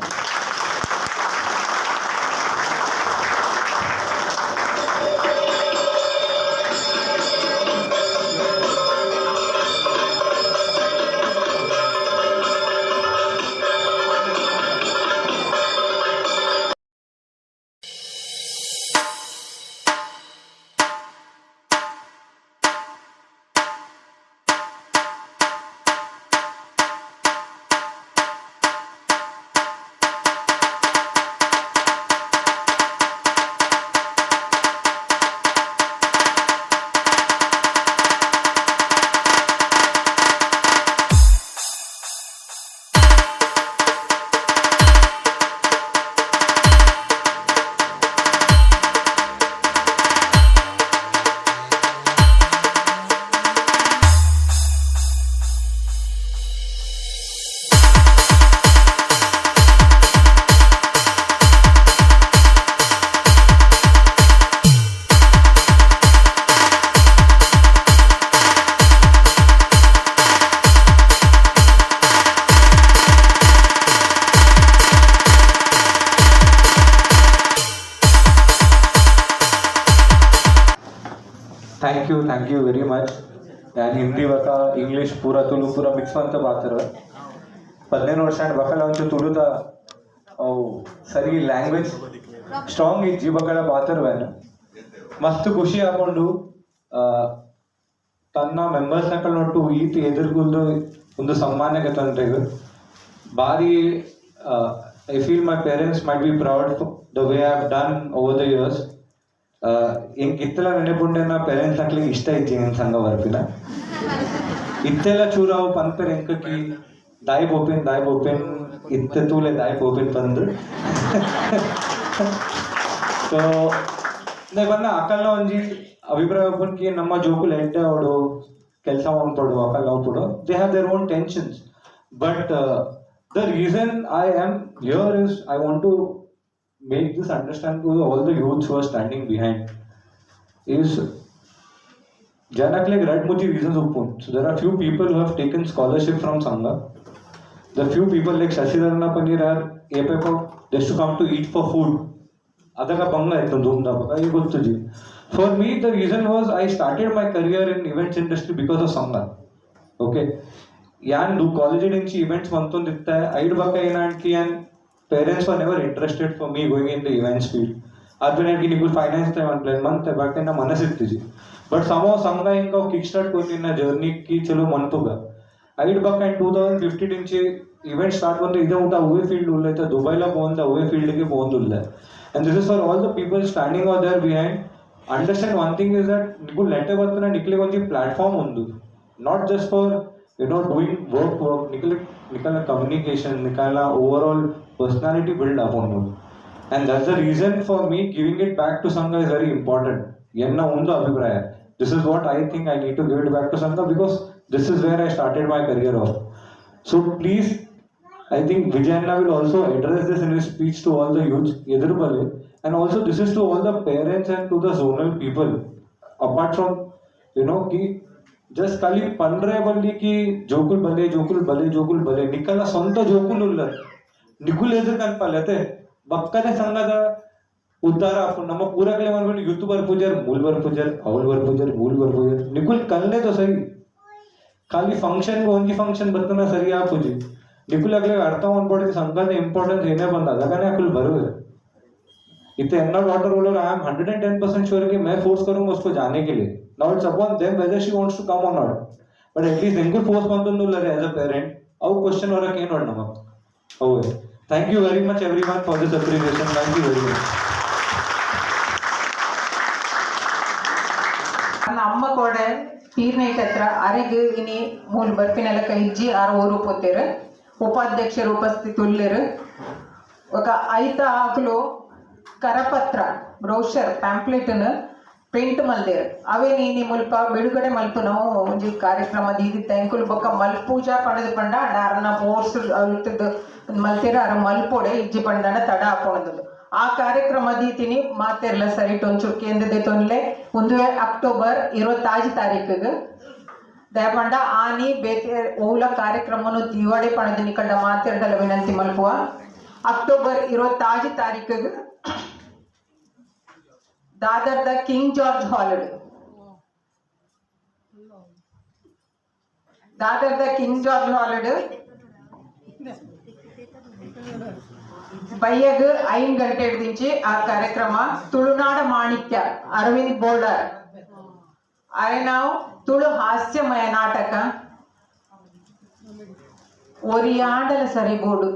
Thank you very much. ನಾನು ಹಿಂದಿ ಬಕ ಇಂಗ್ಲೀಷ್ ಪೂರ ತುಳು ಪೂರ ಮಿಕ್ಸ್ ಅಂತ ಬಾತರ 15 ವರ್ಷ ಬಕಲ ಒಂದು ತುಳುದ ಅವು ಸರಿ ಲ್ಯಾಂಗ್ವೇಜ್ ಸ್ಟ್ರಾಂಗ್ ಇಜ್ಜಿ ಬಕಲ ಬಾತರ್ವೇನು ಮಸ್ತ್ ಖುಷಿ ಹಾಕೊಂಡು ತನ್ನ ಮೆಂಬರ್ಸ್ ನಕಲ್ ನೋಟು ಈತಿ ಎದುರುಗುಲ್ದು ಒಂದು ಸಮ್ಮಾನಕ್ಕೆ ತಂದ್ರೆಗು ಭಾರಿ I feel my parents might be proud the way I have done over the years. ಇತ್ತೆಲ್ಲ ನೆನೆಪುಂಡೆ ನಾ ಪೇರೆಂಟ್ಸ್ ಹಾಕ್ಲಿಕ್ಕೆ ಇಷ್ಟ ಇದ್ದೀನಿ ನನ್ನ ಸಂಘ ವರ್ಪಿನ ಇತ್ತೆಲ್ಲ ಚೂರಾವು ಪಂಪರ್ ಎಂಕಿ ದಾಯಿ ಬೋಪೇನ್ ಇತ್ತೆ ತೂಲೆ ದಾಯಿ ಬೋಪೇನ್ ತಂದ್ರು ಸೊ ಬನ್ನ ಅಕಲ್ನ ಒಂಜಿ ಅಭಿಪ್ರಾಯ ಒಪ್ಪನ್ಕಿ ನಮ್ಮ ಜೋಕುಲ್ ಎಡ್ಡೆ ಅವಡು ಕೆಲಸ ಮಾಡ್ಕೊಡು ಅಕಲ್ ನಾವು ಕೊಡು they have their own tensions but the reason I am here is I want to make this understand to all the youths who are standing behind is janakle red muji reasons open. So there are few people who have taken scholarship from Sangha. The few people like Shashidharna Panir are able just to come to eat for food. Adaka bangla itta doomda baka ye gottu ji. For me the reason was I started my career in events industry because of Sangha. Okay, yan do college nunchi events mantonditta aid baka enanki and parents were never interested for me going in the events field. Advenaki niku finance time and plan month back na manasitti. But somehow Sangha inka kickstart konni na journey ki chalo mantuga. ಐಡ್ ಬಕ್ಕ and 2015 నుంచి event start ಬಂದು ಇದೇ ಊಟ ಅವೇ field ಉಳ್ಳ ಐತೆ ದುಬೈಲ పోంది ಅವೇ ಫೀಲ್ಡ್ಗೆ పోందుಲ್ಲ and this is for all the people standing are there behind understand one thing is that నీకు లెటర్ బర్తున్న నిఖిల్ కొంచెం ప్లాట్ఫామ్ ఉంది not just for doing work Nikhil communication Nikhil overall personality build up ఉంటుంది and that's the reason for me giving it back to Sangha is very important ఎన్న ఉందో అభిప్రాయ this is what I think I need to give it back to Sangha because this is where I started my career off. So please, I think Vijayanna will also address this in his speech to all the youth, Edurupalli, and also this is to all the parents and to the zonal people. Apart from, ki just kali pandre balli ki jokul bale, nikala sonta jokul ullar. Nikul edu kanpalete, bakkane Sangha ಉದ್ಧಾರ ನಮ್ಮ ಪೂರಕಲೆ ಮಾಡ್ಕೊಂಡು youth ಬರ್ಪೂಜರ್ ಮೂಲ್ ಬರ್ಪೂಜರ್ ಅವಲ್ ಬರ್ಪೂಜರ್ ಮೂಲ್ ಬರ್ಪೂಜರ್ ನಿಕುಲ್ ಕಲ್ಲೆ तो सही खाली function ಒಂಜಿ function ಬರ್ತನ ಸರಿ ಆ ಪೂಜೆ ನಿಕುಲ್ ಅಗಲೆ ಅರ್ಥ ಮಾಡ್ಬಿಟ್ಟು ಸಂಘದ ಇಂಪಾರ್ಟೆನ್ಸ್ ಏನೇ ಬಂದ ಅದಕ್ಕನೇ ಅಕುಲ್ ಬರುವೆ इतने अन्ना डॉटर बोलो आई एम 110% श्योर कि मैं फोर्स करूंगा उसको जाने के लिए now it's upon them whether she wants to come और नॉट बट एटलीस्ट इंकुल फोर्स ಬಂದೊಂದುಲ್ಲರೆ ಆಸ್ ಅ ಪೇರೆಂಟ್ ಅವು ಕ್ವೆಶ್ಚನ್ ಹೊರಕ್ಕೆ ಏನು ನೋಡ ನಮಗೆ okay thank you very much everyone for this appreciation thank you very much ನನ್ನ ಅಮ್ಮ ಕೂಡ ಪೀರ್ನೈಟ್ ಹತ್ರ ಅರೆಗ್ ಇನಿ ಮೂಲ ಬರ್ಪಿನೆಲ್ಲ ಇಜ್ಜಿ ಆರು ಊರು ಪೋತೇರು ಉಪಾಧ್ಯಕ್ಷರು ಉಪಸ್ಥಿತುಲ್ಲೇರು ఒక ಐತ ಆಕಲು ಕರಪತ್ರ ಬ್ರೋಷರ್ ಪ್ಯಾಂಪ್ಲೆಟ್ನ ಪ್ರಿಂಟ್ ಮಲ್ದೇರು ಅವೇ ನೀನು ಮುಲ್ಪ ಬಿಡುಗಡೆ ಮಲ್ಪು ನಾವು ಒಂಜಿ ಕಾರ್ಯಕ್ರಮ ದೀದಿತ್ತ ಎಂಕುಲು ಬೊಕ್ಕ ಮಲ್ಪೂಜಾ ಪಣದು ಪಂಡ ಅರ್ನ ಪೋರ್ಸ್ ಅಲ್ತದ್ದು ಮಲ್ತೇರು ಅರ ಮಲ್ಪೊಡೆ ಇಜ್ಜಿ ಪಂಡನ ತಡ ಹಾಕೊಂಡದ್ದು ಆ ಕಾರ್ಯಕ್ರಮ ದೀತಿನಿ ಮಾತೆರ್ಲ ಸರಿಟ್ ಒಂಚೂರು ಕೇಂದ್ರದೆ ತೊನ್ಲೆ 1 ಅಕ್ಟೋಬರ್ 25 ತಾರೀಕಿಗೆ ದಯಪಂಡ ಆನಿ ಬೇತೆ ಓಲ ಕಾರ್ಯಕ್ರಮನು ದಿವಾಡೆ ಪಣದ ನಿಕಂಡ ಮಾತೆರ್ದಲ ವಿನಂತಿ ಮಲ್ಪುವ ಅಕ್ಟೋಬರ್ 25 ತಾರೀಕಿಗೆ ದಾದರ್ದ ಕಿಂಗ್ ಜಾರ್ಜ್ ಹಾಲ್ ಬಯ್ಯಗ್ 5 ಗಂಟೆ ಹಿಡಿದಿಂಚಿ ಆ ಕಾರ್ಯಕ್ರಮ ತುಳುನಾಡ ಮಾಣಿಕ್ಯ ಅರವಿಂದ್ ಬೋರ್ಡರ್ ನಾವು ತುಳು ಹಾಸ್ಯಮಯ ನಾಟಕ ಒರಿಯಾಡಲ ಸರಿಗೋಡು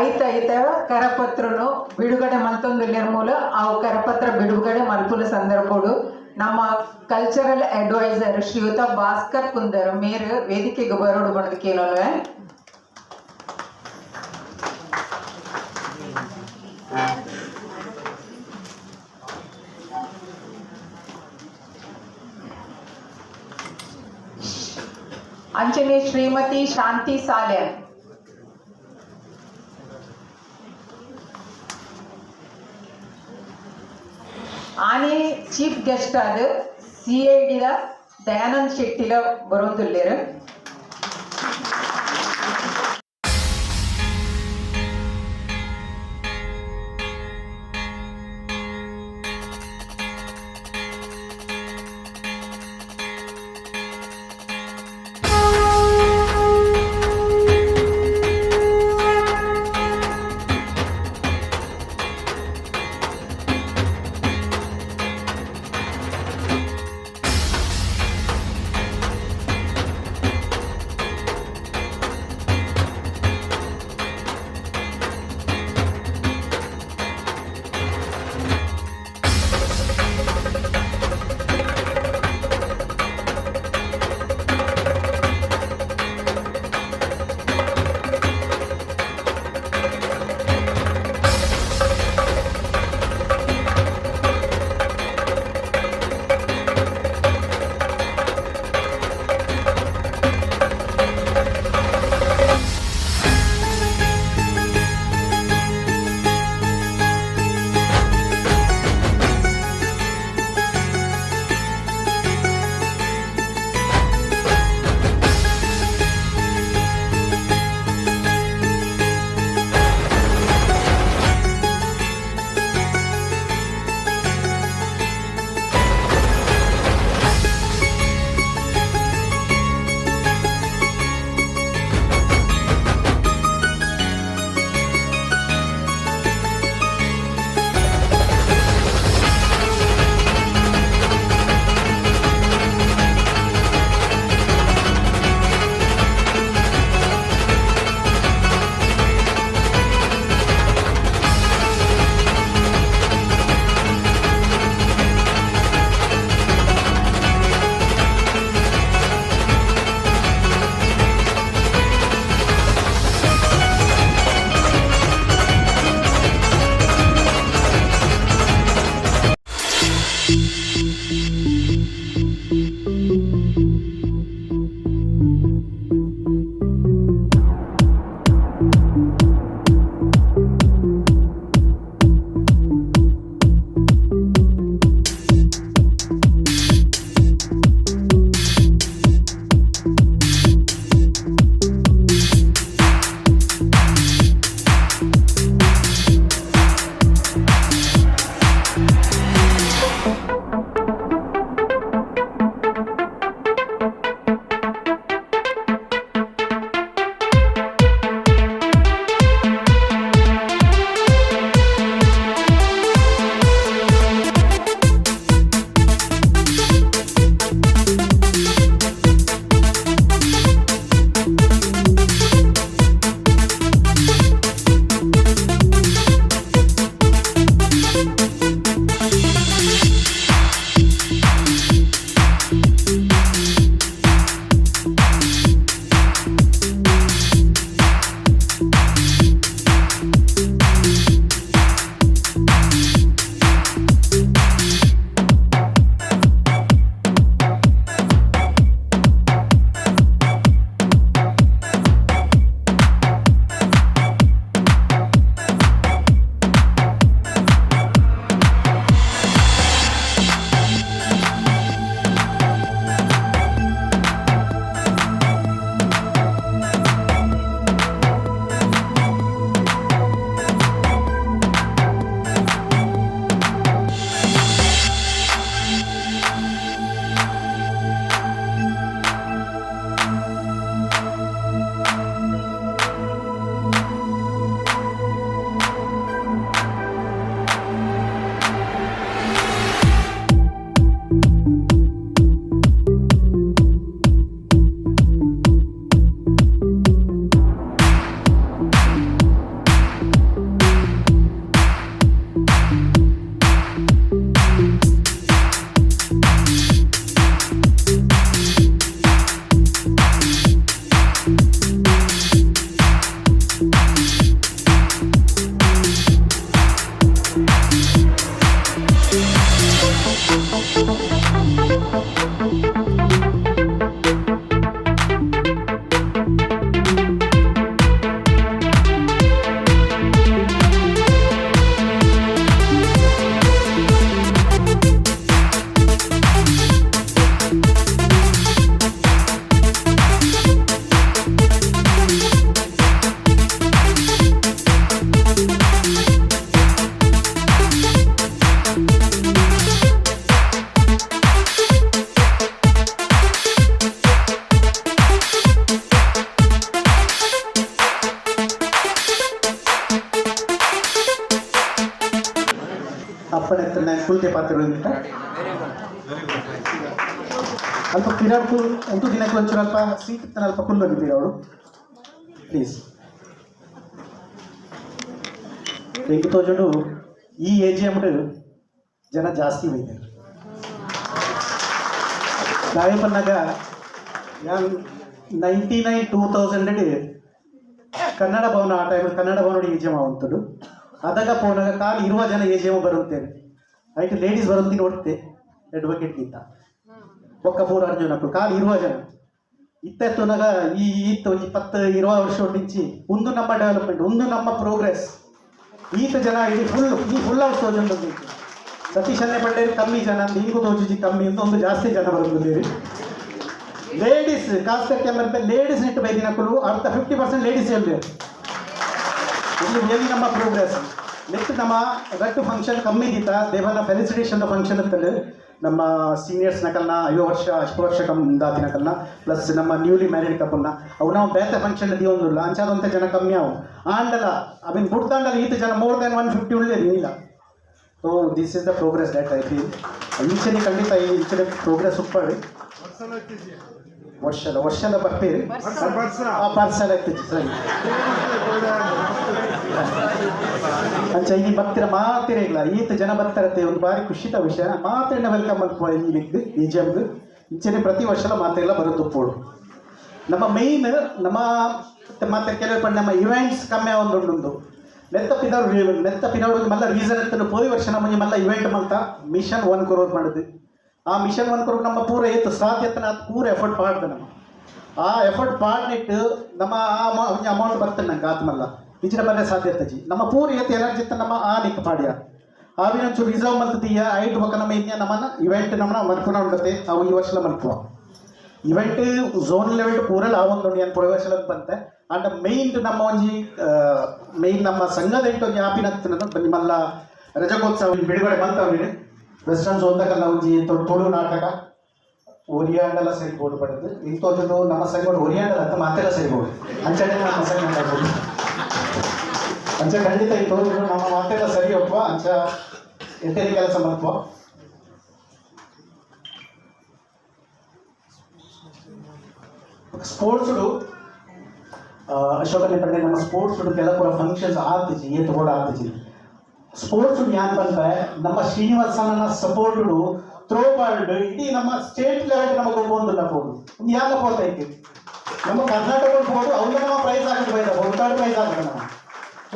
ಐತ ಕರಪತ್ರನು ಬಿಡುಗಡೆ ಮಲ್ತೊಂದುಲ್ಲೆರ ಮೂಲ ಆ ಕರಪತ್ರ ಬಿಡುಗಡೆ ಮಲ್ಪುಲ ಸಂದರ್ಭಡು ನಮ್ಮ ಕಲ್ಚರಲ್ ಅಡ್ವೈಸರ್ ಶ್ರೀಯುತ ಭಾಸ್ಕರ್ ಕುಂದರ್ ಮೇರ್ ವೇದಿಕೆಗೆ ಬರೋಡು ಬಣದ ಕೇಳೋಲ್ವೆ ಅಂಚನೆ ಶ್ರೀಮತಿ ಶಾಂತಿ ಸಾಲ್ಯ ಆನೆ ಚೀಫ್ ಗೆಸ್ಟ್ ಆದ CID ದಯಾನಂದ್ ಶೆಟ್ಟಿಲ ಬರೋದಿಲ್ಲೇರು ಪೂಜೆ ಪಾತ್ರ ಅಲ್ಪ ಕಿರಾಡ್ಕು ಎಂಟು ದಿನಕ್ಕೆ ಒಂಚೂರು ಅಲ್ಪ ಸೀಟ್ ಅಲ್ಪ ಕುಲ್ ಬಂದಿದ್ದೀರಿ ಅವರು ಪ್ಲೀಸ್ ತೆಂಗು ತೋಜುಂಡು ಈ ಏಜ್ ಅಂಬುದು ಜನ ಜಾಸ್ತಿ ಒಯ್ದಾರೆ ನಾವೇ ಬಂದಾಗ 99-2000 ಕನ್ನಡ ಭವನ ಆ ಟೈಮಲ್ಲಿ ಕನ್ನಡ ಭವನ ಏಜೆಮ ಉಂಟು ಅದಾಗ ಪೋನಾಗ ಕಾಲು ಇರುವ ಜನ ಏಜೆಮ ಬರುತ್ತೇನೆ ಐಟು ಲೇಡೀಸ್ ಬರುತ್ತಿ ನೋಡುತ್ತೆ ಅಡ್ವೊಕೇಟ್ಗಿಂತ ಒಕ್ಕ 4 ಜನ ಕಾಲು ಇರುವ ಜನ ಇತ್ತುನಾಗ ಈತ 20-20 ವರ್ಷ ಹೊಟ್ಟಿಂಚಿ ಒಂದು ನಮ್ಮ ಡೆವಲಪ್ಮೆಂಟ್ ಒಂದು ನಮ್ಮ ಪ್ರೋಗ್ರೆಸ್ ಈತ ಜನ ಇಡೀ ಫುಲ್ ಔಟ್ ತೋಜನ್ ಬಂದಿತ್ತು ಸತೀಶ್ ಅನ್ನೆ ಪಂಡೇರಿ ಕಮ್ಮಿ ಜನ ಹಿಂಗೂ ತೋಜಿ ಕಮ್ಮಿ ಅಂತ ಒಂದು ಜಾಸ್ತಿ ಜನ ಬರೋದಿದ್ದೀರಿ ಲೇಡೀಸ್ ಖಾಸ್ ಕರ್ಕೆ ಲೇಡೀಸ್ ಇಟ್ಟು ಬೈದಿನಕ್ಕೂ ಅರ್ಧ 50% ಲೇಡೀಸ್ ಹೇಳಿದ್ರು ಇದು ಎಲ್ಲಿ ನಮ್ಮ ಪ್ರೋಗ್ರೆಸ್ ನೆಕ್ಸ್ಟ್ ನಮ್ಮ ರಟ್ಟು ಫಂಕ್ಷನ್ ಕಮ್ಮಿ ಇದ್ದಿತ್ತ ದೇವನ ಫೆಲಿಸಿಟೇಷನ್ ಫಂಕ್ಷನ್ ಅಂತೇಳಿ ನಮ್ಮ ಸೀನಿಯರ್ಸ್ ನಕಲ್ನ 5 ವರ್ಷ 10 ವರ್ಷ ದಾತಿ ನಕಲ್ನ ಪ್ಲಸ್ ನಮ್ಮ ನ್ಯೂಲಿ ಮ್ಯಾರಿಡ್ ಕಪಲ್ನ ಅವು ನಾವು ಬೇತೆ ಫಂಕ್ಷನ್ ದಿವೊಂದಿಲ್ಲ ಅಂಚಾದಂತೆ ಜನ ಕಮ್ಮಿ ಅವು ಆಂಡಲ ಐ ಮೀನ್ ಬುಡ್ದಾಂಡಲ ಈತ ಜನ ಮೋರ್ ದೆನ್ 150 ಉಳ್ಳೇದು ಇಲ್ಲ so this is the progress that I feel ಈಚೆನೆ ಖಂಡಿತ ಈಚೆನೆ ಪ್ರೋಗ್ರೆಸ್ ಉಪ್ಪಾಡಿ ವರ್ಷದ ಬರ್ತೀರಿ ಪಾರ್ಸಲ್ ಆಗ್ತೈತಿ ಸರಿ ಅಂಚ ಇಲ್ಲಿ ಬರ್ತೀರ ಮಾತೇನೆ ಇಲ್ಲ ಈತ ಜನ ಬರ್ತಾರತ್ತೆ ಒಂದು ಬಾರಿ ಖುಷಿತ ವಿಷಯ ಮಾತೇನ ವೆಲ್ಕಮ್ ಮಾಡ್ಕೋ ಇಲ್ಲಿ ಈ ಜಮ್ಗೆ ಇಂಚೆನೆ ಪ್ರತಿ ವರ್ಷದ ಮಾತೆಲ್ಲ ಬರೋದು ಉಪ್ಪೋಡು ನಮ್ಮ ಮೇಯ್ನ್ ನಮ್ಮ ಮತ್ತೆ ಕೆಲವು ಪಂಡ ನಮ್ಮ ಇವೆಂಟ್ಸ್ ಕಮ್ಮಿ ಒಂದು ನೆತ್ತಪಿನವ್ರು ಮಲ್ಲ ರೀಸನ್ ಅಂತ ಹೋದ ವರ್ಷ ನಮ್ಮ ಮಲ್ಲ ಇವೆಂಟ್ ಮಂತ ಮಿಷನ್ 1 crore ಮಾಡಿದ್ವಿ ಆ ಮಿಷನ್ 1 crore ನಮ್ಮ ಪೂರ ಏತು ಸಾಧ್ಯತೆ ಅದು ಪೂರ ಎಫರ್ಟ್ ಪಾಡ್ದೆ ನಮ್ಮ ಆ ಎಫರ್ಟ್ ಪಾಡ್ನಿಟ್ಟು ನಮ್ಮ ಅಮೌಂಟ್ ಬರ್ತದೆ ನಂಗೆ ಆತ್ಮಲ್ಲ ಇಜಿನ ಬರೇ ಸಾಧ್ಯತೆ ಜಿ ನಮ್ಮ ಪೂರ ಏತು ಎನರ್ಜಿ ನಮ್ಮ ಆ ನಿಕ್ ಪಾಡ್ಯ ಆವಿನಂಚು ರಿಸರ್ವ್ ಮಲ್ತೀಯ ಐಟ್ ಬಕ್ಕ ನಮ್ಮ ಇನ್ಯ ನಮ್ಮನ್ನ ಇವೆಂಟ್ ನಮ್ಮನ್ನ ಮಲ್ಪುನ ಉಂಡತೆ ಅವು ಈ ವರ್ಷ ಮಲ್ಪುವ ಇವೆಂಟ್ ಝೋನ್ ಲೆವೆಲ್ ಪೂರಲ್ಲಿ ಆ ಒಂದು ಏನು ಪ್ರವೇಶ ಬಂತೆ ಅಂಡ್ ಮೇಯ್ನ್ ನಮ್ಮ ಒಂಜಿ ಮೇಯ್ನ್ ನಮ್ಮ ಸಂಘದ ಇಟ್ಟು ಒಂಜಿ ಆಪಿನತ್ತ ನಿಮ್ಮಲ್ಲ ರಜಕೋತ್ಸವ ಬಿಡುಗಡೆ ಬಂತವ್ರಿ ವೆಸ್ಟರ್ನ್ ಝೋನ್ದಾಗಲ್ಲ ಒಂಜಿ ತುಳು ನಾಟಕ ಒರಿಯಾಂಡಲ ಸರಿಬೋದು ಪಡೆದು ಇಂಥದ್ದು ನಮ್ಮ ಸಂಘಗಳು ಒರಿಯಾಂಡಲ ಅಂತ ಮಾತೆಲ್ಲ ಸರಿಬೋದು ಅಂಚನೆ ನಮ್ಮ ಸಂಘ ಮಾಡ್ಬೋದು ಅಂಚ ಖಂಡಿತ ಇಂಥದ್ದು ನಮ್ಮ ಮಾತೆಲ್ಲ ಸರಿ ಒಪ್ಪ ಅಂಚ ಎಂಟನೇ ಕೆಲಸ ಮಲ್ಪುವ ಸ್ಪೋರ್ಟ್ಸ್ ಅಶೋಕನೇ ಪಂಡೆ ನಮ್ಮ ಸ್ಪೋರ್ಟ್ಸ್ ಕೆಲ ಕೂಡ ಫಂಕ್ಷನ್ಸ್ ಆಗ್ತಿಜಿ ಏತು ಕೂಡ ಆಗ್ತಿಜಿ ಸ್ಪೋರ್ಟ್ಸ್ ಯಾನ್ ಬಂದ್ರೆ ನಮ್ಮ ಶ್ರೀನಿವಾಸನ ಸಪೋರ್ಟ್ ಥ್ರೋ ಬಾಲ್ಡ್ ಇಡೀ ನಮ್ಮ ಸ್ಟೇಟ್ ಲೆವೆಲ್ ನಮಗೆ ಒಂದಿಲ್ಲ ಹೋಗುದು ಒಂದು ಯಾಕ ಹೋಗ್ತೈತಿ ನಮ್ಮ ಕರ್ನಾಟಕ ಹೋಗುದು ಅವ್ರಿಗೆ ನಮ್ಮ ಪ್ರೈಸ್ ಆಗುತ್ತೆ ಬೈದ ಒಂದು 3rd ಪ್ರೈಸ್ ಆಗುತ್ತೆ ನಮ್ಮ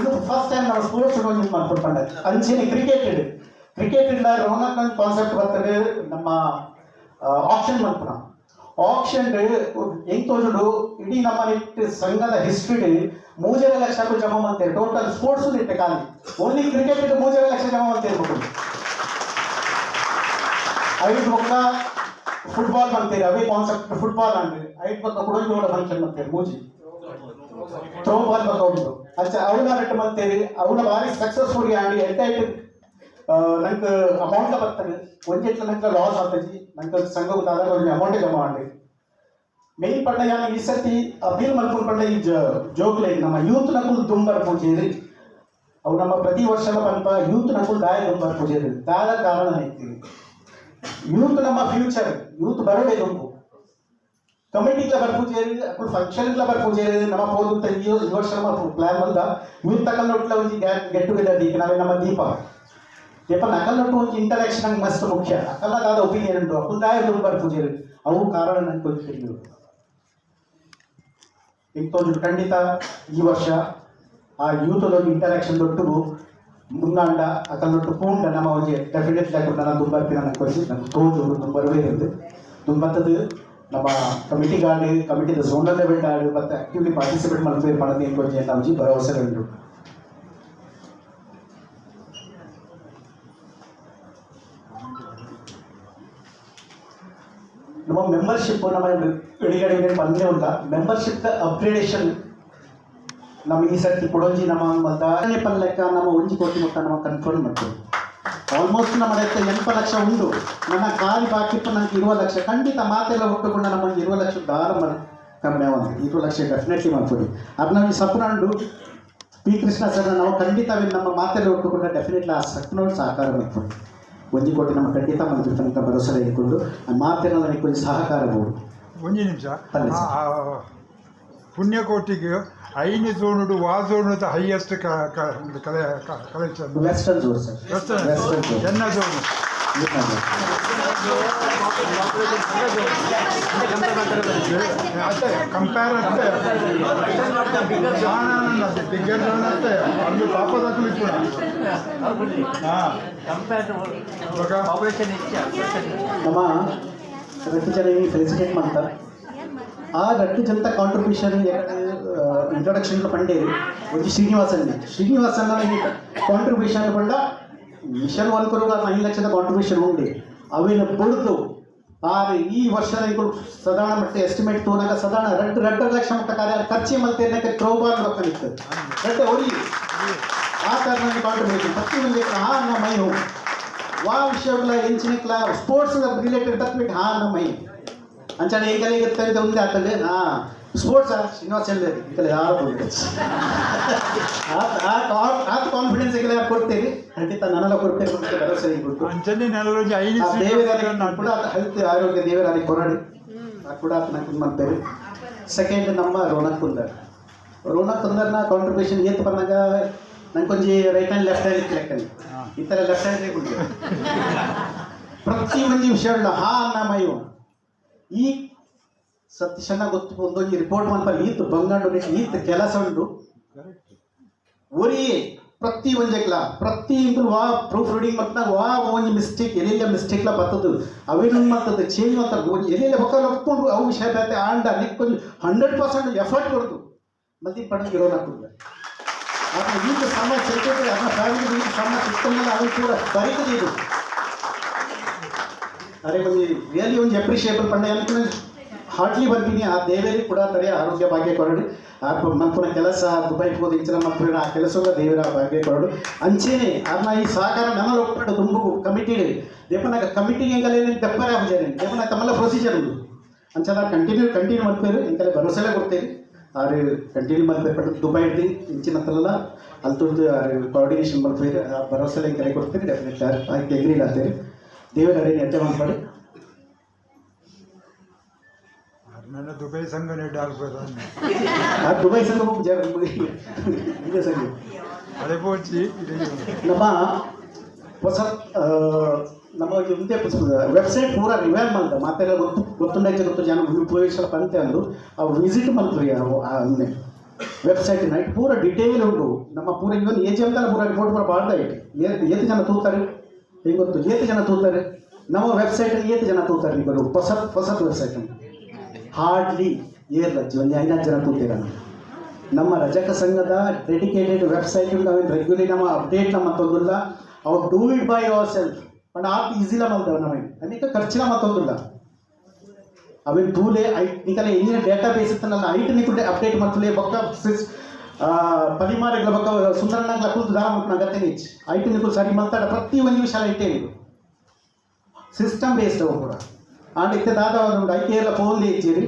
ಇದು ಫಸ್ಟ್ ಟೈಮ್ ನಾವು ಸ್ಪೋರ್ಟ್ಸ್ ಯೂಸ್ ಮಾಡ್ಕೊಂಡು ಬಂದ ಅಂಚೆನೆ ಕ್ರಿಕೆಟ್ ಇಲ್ಲ ರೋನಕ್ ಕಾನ್ಸೆಪ್ಟ್ ಬರ್ತದೆ ನಮ್ಮ ಆಪ್ಷನ್ ಮಾಡ್ತೀವಿ ನಾವು ಆಪ್ಷನ್ ಹೆಂಗ್ ತೋಜುಡು ಇಡೀ ನಮ್ಮ ಸಂಘದ ಹಿಸ್ಟ್ರಿ 3 ಲಕ್ಷ ಜಮಾ ಮಾಡ್ತೇವೆ ಟೋಟಲ್ ಸ್ಪೋರ್ಟ್ಸ್ ಇಟ್ಟೆ ಖಾಲಿ ಓನ್ಲಿ ಕ್ರಿಕೆಟ್ 3 ಲಕ್ಷ ಜಮಾ ಮಾಡ್ತೇವೆ ಐದು ಪಕ್ಕ ಫುಟ್ಬಾಲ್ ಮಾಡ್ತೇವೆ ಅವೇ ಕಾನ್ಸೆಪ್ಟ್ ಫುಟ್ಬಾಲ್ ಅಂದ್ರೆ 5 ಪಕ್ಕ ಕೂಡ ಫಂಕ್ಷನ್ ಮಾಡ್ತೇವೆ ಮೂಜಿ ಥ್ರೋ ಬಾಲ್ ಪಕ್ಕ ಉಂಟು ಅಚ್ಚ ಅವಳ ರೆಟ್ ಮಾಡ್ತೇವೆ ಅವಳ ಭಾರಿ ಸಕ್ಸಸ್ಫುಲ್ ಆಡಿ ಎಂಟೈಟ್ ನಂಗೆ ಅಮೌಂಟ್ ಬರ್ತದೆ ಒಂದೆಟ್ಲ ನಂಗೆ ಲಾಸ್ ಆಗ್ತದೆ ನಂಗೆ ಸಂಘ ಗೊತ್ತಾದಾಗ ಒಂದು ಅಮೌಂಟ್ ಜಮಾ ಮಾಡಿ ಮೇನ್ ಪಂಡ ಯಾನ ಈ ಸತಿ ಅಪೀಲ್ ಮಲ್ಕೊಂಡು ಪಂಡ ಈ ಜೋಗ್ಲೆ ನಮ್ಮ ಯೂತ್ ನಕುಲ್ ದುಂಬರ್ ಪೂಜೆ ರೀ ಅವು ನಮ್ಮ ಪ್ರತಿ ವರ್ಷದ ಪಂಪ ಯೂತ್ ನಕುಲ್ ದಾಯ ದುಂಬರ್ ಪೂಜೆ ರೀ ದಾದ ಕಾರಣ ಐತಿ ಯೂತ್ ನಮ್ಮ ಫ್ಯೂಚರ್ ಯೂತ್ ಬರೋದೇ ದುಂಬು ಕಮಿಟಿಗಳ ಬರ್ಪೂಜೆ ರೀ ಅಕುಲ್ ಫಂಕ್ಷನ್ಗಳ ಬರ್ಪೂಜೆ ರೀ ನಮ್ಮ ಪೋದು ಈ ವರ್ಷ ನಮ್ಮ ಪ್ಲಾನ್ ಬಂದ ಯೂತ್ ತಕಲ್ ಒಟ್ಲ ಒಂದು ಗೆಟ್ ಟುಗೆದರ್ ದೀಪ ನಾವೇ ನಮ್ಮ ದೀಪ ನಕಲ್ನಟ್ಟು ಒಂದು ಇಂಟರಾಕ್ಷನ್ ನಂಗೆ ಮಸ್ತ್ ಮುಖ್ಯ ನಕಲ್ಲಾದ ಒಪಿನಿಯನ್ ಉಂಟು ಅಕುಲ್ದಾಯ ದುಂಬರ್ ಪೂಜೆ ರೀ ಅವು ಕಾರಣ ನಂಗೆ ಗೊತ್ತಿಲ್ಲ ಇಂಥದ್ದು ಖಂಡಿತ ಈ ವರ್ಷ ಆ ಯೂತ್ದೊಂದು ಇಂಟರಾಕ್ಷನ್ ದೊಟ್ಟು ಮುನ್ನಾಂಡ ಅಕಲ್ನೊಟ್ಟು ಪೂಂಡ ನಮ್ಮ ಅವರಿಗೆ ಡೆಫಿನೆಟ್ಲಿ ಹಾಕೊಂಡು ನಾನು ದುಂಬರ್ಪಿನ ನಂಗೆ ಕೊಡಿಸಿ ನಂಗೆ ತೋಜು ದುಂಬರ್ವೇ ಇருந்து ದುಂಬತ್ತದು ನಮ್ಮ ಕಮಿಟಿಗಾಡಿ ಕಮಿಟಿದ ಝೋನಲ್ ಲೆವೆಲ್ ಆಡಿ ಮತ್ತು ಆಕ್ಟಿವ್ಲಿ ಪಾರ್ಟಿಸಿಪೇಟ್ ಮಾಡ್ತೀವಿ ಮಾಡೋದು ಏನು ಕೊಡ್ತೀವಿ ನಮಗೆ ಭರವಸೆಗಳು ನಮ್ಮ ಮೆಂಬರ್ಶಿಪ್ ನಮ್ಮ ಎಡಿಗಡೆ ಬಂದೇ ಉಂಟ ಮೆಂಬರ್ಶಿಪ್ ಅಪ್ಗ್ರೇಡೇಷನ್ ನಮ್ಮ ಈ ಸರ್ತಿ ಕೊಡೋಂಜಿ ನಮ್ಮ ಮದ್ದಾರನೇ ಪಲ್ಲೆಕ್ಕ ನಮ್ಮ 1 ಕೋಟಿ ಮೊತ್ತ ನಮ್ಮ ಕನ್ಫರ್ಮ್ ಮಾಡ್ತೀವಿ ಆಲ್ಮೋಸ್ಟ್ ನಮ್ಮ 80 ಲಕ್ಷ ಉಂಟು ನನ್ನ ಖಾಲಿ ಬಾಕಿಪ್ಪ ನನಗೆ 20 ಲಕ್ಷ ಖಂಡಿತ ಮಾತೆಲ್ಲ ಒಟ್ಟುಕೊಂಡು ನಮ್ಮ 20 ಲಕ್ಷ ದಾರ ಕಮ್ಮಿ ಆಗ 20 ಲಕ್ಷ ಡೆಫಿನೆಟ್ಲಿ ಮಾಡ್ತೀವಿ ಅದು ನಾವು ಸಪ್ನಂಡು ಪಿ ಕೃಷ್ಣ ಸರ್ ನಾವು ಖಂಡಿತ ನಮ್ಮ ಮಾತೆಲ್ಲ ಒಟ್ಟುಕೊಂಡ ಡೆಫಿನೆಟ್ಲಿ ಆ ಸಪ್ನೋಡು ಸಾಕಾರ ಮಾಡ್ತೀವಿ ಒಂಜಿ ಕೋಟಿ ನಮ್ಮ ಖಂಡಿತ ಮಂತ್ರಿ ಭರೋಸೆ ಇಟ್ಕೊಂಡು ಮಾತಿನ ನನಗೆ ಕೊಂಚ ಸಹಕಾರ ಬೋದು ಒಂಜಿ ನಿಮಿಷ ಪುಣ್ಯಕೋಟಿಗೆ ಐನಿ ಝೋನುಡು ವಾ ಝೋನುದ highest collection western zone sir. Western zone ಎನ್ನ ಝೋನು ಅಷ್ಟೇ ಕಂಪೇರ್ ಅಷ್ಟೇ ಬಿಗ್ಗರ್ ಝೋನ್ ಅಷ್ಟೇ ಅದು ಪಾಪದ ನಮ್ಮ ರಟ್ಟು ಜನ ಫೆಲಿಸಿಟೇಟ್ ಮಾಡ್ತಾರೆ ಆ ರಟ್ಟು ಜನತ ಕಾಂಟ್ರಿಬ್ಯೂಷನ್ ಇಂಟ್ರೊಡಕ್ಷನ್ ಪಂಡೇರಿ ಒಂದು ಶ್ರೀನಿವಾಸನ ಕಾಂಟ್ರಿಬ್ಯೂಷನ್ ಪಂಡ ಮಿಷನ್ ವರ್ಕರು 5 ಲಕ್ಷದ ಕಾಂಟ್ರಿಬ್ಯೂಷನ್ ಉಂಡೆ ಅವೇನು ಬಡ್ದು ಆಗ ಈ ವರ್ಷದ ಸಾಧಾರಣ ಮಟ್ಟ ಎಸ್ಟಿಮೇಟ್ ತೋನಾಗ ಸಾಧಾರಣ 2 ಲಕ್ಷ ಮಟ್ಟ ಕಾರ್ಯ ಖರ್ಚು ಮತ್ತೆ ಕ್ರೋಬಾರ್ ರೊಕ್ಕನಿತ್ತು ರಡ್ಡೆ ಹೊರಿ ಆ ಕಾರಣ ಕಾಂಟ್ರಿಬ್ಯೂಷನ್ ಪ್ರತಿಯೊಂದು ಹಾ ನಮ್ಮ ಮೈ ಹೋಗಿ ವಾ ವಿಷಯಗಳ ಎಂಚಿನ ಸ್ಪೋರ್ಟ್ಸ್ ರಿಲೇಟೆಡ್ ತಪ್ಪಿಟ್ಟು ಹಾ ನಮ್ಮ ಮೈ ಅಂಚನೆ ಈಗಲೇ ಇರ್ತದೆ ಒಂದೇ ಆಗ್ತದೆ ಸ್ಪೋರ್ಟ್ಸ್ ಶ್ರೀನಿವಾಸ ಈಗಲೇ ಯಾರು ಆ ಕಾನ್ಫಿಡೆನ್ಸ್ ಈಗಲೇ ಕೊಡ್ತೀರಿ ಖಂಡಿತ ನಾನೆಲ್ಲ ಕೊಡ್ತೇನೆ ಮತ್ತೆ ಭರವಸೆ ಕೊಟ್ಟು ದೇವರ ಕೂಡ ಹೆಲ್ತ್ ಆರೋಗ್ಯ ದೇವರಾಗಿ ಕೊರಡಿ ಕೂಡ ನಂಗೆ ಮಾಡ್ತೇವೆ. ಸೆಕೆಂಡ್ ನಮ್ಮ ರೋನಕ್ ಕುಂದರ್ನ ಕಾಂಟ್ರಿಬ್ಯೂಷನ್ ಏತ್ ಬಂದಾಗ ನಂಗೆ ಕೊಂಚ ರೈಟ್ ಹ್ಯಾಂಡ್ ಲೆಫ್ಟ್ ಹ್ಯಾಂಡ್ ಲೆಕ್ಕಲ್ಲಿ ಈ ಥರ ಲೆಫ್ಟ್ ಹ್ಯಾಂಡ್ ಕೊಡ್ತೇವೆ ಪ್ರತಿಯೊಂದು ವಿಷಯಗಳನ್ನ ಹಾ ನಮ್ಮಯ್ಯೋ ಈ ಸತೀಶನ ಗೊತ್ತು ಒಂದೊಂದು ರಿಪೋರ್ಟ್ ಮಾಡ್ತಾರೆ ಈತ್ ಬಂಗಾಂಡು ಈತ್ ಕೆಲಸ ಉಂಟು ಒರಿ ಪ್ರತಿ ಒಂದಕ್ಲ ಪ್ರತಿ ವಾ ಪ್ರೂಫ್ ರೀಡಿಂಗ್ ಮಾಡ್ತಾಗ ವಾ ಒಂದು ಮಿಸ್ಟೇಕ್ ಎಲ್ಲೆಲ್ಲ ಮಿಸ್ಟೇಕ್ಲ ಬರ್ತದ್ದು ಅವೇನು ಮಾಡ್ತದೆ ಚೇಂಜ್ ಮಾಡ್ತಾರೆ ಎಲ್ಲೆಲ್ಲ ಬಕ್ಕಲ್ಲಿ ಒಪ್ಕೊಂಡು ಅವು ವಿಷಯ ಬೇತೆ ಆಂಡ ನಿಕ್ಕೊಂದು 100% ಎಫರ್ಟ್ ಕೊಡ್ತು ಮತ್ತೆ ಪಡೆದು ಇರೋಣ ಹಾಕಿದ್ರೆ ಆದರೆ ಈಗ ಸಮಸ್ಯೆ ಅದನ್ನ ಫ್ಯಾಮಿಲಿ ಸಮಸ್ಯೆ ಸಿಸ್ಟಮ್ನಲ್ಲಿ ಅವನು ಕೂಡ ಬರೀತದೆ ಇದು ಅರೆ ಒಂದು ರಿಯಲಿ ಒಂದು ಅಪ್ರಿಷಿಯೇಬಲ್ ಪಂಡ ಅಂತ ಹಾರ್ಟ್ಲಿ ಬರ್ತೀನಿ ಆ ದೇವರಿಗೆ ಕೂಡ ತಡೆ ಆರೋಗ್ಯ ಭಾಗ್ಯ ಕೊರಡು ಮಲ್ಪುನ ಕೆಲಸ ದುಬೈಗೆ ಹೋದ ಇಂಚಿನ ಮಲ್ಪುನ ಆ ಕೆಲಸದ ದೇವರ ಭಾಗ್ಯ ಕೊರಡು ಅಂಚೆನೆ ಅದನ್ನ ಈ ಸಹಕಾರ ನಮ್ಮಲ್ಲಿ ಒಪ್ಪಿಟ್ಟು ತುಂಬ ಕಮಿಟಿ ದೇಪನಾಗ ಕಮಿಟಿಗೆ ಎಂಕಲೇನು ತೆಪ್ಪರೆ ಆಗುಜಾರೆ ದೇಪನಾಗ ತಮ್ಮೆಲ್ಲ ಪ್ರೊಸೀಜರ್ ಉಂಟು ಅಂಚೆಲ್ಲ ಕಂಟಿನ್ಯೂ ಮಲ್ಪೇರು ಎಂಕಲೆ ಭರವಸೆಲೆ ಕೊಡ್ತೇವೆ ಆರು ಕಂಟಿನ್ಯೂ ಮಲ್ಪೇರು ದುಬೈ ಹಿಡ್ದು ಇಂಚಿನಂತಲ್ಲ ಅಲ್ಲಿ ತುಳಿದು ಕೋಆರ್ಡಿನೇಷನ್ ಮಲ್ಪೇರು ಆ ಭರವಸೆಲೆ ಎಂಕಲೆ ಕೊಡ್ತೇವೆ ಡೆಫಿನೆಟ್ಲಿ ಆಯ್ಕೆ ಎಗ್ರಿ ಆಗ್ತೇವೆ ದೇವರ ಅರೇನು ಎತ್ತೆ ಮಾಡ್ಬೇಡಿ ನನ್ನ ದುಬೈ ಸಂಘ ನೆಡ್ ಆಗ್ಬೋದು ಆ ದುಬೈ ಸಂಘ ಇದೇ ಸಂಘ ಅದೇ ಪೋಚಿ ನಮ್ಮ ಹೊಸ ನಮ್ಮ ಮುಂದೆ ವೆಬ್ಸೈಟ್ ಪೂರ ರಿವ್ಯಾಮ್ ಮಾಡ್ದೆ ಮಾತೆಲ್ಲ ಗೊತ್ತು ಜನ ಉಪಯೋಗಿಸೋ ಪಂತೆ ಅಂದು ಅವು ವಿಸಿಟ್ ಮಾಡ್ತೀವಿ ಅಂದೆ ವೆಬ್ಸೈಟ್ ನೈಟ್ ಪೂರ ಡಿಟೇಲ್ ಉಂಟು ನಮ್ಮ ಪೂರ ಇವನ್ ಏಜ್ ಅಂತೆಲ್ಲ ಪೂರ ರಿಪೋರ್ಟ್ ಪೂರ ಬಾಳ್ದ ಇಟ್ಟು ಏತು ಜನ ತೂತಾರೆ ಈಗ ಗೊತ್ತು ಏತು ಜನ ತೂತಾರೆ ನಮ್ಮ ವೆಬ್ಸೈಟ್ ಏತು ಜನ ತೂತಾರೆ ನೀವು ಹೊಸ ವೆಬ್ಸೈಟ್ ಹಾರ್ಡ್ಲಿ ಏರ್ಲಜ್ಜಿ ಒಂದು 5 ಜನ ತೂತೀರ ನಮ್ಮ ರಜಕ ಸಂಘದ ಡೆಡಿಕೇಟೆಡ್ ವೆಬ್ಸೈಟ್ ಅವೇನು ರೆಗ್ಯುಲರ್ ನಮ್ಮ ಅಪ್ಡೇಟ್ ನಮ್ಮ ತೊಂದಿಲ್ಲ ಅವು do it by your self पण आप इझिला मलतव नवीन आणि ಖರ್ಚಿನ ಮತ್ತೊಂದಿಲ್ಲ ಅವೇನು ತೂಲೆ ನಿಕಲೆ ಇಂಜಿನ ಡೇಟಾ ಬೇಸ್ ಇತ್ತನಲ್ಲ ಐಟ್ ನಿಕುಂಡೆ ಅಪ್ಡೇಟ್ ಮಾಡ್ತಲೇ ಬಕ್ಕ ಪದಿಮಾರೆಗಳ ಬಕ್ಕ ಸುಂದರನಾಗ್ಲ ಕುಲ್ತು ದಾರ ಮುಟ್ನ ಅಗತ್ಯ ನಿಚ್ ಐಟ್ ನಿಕುಲ್ ಸರಿ ಮಾತಾಡ ಪ್ರತಿ ಒಂದು ವಿಷಯ ಐಟೇ ಇದು ಸಿಸ್ಟಮ್ ಬೇಸ್ಡ್ ಅವು ಕೂಡ ಆಂಡ್ ಇತ್ತೆ ದಾದ ಒಂದು ಐಕೆ ಎಲ್ಲ ಫೋನ್ ಇಚ್ಚಿರಿ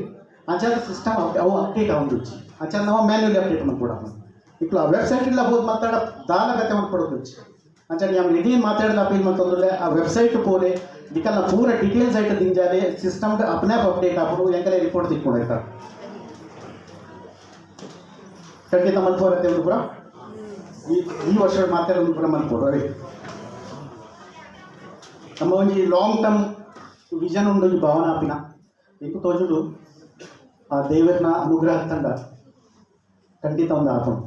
ಅಂಚಾದ ಸಿಸ್ಟಮ್ ಅವು ಅಪ್ಡೇಟ್ ಆಗುಂಡು ಅಂಚಾದ ನಾವು ಮ್ಯಾನ್ಯುವಲಿ ಅಪ್ಡೇಟ್ ಮಾಡ್ಕೊಡ ಇಕ್ಲ ವೆಬ್ಸೈಟ್ ಇಲ್ಲ ಹೋದ್ ಮಾತಾಡ ದಾನ ಗತೆ ಮಾಡ್ಕೊಡೋದು अच्छा हम इडीन माताड़े अपील मतंदे आ वेबसाइट पोले निकल पूरा डिटेल्स आइट दिंजाले सिस्टम अपने आप अपडेट आपको ಎಂಕಲೆ ರಿಪೋರ್ಟ್ ತಿಕ್ಕೊಂಡಾಯ್ತಾ ಖಂಡಿತ ಮಲ್ಪೋರತ್ತೆ ಒಂದು ಪುರ ಈ ವರ್ಷ ಮಾತಾಡೋದು ಪುರ ಮಲ್ಪೋರು ನಮ್ಮ ಒಂದು ಲಾಂಗ್ ಟರ್ಮ್ ವಿಷನ್ ಉಂಡು ಈ ಭಾವನಾ ಆಪಿನ ಇಂಕು ತೋಜುಡು ಆ ದೇವರನ ಅನುಗ್ರಹ ತಂಡ ಖಂಡಿತ ಒಂದು ಆಪುಂಡು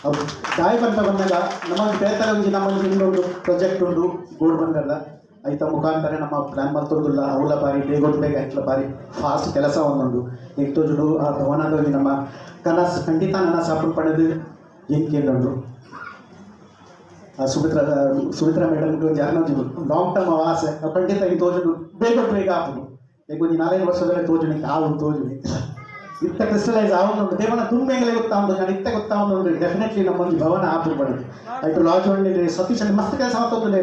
ಅದು ದಾಯಿ ಬಂತ ಬಂದಾಗ ನಮಗೆ ಬೇತರ ನಮ್ಮಲ್ಲಿ ಇನ್ನೊಂದು ಪ್ರಾಜೆಕ್ಟ್ ಉಂಟು ಗೋಡ್ ಬಂದಲ್ಲ ಐತ ಮುಖಾಂತರ ನಮ್ಮ ಪ್ಲಾನ್ ಮಾಡ್ತೋದಿಲ್ಲ ಅವಳ ಬಾರಿ ಬೇಗ ಐಟ್ಲ ಬಾರಿ ಫಾಸ್ಟ್ ಕೆಲಸ ಒಂದೊಂದು ಈಗ ತೋಜುಡು ಆ ಭವನದಲ್ಲಿ ನಮ್ಮ ಕನಸು ಖಂಡಿತ ನನ್ನ ಸಾಪು ಪಡೆದು ಎಂಕೇಂಡು ಸುಮಿತ್ರಾ ಮೇಡಮ್ಗೆ ಜಾರನೋಜು ಲಾಂಗ್ ಟರ್ಮ್ ಆಸೆ ಖಂಡಿತ ಈಗ ತೋಜುಡು ಬೇಗ ಆಪುದು ಈಗ ಒಂದು 4 ವರ್ಷದಲ್ಲಿ ತೋಜುನಿ ಆವು ತೋಜುನಿ ಇಂಥ ಕ್ರಿಸ್ಟಲೈಸ್ ಆವೊಂದು ದೇವನ ತುಂಬೆಂಗಲೇ ಗೊತ್ತಾವುದು ನಾನು ಇತ್ತ ಗೊತ್ತಾವುದು ಡೆಫಿನೆಟ್ಲಿ ನಮ್ಮೊಂದು ಭವನ ಆಪು ಪಡೆದು ಆಯ್ತು ಲಾಜ್ ಒಳ್ಳೆ ಸತೀಶ್ ಮಸ್ತ್ ಕೆಲಸ ಮಾಡ್ತೋದಿಲ್ಲ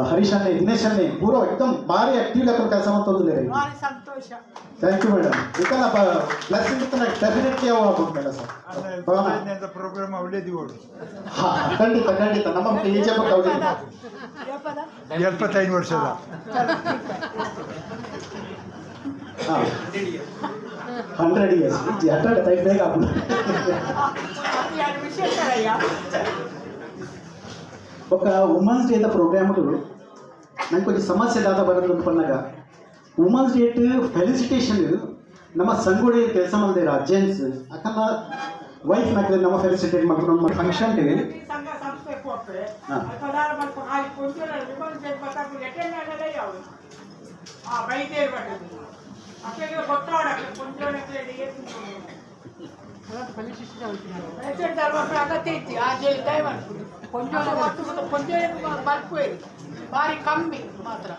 ಹರೀಶ್ ಅಣ್ಣ ದಿನೇಶ್ ಅಣ್ಣ ಪೂರ ಎಕ್ದಮ್ ಭಾರಿ ಆಕ್ಟಿವ್ ಲೆಕ್ಕ ಕೆಲಸ ಮಾಡ್ತಂದ್ರೆ ಭಾರಿ ಸಂತೋಷ. ಥ್ಯಾಂಕ್ ಯು ಮೇಡಮ್ ಇದನ್ನ ಬ್ಲೆಸ್ಸಿಂಗ್ ಇತ್ತನ ಡೆಫಿನೆಟ್ಲಿ ಅವ ಆಗ್ಬೋದು ಮೇಡಮ್ ಸರ್ ಪ್ರೋಗ್ರಾಮ್ ಅವಳೇದಿ ಓಡು ಖಂಡಿತ ಖಂಡಿತ ನಮ್ಮ ಏಜ್ ಬಗ್ಗೆ ಅವಳಿ 75 ವರ್ಷದ 100 ಇಯರ್ಸ್ ಅಟ್ರಾಕ್ಟ್ ಟೈಮ್ ಬೇಗ ಆಗ್ಬೋದು ఒక ఉమెన్స్ డే ప్రోగ్రాములు నాకు కొంచెం సమస్య దాదా బರೋದು ಪನ್ನಾಗ ವುಮೆನ್ಸ್ ಡೇಟ್ ಫೆಲಿಸಿಟೇಷನ್ ನಮ್ಮ ಸಂಗೋಡಿ ಕೆಲಸ ಮಾಡಿದೆ ಜೆಂಟ್ಸ್ ಅಕ್ಕನ ವೈಫ್ ನಾಲ್ಕು ನಮ್ಮ ಫೆಲಿಸಿಟೇಟ್ ಮಾಡ್ಕೊಂಡು ನಮ್ಮ ಫಂಕ್ಷನ್ ಡೇ ಅಗತ್ಯ ಇತ್ತು ಆ ಟೈಮ್ ಅನ್ಕೊಂಡು ಕೊಂಚ ಬಲ್ಪೋಯ್ತು ಭಾರಿ ಕಮ್ಮಿ ಮಾತ್ರ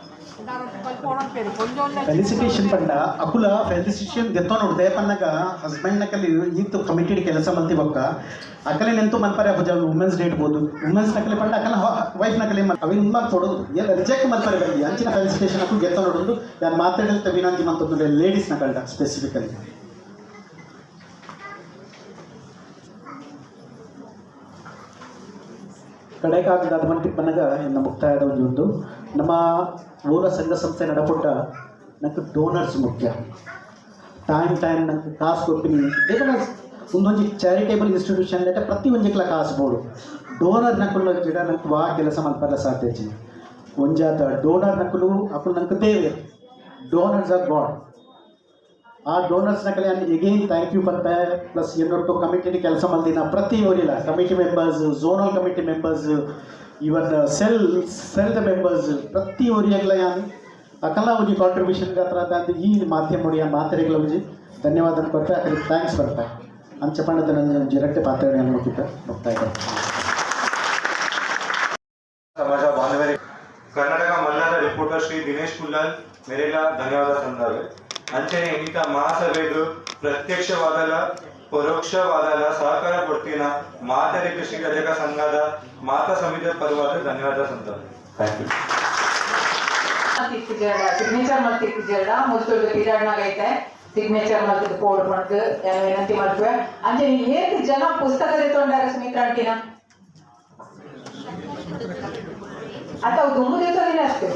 ಫೆಲಿಸಿಟೇಷನ್ ಪಂಡ ಅಕುಲ ಫೆಲಿಸಿಟೇಷನ್ ಗೆತ್ತೋ ನೋಡ್ದೆ ಪನ್ನಾಗ ಹಸ್ಬೆಂಡ್ ನಕಲಿ ಈತು ಕಮಿಟೆಡ್ ಕೆಲಸ ಮಲ್ತಿವಕ್ಕ ಅಕಲೆ ನೆಂತು ಮಲ್ಪರೆ ಅಪ್ಪ ವುಮೆನ್ಸ್ ಡೇ ಇಡ್ಬೋದು ವುಮೆನ್ಸ್ ನಕಲಿ ಪಂಡ ಅಕಲ ವೈಫ್ ನಕಲಿ ಅವಿನ ಮಾಡ್ಕೊಡೋದು ಎಲ್ಲ ರಿಜೆಕ್ಟ್ ಮಲ್ಪರೆ ಬಂದಿ ಅಂಚಿನ ಫೆಲಿಸಿಟೇಷನ್ ಅಕ್ಕೂ ಗೆತ್ತೋ ನೋಡೋದು ಯಾರು ಮಾತಾಡಿದ ವಿನಾಂತಿ ಮಂತದ್ದು ಲೇಡೀಸ್ ನಕಲ್ಡ ಸ್ಪೆಸಿಫಿಕಲಿ ಕಡೆಗಾಗದ ಮಂಟಿ ಪನ್ನಗ ಇನ್ನು ಮುಕ್ತಾಯದ ಒಂದು ನಮ್ಮ ಮೂಲ ಸಂಘ ಸಂಸ್ಥೆ ನಡಪುಟ್ಟ ನನಗೆ ಡೋನರ್ಸ್ ಮುಖ್ಯ ಟೈಮ್ ನನಗೆ ಕಾಸು ಕೊಡ್ತೀನಿ ಏಕಂದ್ರೆ ಒಂದೊಂದು ಚಾರಿಟೇಬಲ್ ಇನ್ಸ್ಟಿಟ್ಯೂಷನ್ అంటే ಪ್ರತಿ ಒಂಜಿಕ್ಲ ಕಾಸು ಬೋಡು ಡೋನರ್ ನಕುಲು ಗಿಡ ನನಗೆ ವಾ ಕೆಲಸ ಮಲ್ಪಲ್ಲ ಸಾಧ್ಯ ಒಂಜಾತ ಡೋನರ್ ನಕುಲು ಅಕುಲು ನನಗೆ ದೇವೆ ಡೋನರ್ಸ್ ಆರ್ ಗಾಡ್ ಆ ಡೋನರ್ಸ್ ನಕಲಿ ಎಗೇನ್ ಥ್ಯಾಂಕ್ ಯು ಬರ್ತಾ ಪ್ಲಸ್ ಏನೊಟ್ಟು ಕಮಿಟಿ ಕೆಲಸ ಮಲ್ದಿನ ಪ್ರತಿ ಓರಿಲ್ಲ committee members zonal committee members even cell the members ಪ್ರತಿ ಓರಿಯಾಗಲ ಯಾನು ಅಕಲ ಒಂದು ಕಾಂಟ್ರಿಬ್ಯೂಷನ್ ಗಾತ್ರ ಈ ಮಾಧ್ಯಮ ಮಾತಾಡಿಗಳ ಒಂದು ಧನ್ಯವಾದ ಕೊಡ್ತಾ ಅದಕ್ಕೆ ಥ್ಯಾಂಕ್ಸ್ ಬರ್ತಾ ಅಂಚಪಣ್ಣದ ನನ್ನ ಜಿರಟ್ಟೆ ಪಾತ್ರೆ ನೋಡ್ತಿದ್ದ ಹೋಗ್ತಾ ಇದ್ದಾರೆ समाज बांधवरे कर्नाटक मल्लार रिपोर्टर श्री दिनेश कुल्लाल मेरेला धन्यवाद संदावे अंचने इंत महासभेದು ಪ್ರತ್ಯಕ್ಷವಾದಲ್ಲ ಪರೋಕ್ಷವಾದಲ್ಲ ಸಹಕಾರ ಕೊಡ್ತೀನ ಮಾತರಿಕ ಶ್ರೀ ರಜಕ ಸಂಘದ ಮಾತಾ ಸಮಿತಿಯ ಪರವಾದ ಧನ್ಯವಾದ ಸಂದಾವೆ ಥ್ಯಾಂಕ್ ಯು ಸಿಗ್ನೇಚರ್ ಮತ್ತೆ ಜರಡ ಮುಸ್ತುಡು ಕಿರಣಾಗೈತೆ ಸಿಗ್ನೇಚರ್ ಮತ್ತೆ ಕೋಡ್ ಮಾಡ್ತು ವಿನಂತಿ ಮಾಡ್ತೇವೆ ಅಂದ್ರೆ ಹೇಗೆ ಜನ ಪುಸ್ತಕ ತೊಗೊಂಡಾರ ಸ್ಮಿತ್ರ ಅಂಟಿನ आता दुमू देतो की नसते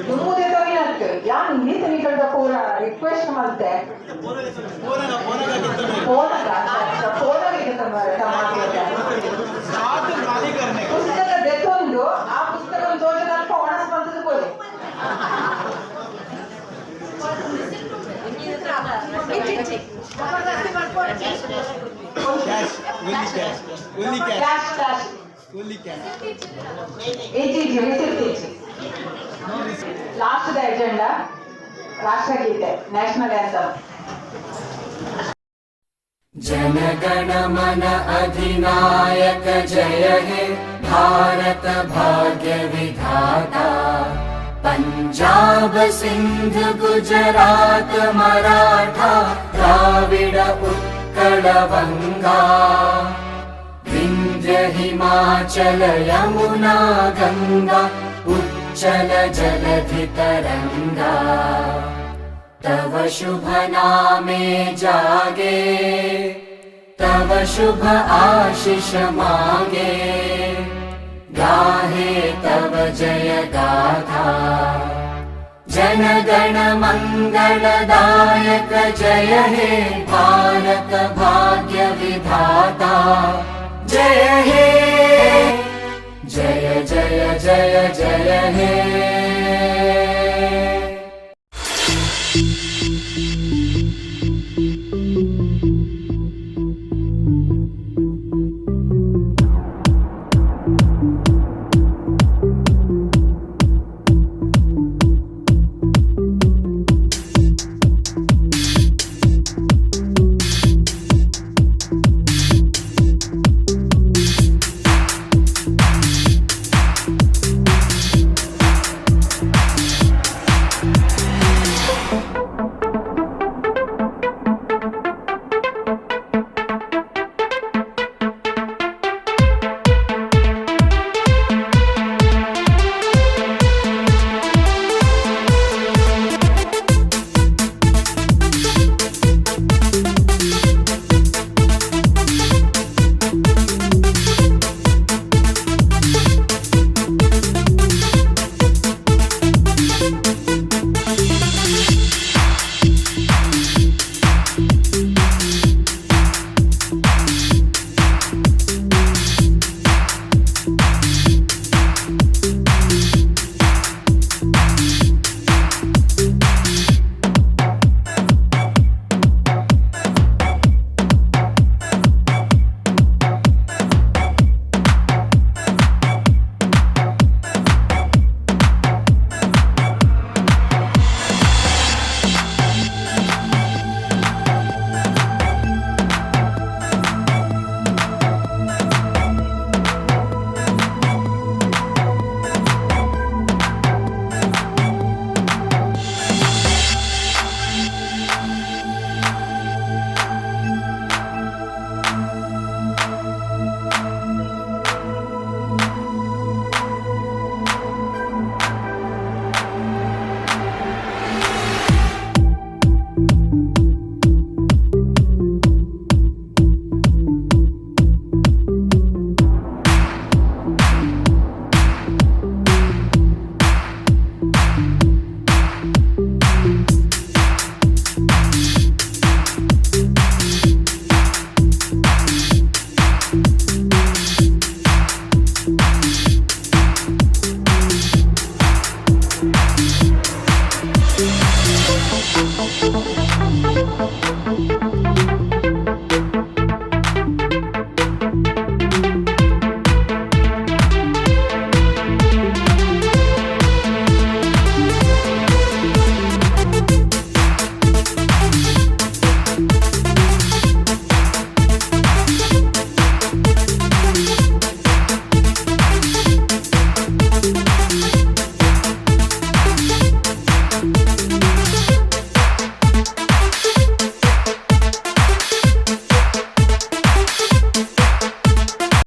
दुमू देतो की नसते या निधी तुम्हीकडं पोरा रिक्वेस्ट मागते फोन पुस्तक देतो आ पुस्तक दोन पोहणच म्हणतो बोले लास्ट द एजेंडा राष्ट्रगीते नेशनल एंथम जनगण मन अधिनायक जय हे भारत भाग्य विधाता पंजाब सिंध गुजरात मराठा द्राविड उत्कल बंगा विंध्य हिमाचल यमुना गंगा उच्चल जलधि तरंगा तव शुभ नामे जागे तव शुभ आशीष मांगे गाहे तव जय गाथा जन गण मंगलदायक जय हे भारत भाग्य विधाता जय हे जय जय जय जय हे